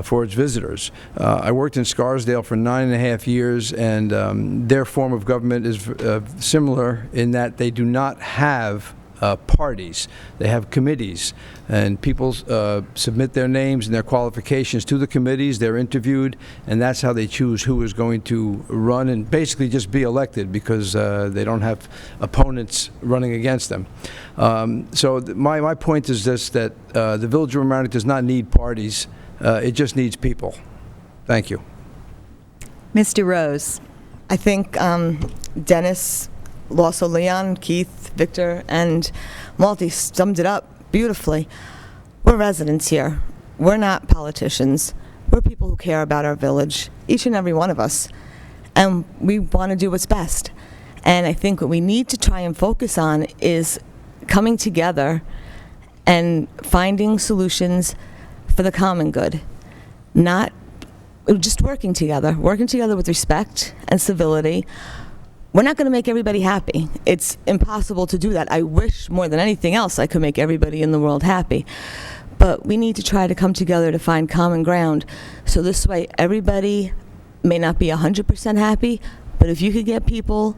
for its visitors. I worked in Scarsdale for 9.5 years, and their form of government is similar in that they do not have parties. They have committees, and people submit their names and their qualifications to the committees. They're interviewed, and that's how they choose who is going to run and basically just be elected, because they don't have opponents running against them. So my point is this, that the Village of Mamaroneck does not need parties. It just needs people. Thank you. Mr. Rose. I think Dennis, also Leon, Keith, Victor, and Malty summed it up beautifully. We're residents here. We're not politicians. We're people who care about our village, each and every one of us. and we want to do what's best. And I think what we need to try and focus on is coming together and finding solutions for the common good, not just working together with respect and civility. We're not going to make everybody happy. It's impossible to do that. I wish more than anything else I could make everybody in the world happy. But we need to try to come together to find common ground. So this way, everybody may not be 100% happy, but if you could get people,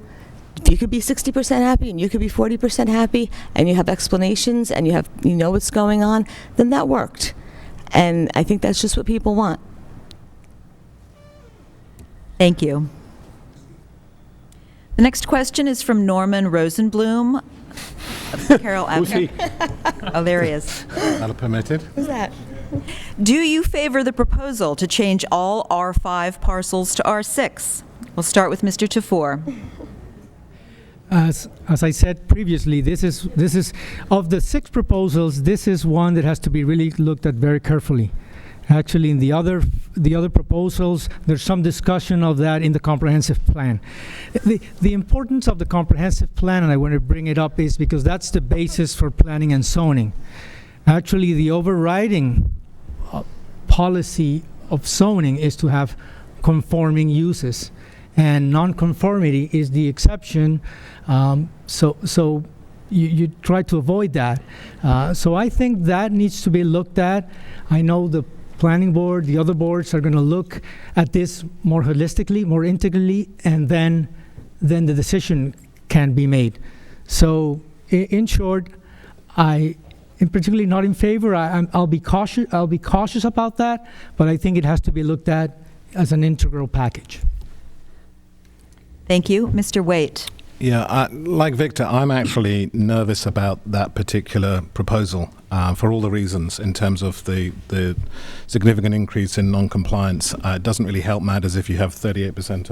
if you could be 60% happy and you could be 40% happy, and you have explanations and you know what's going on, then that worked. And I think that's just what people want. Thank you. The next question is from Norman Rosenblum of Carroll Avenue. Oh, there he is. Not permitted. Who's that? Do you favor the proposal to change all R5 parcels to R6? We'll start with Mr. Tafour. As I said previously, this is of the 6 proposals, this is one that has to be really looked at very carefully. Actually, in the other proposals, there's some discussion of that in the comprehensive plan. The importance of the comprehensive plan, and I want to bring it up, is because that's the basis for planning and zoning. Actually, the overriding policy of zoning is to have conforming uses, and nonconformity is the exception. So you try to avoid that. So I think that needs to be looked at. I know the planning board, the other boards are going to look at this more holistically, more integrally, and then the decision can be made. So in short, I am particularly not in favor. I'll be cautious about that, but I think it has to be looked at as an integral package. Thank you. Mr. Waite. Yeah, like Victor, I'm actually nervous about that particular proposal for all the reasons in terms of the significant increase in non-compliance. It doesn't really help matters if you have 38%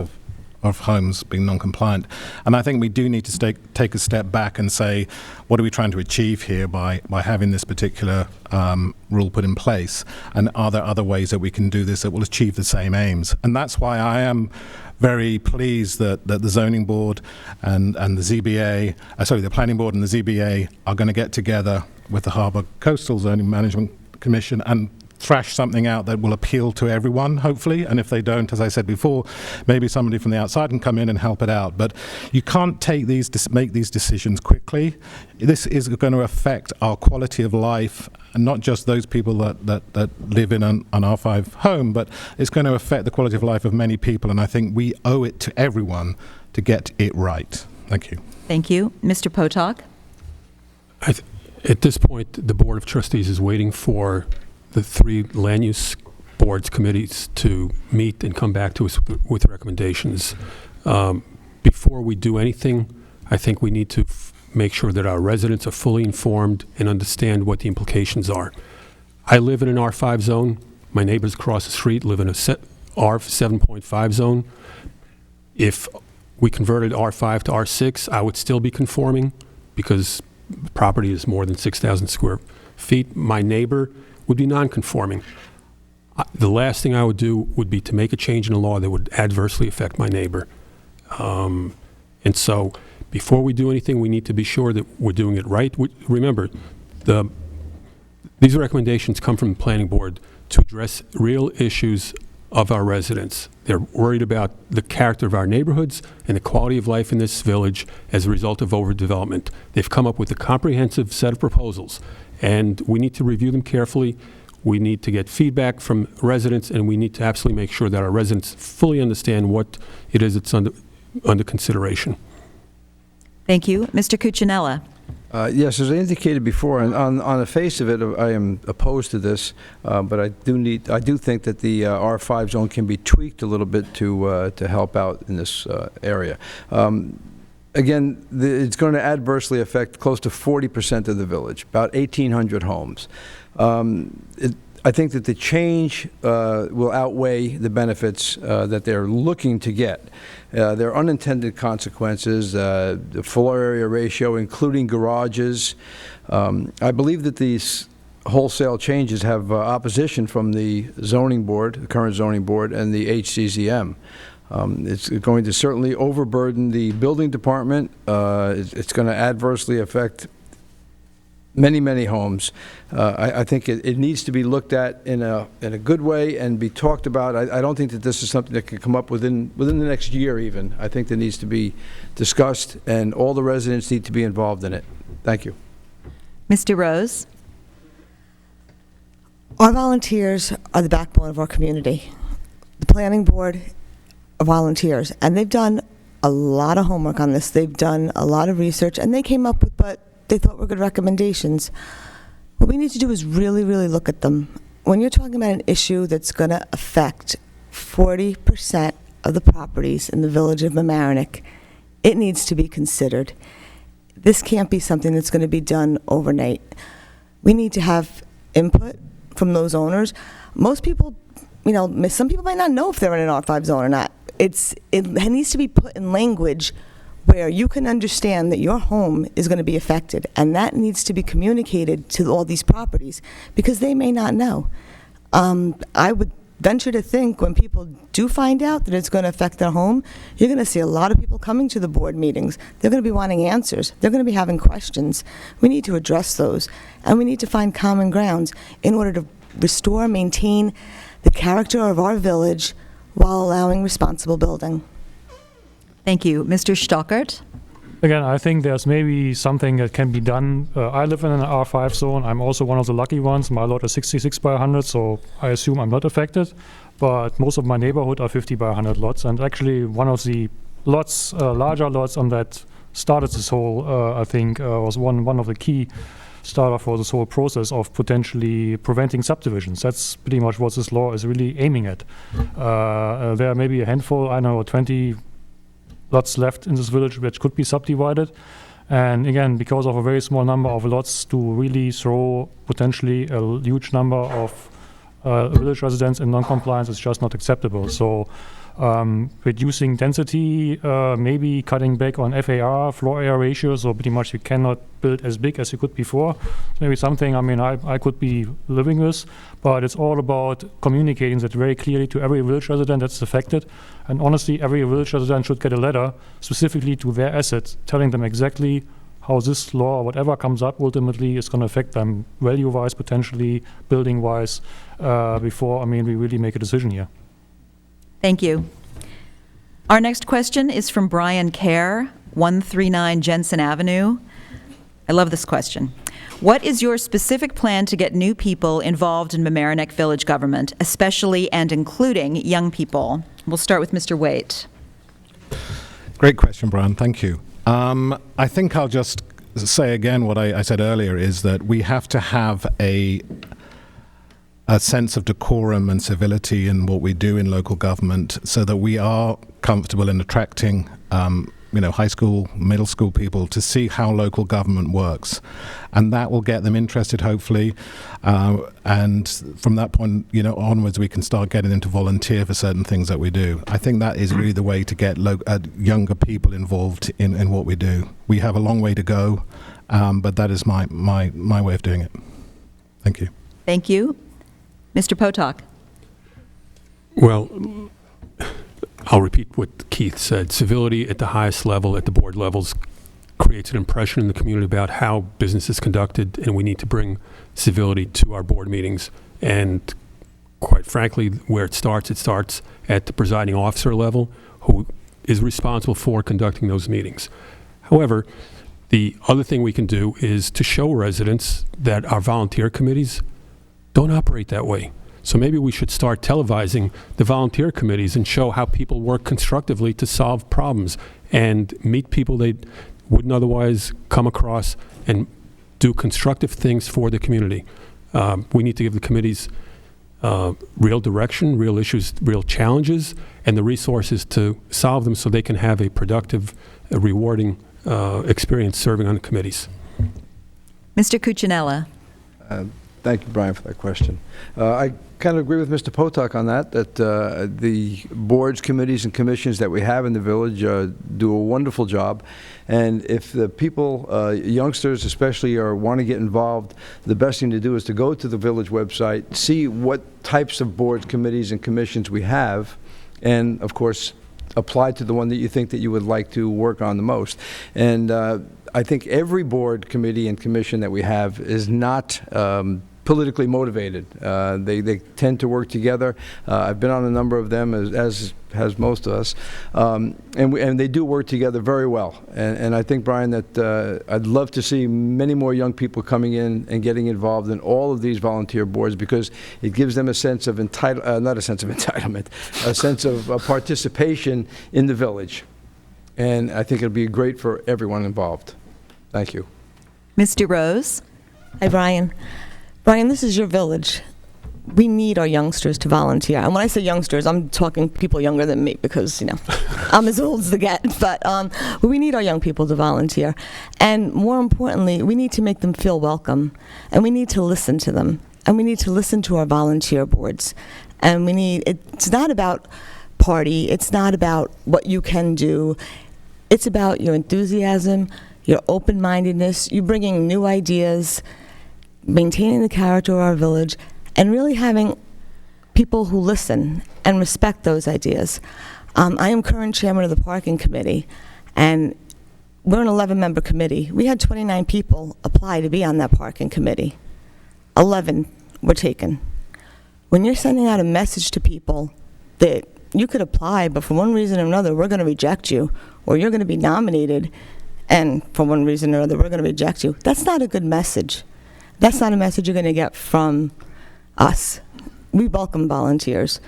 of homes being non-compliant. And I think we do need to take a step back and say, what are we trying to achieve here by having this particular rule put in place? And are there other ways that we can do this that will achieve the same aims? And that's why I am very pleased that the zoning board and the ZBA, the planning board and the ZBA are going to get together with the Harbour Coastal Zoning Management Commission and thrash something out that will appeal to everyone, hopefully. And if they don't, as I said before, maybe somebody from the outside can come in and help it out. But you can't make these decisions quickly. This is going to affect our quality of life, and not just those people that live in an R5 home, but it's going to affect the quality of life of many people. And I think we owe it to everyone to get it right. Thank you. Thank you. Mr. Potok? At this point, the Board of Trustees is waiting for the 3 land use boards committees to meet and come back to us with recommendations. Before we do anything, I think we need to make sure that our residents are fully informed and understand what the implications are. I live in an R5 zone. My neighbors across the street live in a R7.5 zone. If we converted R5 to R6, I would still be conforming because the property is more than 6,000 square feet. My neighbor would be non-conforming. The last thing I would do would be to make a change in the law that would adversely affect my neighbor. And so before we do anything, we need to be sure that we're doing it right. Remember, these recommendations come from the planning board to address real issues of our residents. They're worried about the character of our neighborhoods and the quality of life in this village as a result of overdevelopment. They've come up with a comprehensive set of proposals, and we need to review them carefully. We need to get feedback from residents, and we need to absolutely make sure that our residents fully understand what it is that's under consideration. Thank you. Mr. Cuccinella. Yes, as I indicated before, on the face of it, I am opposed to this, but I do think that the R5 zone can be tweaked a little bit to help out in this area. Again, it's going to adversely affect close to 40% of the village, about 1,800 homes. I think that the change will outweigh the benefits that they're looking to get. There are unintended consequences, the floor area ratio, including garages. I believe that these wholesale changes have opposition from the zoning board, the current zoning board, and the HCZM. It's going to certainly overburden the building department. It's going to adversely affect many, many homes. I think it needs to be looked at in a good way and be talked about. I don't think that this is something that can come up within the next year even. I think that needs to be discussed, and all the residents need to be involved in it. Thank you. Mr. Rose? Our volunteers are the backbone of our community. The planning board are volunteers, and they've done a lot of homework on this. They've done a lot of research, and they came up with what they thought were good recommendations. What we need to do is really, really look at them. When you're talking about an issue that's going to affect 40% of the properties in the village of Mamaroneck, it needs to be considered. This can't be something that's going to be done overnight. We need to have input from those owners. Most people, some people might not know if they're in an R5 zone or not. It needs to be put in language where you can understand that your home is going to be affected, and that needs to be communicated to all these properties because they may not know. I would venture to think when people do find out that it's going to affect their home, you're going to see a lot of people coming to the board meetings. They're going to be wanting answers. They're going to be having questions. We need to address those, and we need to find common grounds in order to restore, maintain the character of our village while allowing responsible building. Thank you. Mr. Stockert? Again, I think there's maybe something that can be done. I live in an R5 zone. I'm also one of the lucky ones. My lot is 66 by 100, so I assume I'm not affected. But most of my neighborhood are 50 by 100 lots. And actually, one of the lots, larger lots on that started this whole, I think, was one of the key starter for this whole process of potentially preventing subdivisions. That's pretty much what this law is really aiming at. There are maybe a handful, 20 lots left in this village which could be subdivided, and again, because of a very small number of lots, to really throw potentially a huge number of village residents in non-compliance is just not acceptable. So reducing density, maybe cutting back on FAR, floor area ratios, so pretty much you cannot build as big as you could before. Maybe something, I could be living with, but it's all about communicating that very clearly to every village resident that's affected. And honestly, every village resident should get a letter specifically to their assets, telling them exactly how this law, or whatever comes up, ultimately is going to affect them value-wise, potentially building-wise, before, we really make a decision here. Thank you. Our next question is from Brian Kerr, 139 Jensen Avenue. I love this question. What is your specific plan to get new people involved in Mamaroneck Village government, especially and including young people? We'll start with Mr. Waite. Great question, Brian. Thank you. I think I'll just say again what I said earlier, is that we have to have a sense of decorum and civility in what we do in local government, so that we are comfortable in attracting high school, middle school people to see how local government works. And that will get them interested, hopefully. And from that point onwards, we can start getting them to volunteer for certain things that we do. I think that is really the way to get younger people involved in what we do. We have a long way to go, but that is my way of doing it. Thank you. Thank you. Mr. Potok. Well, I'll repeat what Keith said. Civility at the highest level, at the board levels, creates an impression in the community about how business is conducted, and we need to bring civility to our board meetings. And quite frankly, where it starts at the presiding officer level, who is responsible for conducting those meetings. However, the other thing we can do is to show residents that our volunteer committees don't operate that way. So maybe we should start televising the volunteer committees and show how people work constructively to solve problems and meet people they wouldn't otherwise come across and do constructive things for the community. We need to give the committees real direction, real issues, real challenges, and the resources to solve them so they can have a productive, rewarding experience serving on the committees. Mr. Cuccinella. Thank you, Brian, for that question. I kind of agree with Mr. Potok on that the boards, committees, and commissions that we have in the village do a wonderful job. And if the people, youngsters especially, want to get involved, the best thing to do is to go to the village website, see what types of boards, committees, and commissions we have, and, of course, apply to the one that you think that you would like to work on the most. And I think every board, committee, and commission that we have is not politically motivated. They tend to work together. I've been on a number of them, as has most of us, and they do work together very well. And I think, Brian, that I'd love to see many more young people coming in and getting involved in all of these volunteer boards, because it gives them a sense of not a sense of entitlement, a sense of participation in the village. And I think it'll be great for everyone involved. Thank you. Mr. Rose? Hi, Brian. Brian, this is your village. We need our youngsters to volunteer. And when I say youngsters, I'm talking people younger than me, because, you know, I'm as old as they get. But we need our young people to volunteer. And more importantly, we need to make them feel welcome. And we need to listen to them. And we need to listen to our volunteer boards. And it's not about party. It's not about what you can do. It's about your enthusiasm, your open-mindedness, you bringing new ideas, maintaining the character of our village, and really having people who listen and respect those ideas. I am current chairman of the parking committee, and we're an 11-member committee. We had 29 people apply to be on that parking committee. 11 were taken. When you're sending out a message to people that you could apply, but for one reason or another, we're going to reject you, or you're going to be nominated, and for one reason or another, we're going to reject you, that's not a good message. That's not a message you're going to get from us. We welcome volunteers,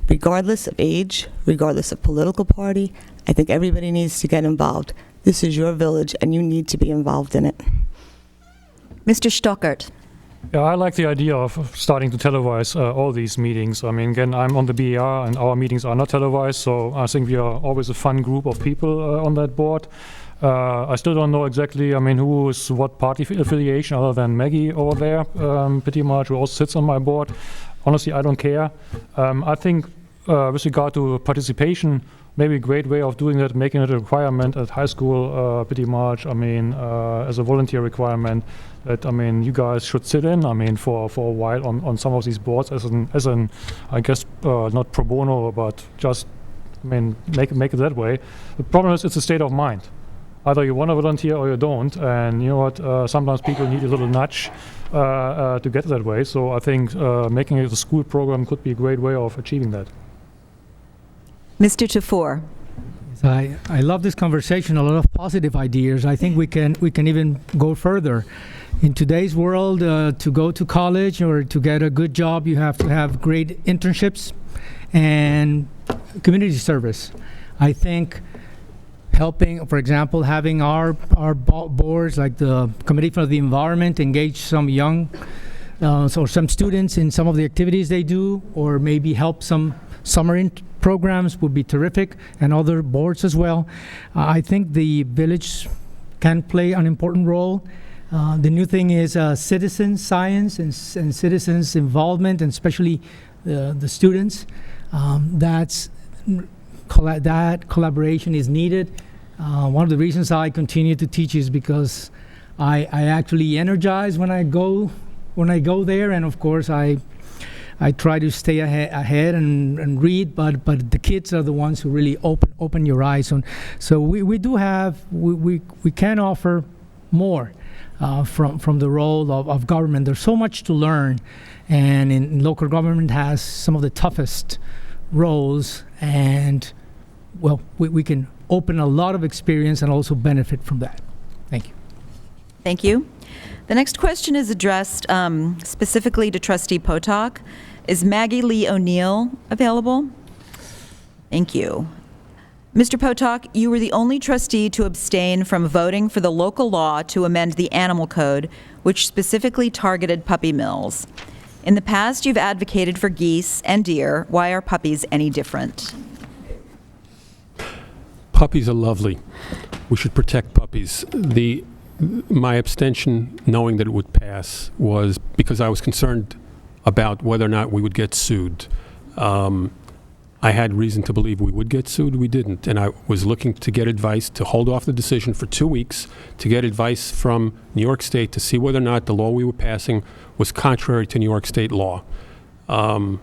regardless of age, regardless of political party. I think everybody needs to get involved. This is your village, and you need to be involved in it. Mr. Stockert? Yeah, I like the idea of starting to televise all these meetings. I mean, again, I'm on the BER, and our meetings are not televised, so I think we are always a fun group of people on that board. I still don't know exactly, I mean, who is what party affiliation, other than Maggie over there, pretty much, who also sits on my board. Honestly, I don't care. I think with regard to participation, maybe a great way of doing that, making it a requirement at high school, pretty much, I mean, as a volunteer requirement, that, I mean, you guys should sit in, I mean, for a while on some of these boards as an I guess, not pro bono, but just, I mean, make it that way. The problem is, it's a state of mind. Either you want to volunteer or you don't, and you know what, sometimes people need a little nudge to get that way. So I think making it a school program could be a great way of achieving that. Mr. Tafour? I love this conversation, a lot of positive ideas. I think we can even go further. In today's world, to go to college or to get a good job, you have to have great internships and community service. I think helping, for example, having our boards, like the Committee for the Environment, engage some young or some students in some of the activities they do, or maybe help some summer programs would be terrific, and other boards as well. I think the village can play an important role. The new thing is citizen science and citizens involvement, and especially the students. That collaboration is needed. One of the reasons I continue to teach is because I actually energize when I go there, and of course I try to stay ahead and read, but the kids are the ones who really open your eyes on. So we can offer more from the role of government. There's so much to learn, and in local government has some of the toughest roles, and well, we can open a lot of experience and also benefit from that. Thank you. Thank you. The next question is addressed specifically to Trustee Potok. Is Maggie Lee O'Neill available? Thank you. Mr. Potok, you were the only trustee to abstain from voting for the local law to amend the Animal Code, which specifically targeted puppy mills. In the past, you've advocated for geese and deer. Why are puppies any different? Puppies are lovely. We should protect puppies. My abstention, knowing that it would pass, was because I was concerned about whether or not we would get sued. I had reason to believe we would get sued. We didn't. And I was looking to get advice to hold off the decision for 2 weeks, to get advice from New York State to see whether or not the law we were passing was contrary to New York State law. I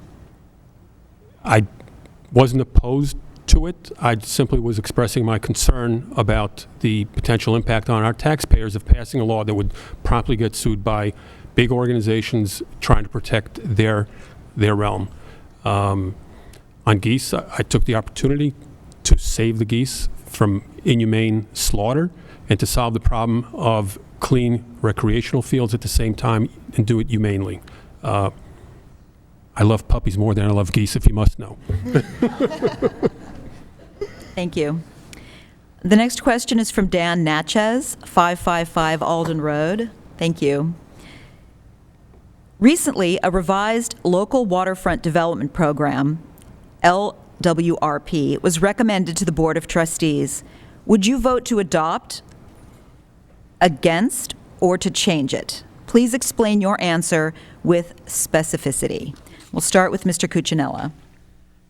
wasn't opposed to to it. I simply was expressing my concern about the potential impact on our taxpayers of passing a law that would promptly get sued by big organizations trying to protect their realm. On geese, I took the opportunity to save the geese from inhumane slaughter and to solve the problem of clean recreational fields at the same time and do it humanely. I love puppies more than I love geese, if you must know. Thank you. The next question is from Dan Natchez, 555 Alden Road. Thank you. Recently, a revised local waterfront development program, LWRP, was recommended to the Board of Trustees. Would you vote to adopt, against, or to change it? Please explain your answer with specificity. We'll start with Mr. Cuccinella.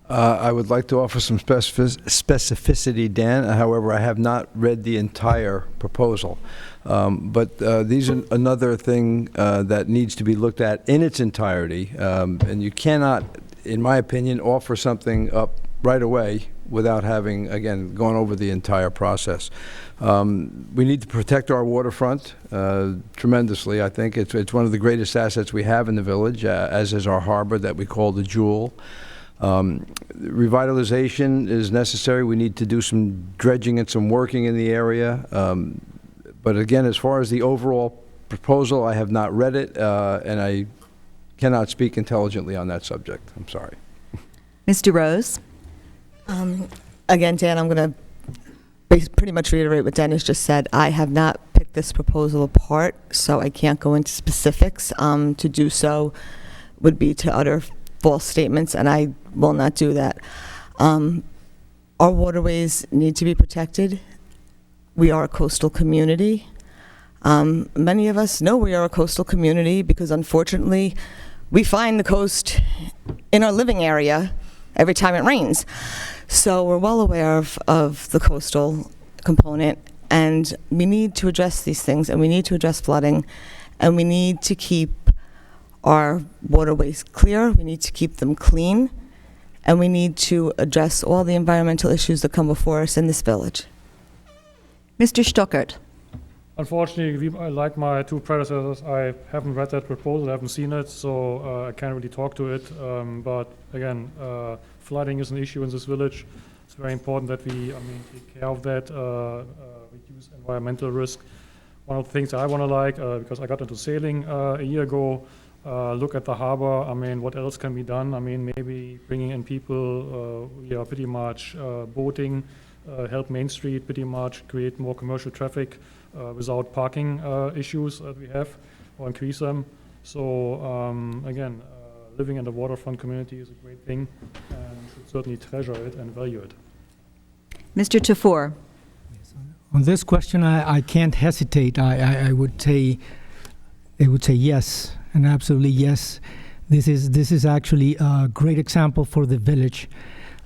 I would like to offer some specificity, Dan. However, I have not read the entire proposal. But these are another thing that needs to be looked at in its entirety. And you cannot, in my opinion, offer something up right away without having, again, gone over the entire process. We need to protect our waterfront tremendously. I think it's one of the greatest assets we have in the village, as is our harbor that we call the Jewel. Revitalization is necessary. We need to do some dredging and some working in the area. But again, as far as the overall proposal, I have not read it, and I cannot speak intelligently on that subject. I'm sorry. Mr. Rose? Again, Dan, I'm going to pretty much reiterate what Dennis just said. I have not picked this proposal apart, so I can't go into specifics. To do so would be to utter false statements, and I will not do that. Our waterways need to be protected. We are a coastal community. Many of us know we are a coastal community because, unfortunately, we find the coast in our living area every time it rains. So we're well aware of the coastal component, and we need to address these things, and we need to address flooding, and we need to keep our waterways clear, we need to keep them clean, and we need to address all the environmental issues that come before us in this village. Mr. Stuckert? Unfortunately, like my two predecessors, I haven't read that proposal, I haven't seen it, so I can't really talk to it. But again, flooding is an issue in this village. It's very important that we, take care of that, reduce environmental risk. One of the things I want to because I got into sailing a year ago, look at the harbor. What else can be done? Maybe bringing in people. We are pretty much boating, help Main Street pretty much create more commercial traffic without parking issues that we have, or increase them. So again, living in the waterfront community is a great thing, and we should certainly treasure it and value it. Mr. Tafur? On this question, I can't hesitate. I would say yes, and absolutely yes. This is actually a great example for the village.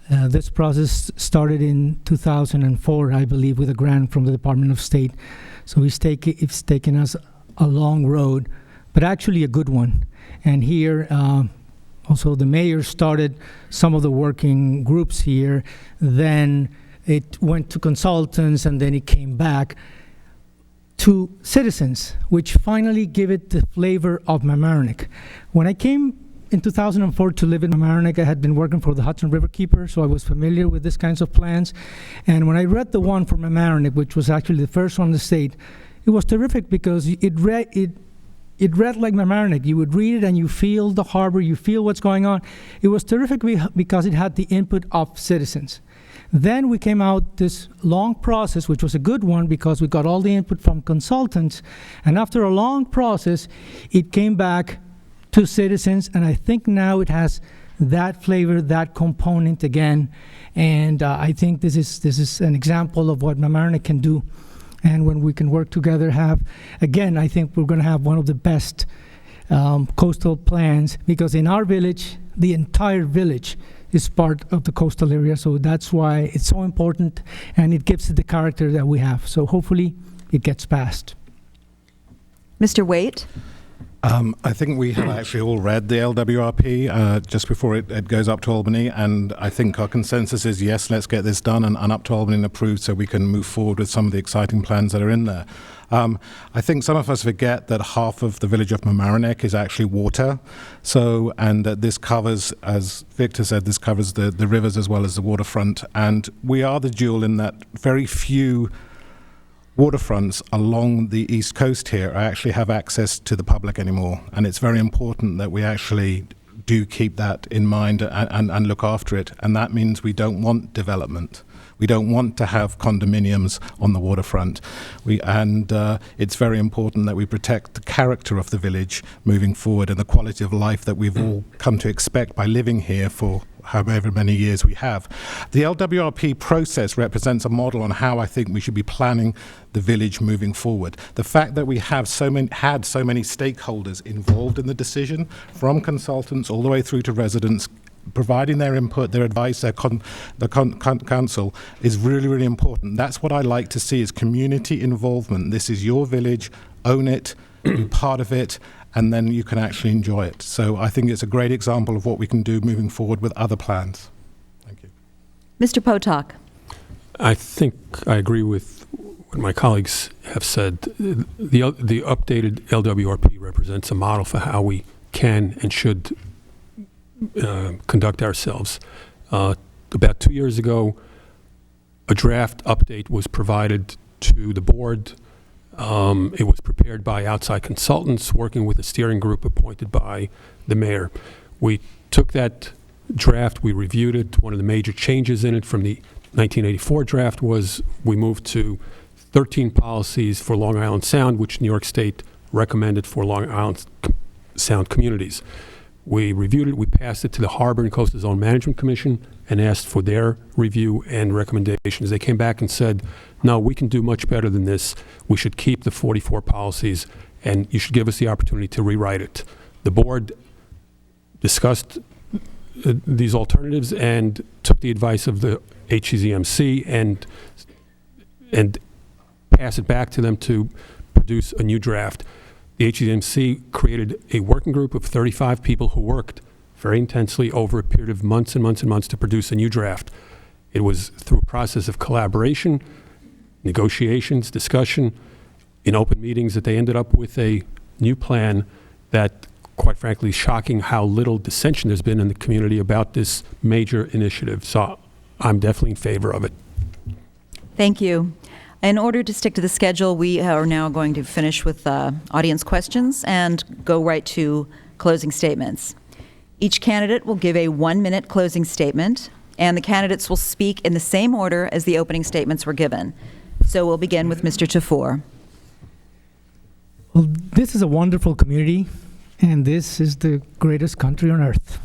This process started in 2004, I believe, with a grant from the Department of State. So it's taken us a long road, but actually a good one. And here, also the mayor started some of the working groups here. Then it went to consultants, and then it came back to citizens, which finally gave it the flavor of Mamaroneck. When I came in 2004 to live in Mamaroneck, I had been working for the Hudson River Keeper, so I was familiar with these kinds of plans. And when I read the one for Mamaroneck, which was actually the first one in the state, it was terrific because it read like Mamaroneck. You would read it and you feel the harbor, you feel what's going on. It was terrific because it had the input of citizens. Then we came out this long process, which was a good one because we got all the input from consultants. And after a long process, it came back to citizens, and I think now it has that flavor, that component again. And I think this is an example of what Mamaroneck can do. And when we can work together, I think we're going to have one of the best coastal plans, because in our village, the entire village is part of the coastal area. So that's why it's so important, and it gives it the character that we have. So hopefully it gets passed. Mr. Waite? I think we have actually all read the LWRP just before it goes up to Albany, and I think our consensus is yes, let's get this done and up to Albany and approved so we can move forward with some of the exciting plans that are in there. I think some of us forget that half of the village of Mamaroneck is actually water, and that this covers, as Victor said, this covers the rivers as well as the waterfront, and we are the jewel in that very few waterfronts along the east coast here actually have access to the public anymore, and it's very important that we actually do keep that in mind and look after it, and that means we don't want development. We don't want to have condominiums on the waterfront. It's very important that we protect the character of the village moving forward and the quality of life that we've all come to expect by living here for however many years we have. The LWRP process represents a model on how I think we should be planning the village moving forward. The fact that we have had so many stakeholders involved in the decision, from consultants all the way through to residents, providing their input, their advice, their counsel is really, really important. That's what I like to see, is community involvement. This is your village, own it, be part of it, and then you can actually enjoy it. So I think it's a great example of what we can do moving forward with other plans. Thank you. Mr. Potok. I think I agree with what my colleagues have said. The updated LWRP represents a model for how we can and should conduct ourselves. About 2 years ago, a draft update was provided to the board. It was prepared by outside consultants working with a steering group appointed by the mayor. We took that draft, we reviewed it. One of the major changes in it from the 1984 draft was we moved to 13 policies for Long Island Sound, which New York State recommended for Long Island Sound communities. We reviewed it, we passed it to the Harbor and Coastal Zone Management Commission and asked for their review and recommendations. They came back and said, no, we can do much better than this. We should keep the 44 policies, and you should give us the opportunity to rewrite it. The board discussed these alternatives and took the advice of the HCZMC and passed it back to them to produce a new draft. The HCMC created a working group of 35 people who worked very intensely over a period of months and months and months to produce a new draft. It was through a process of collaboration, negotiations, discussion, in open meetings that they ended up with a new plan that, quite frankly, is shocking how little dissension there's been in the community about this major initiative. So I'm definitely in favor of it. Thank you. In order to stick to the schedule, we are now going to finish with audience questions and go right to closing statements. Each candidate will give a 1-minute closing statement, and the candidates will speak in the same order as the opening statements were given. So we'll begin with Mr. Tafur. Well, this is a wonderful community, and this is the greatest country on earth.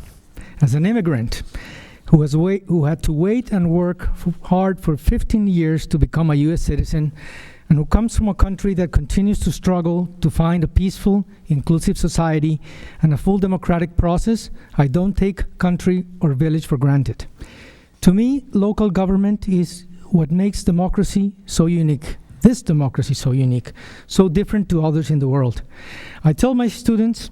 As an immigrant who had to wait and work hard for 15 years to become a U.S. citizen, and who comes from a country that continues to struggle to find a peaceful, inclusive society and a full democratic process, I don't take country or village for granted. To me, local government is what makes democracy so unique. This democracy so unique, so different to others in the world. I tell my students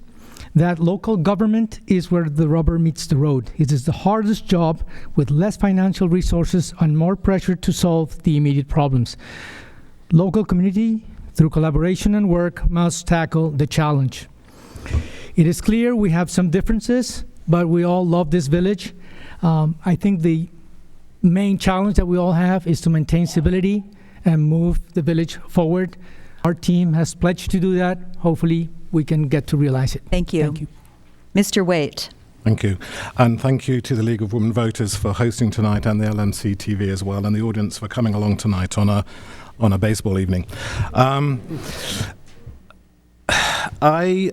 that local government is where the rubber meets the road. It is the hardest job with less financial resources and more pressure to solve the immediate problems. Local community, through collaboration and work, must tackle the challenge. It is clear we have some differences, but we all love this village. I think the main challenge that we all have is to maintain stability and move the village forward. Our team has pledged to do that. Hopefully, we can get to realize it. Thank you. Thank you. Mr. Waite. Thank you. And thank you to the League of Women Voters for hosting tonight, and the LMC-TV as well, and the audience for coming along tonight on a baseball evening. I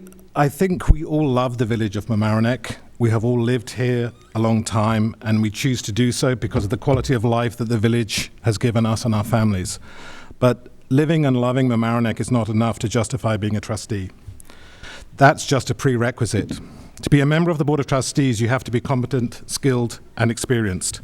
think we all love the village of Mamaroneck. We have all lived here a long time, and we choose to do so because of the quality of life that the village has given us and our families. But living and loving Mamaroneck is not enough to justify being a trustee. That's just a prerequisite. To be a member of the Board of Trustees, you have to be competent, skilled, and experienced,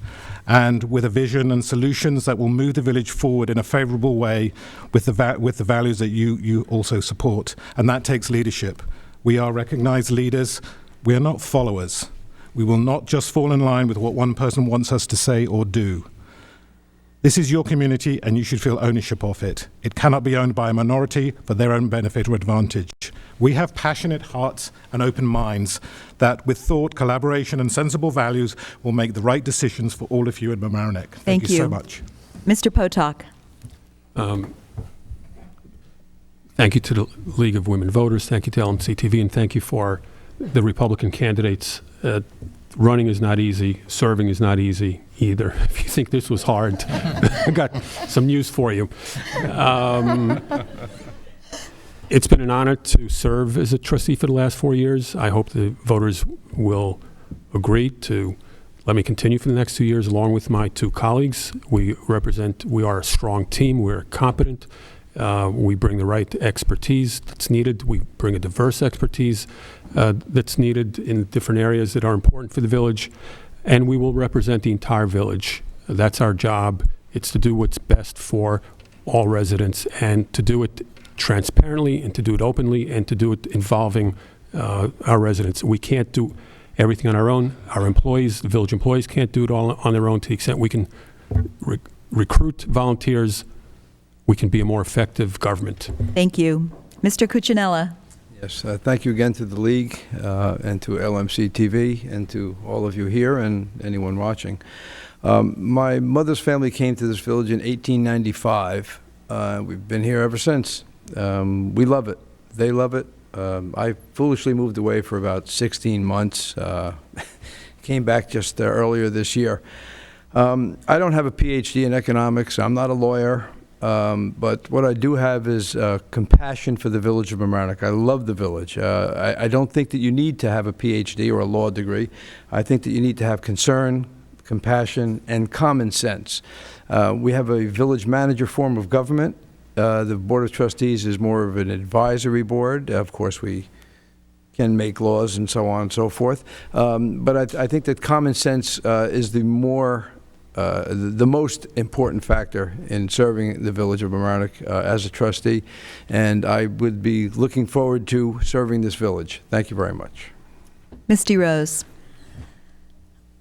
and with a vision and solutions that will move the village forward in a favorable way with the values that you also support. And that takes leadership. We are recognized leaders. We are not followers. We will not just fall in line with what one person wants us to say or do. This is your community, and you should feel ownership of it. It cannot be owned by a minority for their own benefit or advantage. We have passionate hearts and open minds that, with thought, collaboration, and sensible values, will make the right decisions for all of you in Mamaroneck. Thank you so much. Mr. Potok. Thank you to the League of Women Voters, thank you to LMC-TV, and thank you for the Republican candidates. Running is not easy, serving is not easy either. If you think this was hard, I got some news for you. It's been an honor to serve as a trustee for the last 4 years. I hope the voters will agree to let me continue for the next 2 years along with my two colleagues. We are a strong team, we're competent. We bring the right expertise that's needed. We bring a diverse expertise that's needed in different areas that are important for the village. And we will represent the entire village. That's our job. It's to do what's best for all residents and to do it transparently and to do it openly and to do it involving our residents. We can't do everything on our own. Our employees, the village employees, can't do it all on their own. To the extent we can recruit volunteers, we can be a more effective government. Thank you. Mr. Cuccinella. Yes, thank you again to the League and to LMC-TV and to all of you here and anyone watching. My mother's family came to this village in 1895. We've been here ever since. We love it. They love it. I foolishly moved away for about 16 months. Came back just earlier this year. I don't have a PhD in economics. I'm not a lawyer. But what I do have is compassion for the village of Mamaroneck. I love the village. I don't think that you need to have a PhD or a law degree. I think that you need to have concern, compassion, and common sense. We have a village manager form of government. The Board of Trustees is more of an advisory board. Of course, we can make laws and so on and so forth. But I think that common sense is the most important factor in serving the village of Mamaroneck as a trustee, and I would be looking forward to serving this village. Thank you very much. Misty Rose.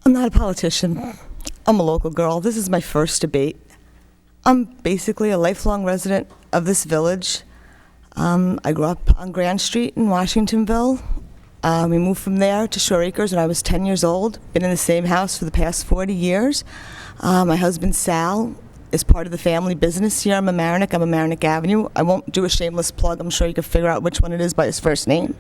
I'm not a politician. I'm a local girl. This is my first debate. I'm basically a lifelong resident of this village. I grew up on Grand Street in Washingtonville. We moved from there to Shore Acres when I was 10 years old. Been in the same house for the past 40 years. My husband, Sal, is part of the family business here on Mamaroneck, on Mamaroneck Avenue. I won't do a shameless plug. I'm sure you can figure out which one it is by his first name.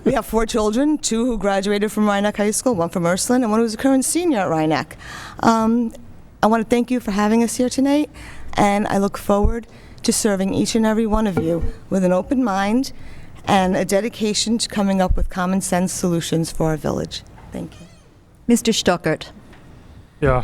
We have 4 children, 2 who graduated from Rhinebeck High School, 1 from Ursuline, and 1 who's a current senior at Rhinebeck. I want to thank you for having us here tonight, and I look forward to serving each and every one of you with an open mind and a dedication to coming up with common sense solutions for our village. Thank you. Mr. Stockert. Yeah,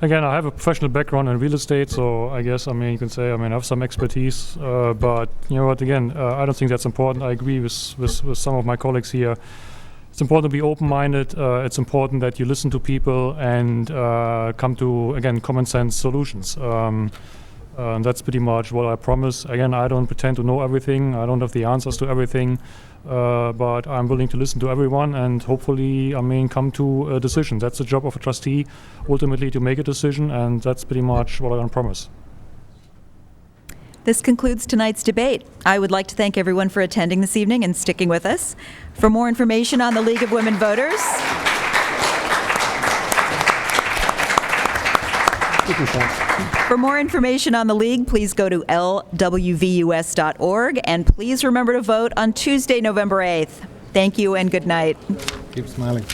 again, I have a professional background in real estate, so I guess, you can say, I have some expertise, but you know what, again, I don't think that's important. I agree with some of my colleagues here. It's important to be open-minded. It's important that you listen to people and come to, again, common sense solutions. And that's pretty much what I promise. Again, I don't pretend to know everything. I don't have the answers to everything, but I'm willing to listen to everyone and hopefully, come to a decision. That's the job of a trustee, ultimately to make a decision, and that's pretty much what I can promise. This concludes tonight's debate. I would like to thank everyone for attending this evening and sticking with us. For more information on the League of Women Voters, League, please go to lwvus.org, and please remember to vote on Tuesday, November 8th. Thank you and good night. Keep smiling.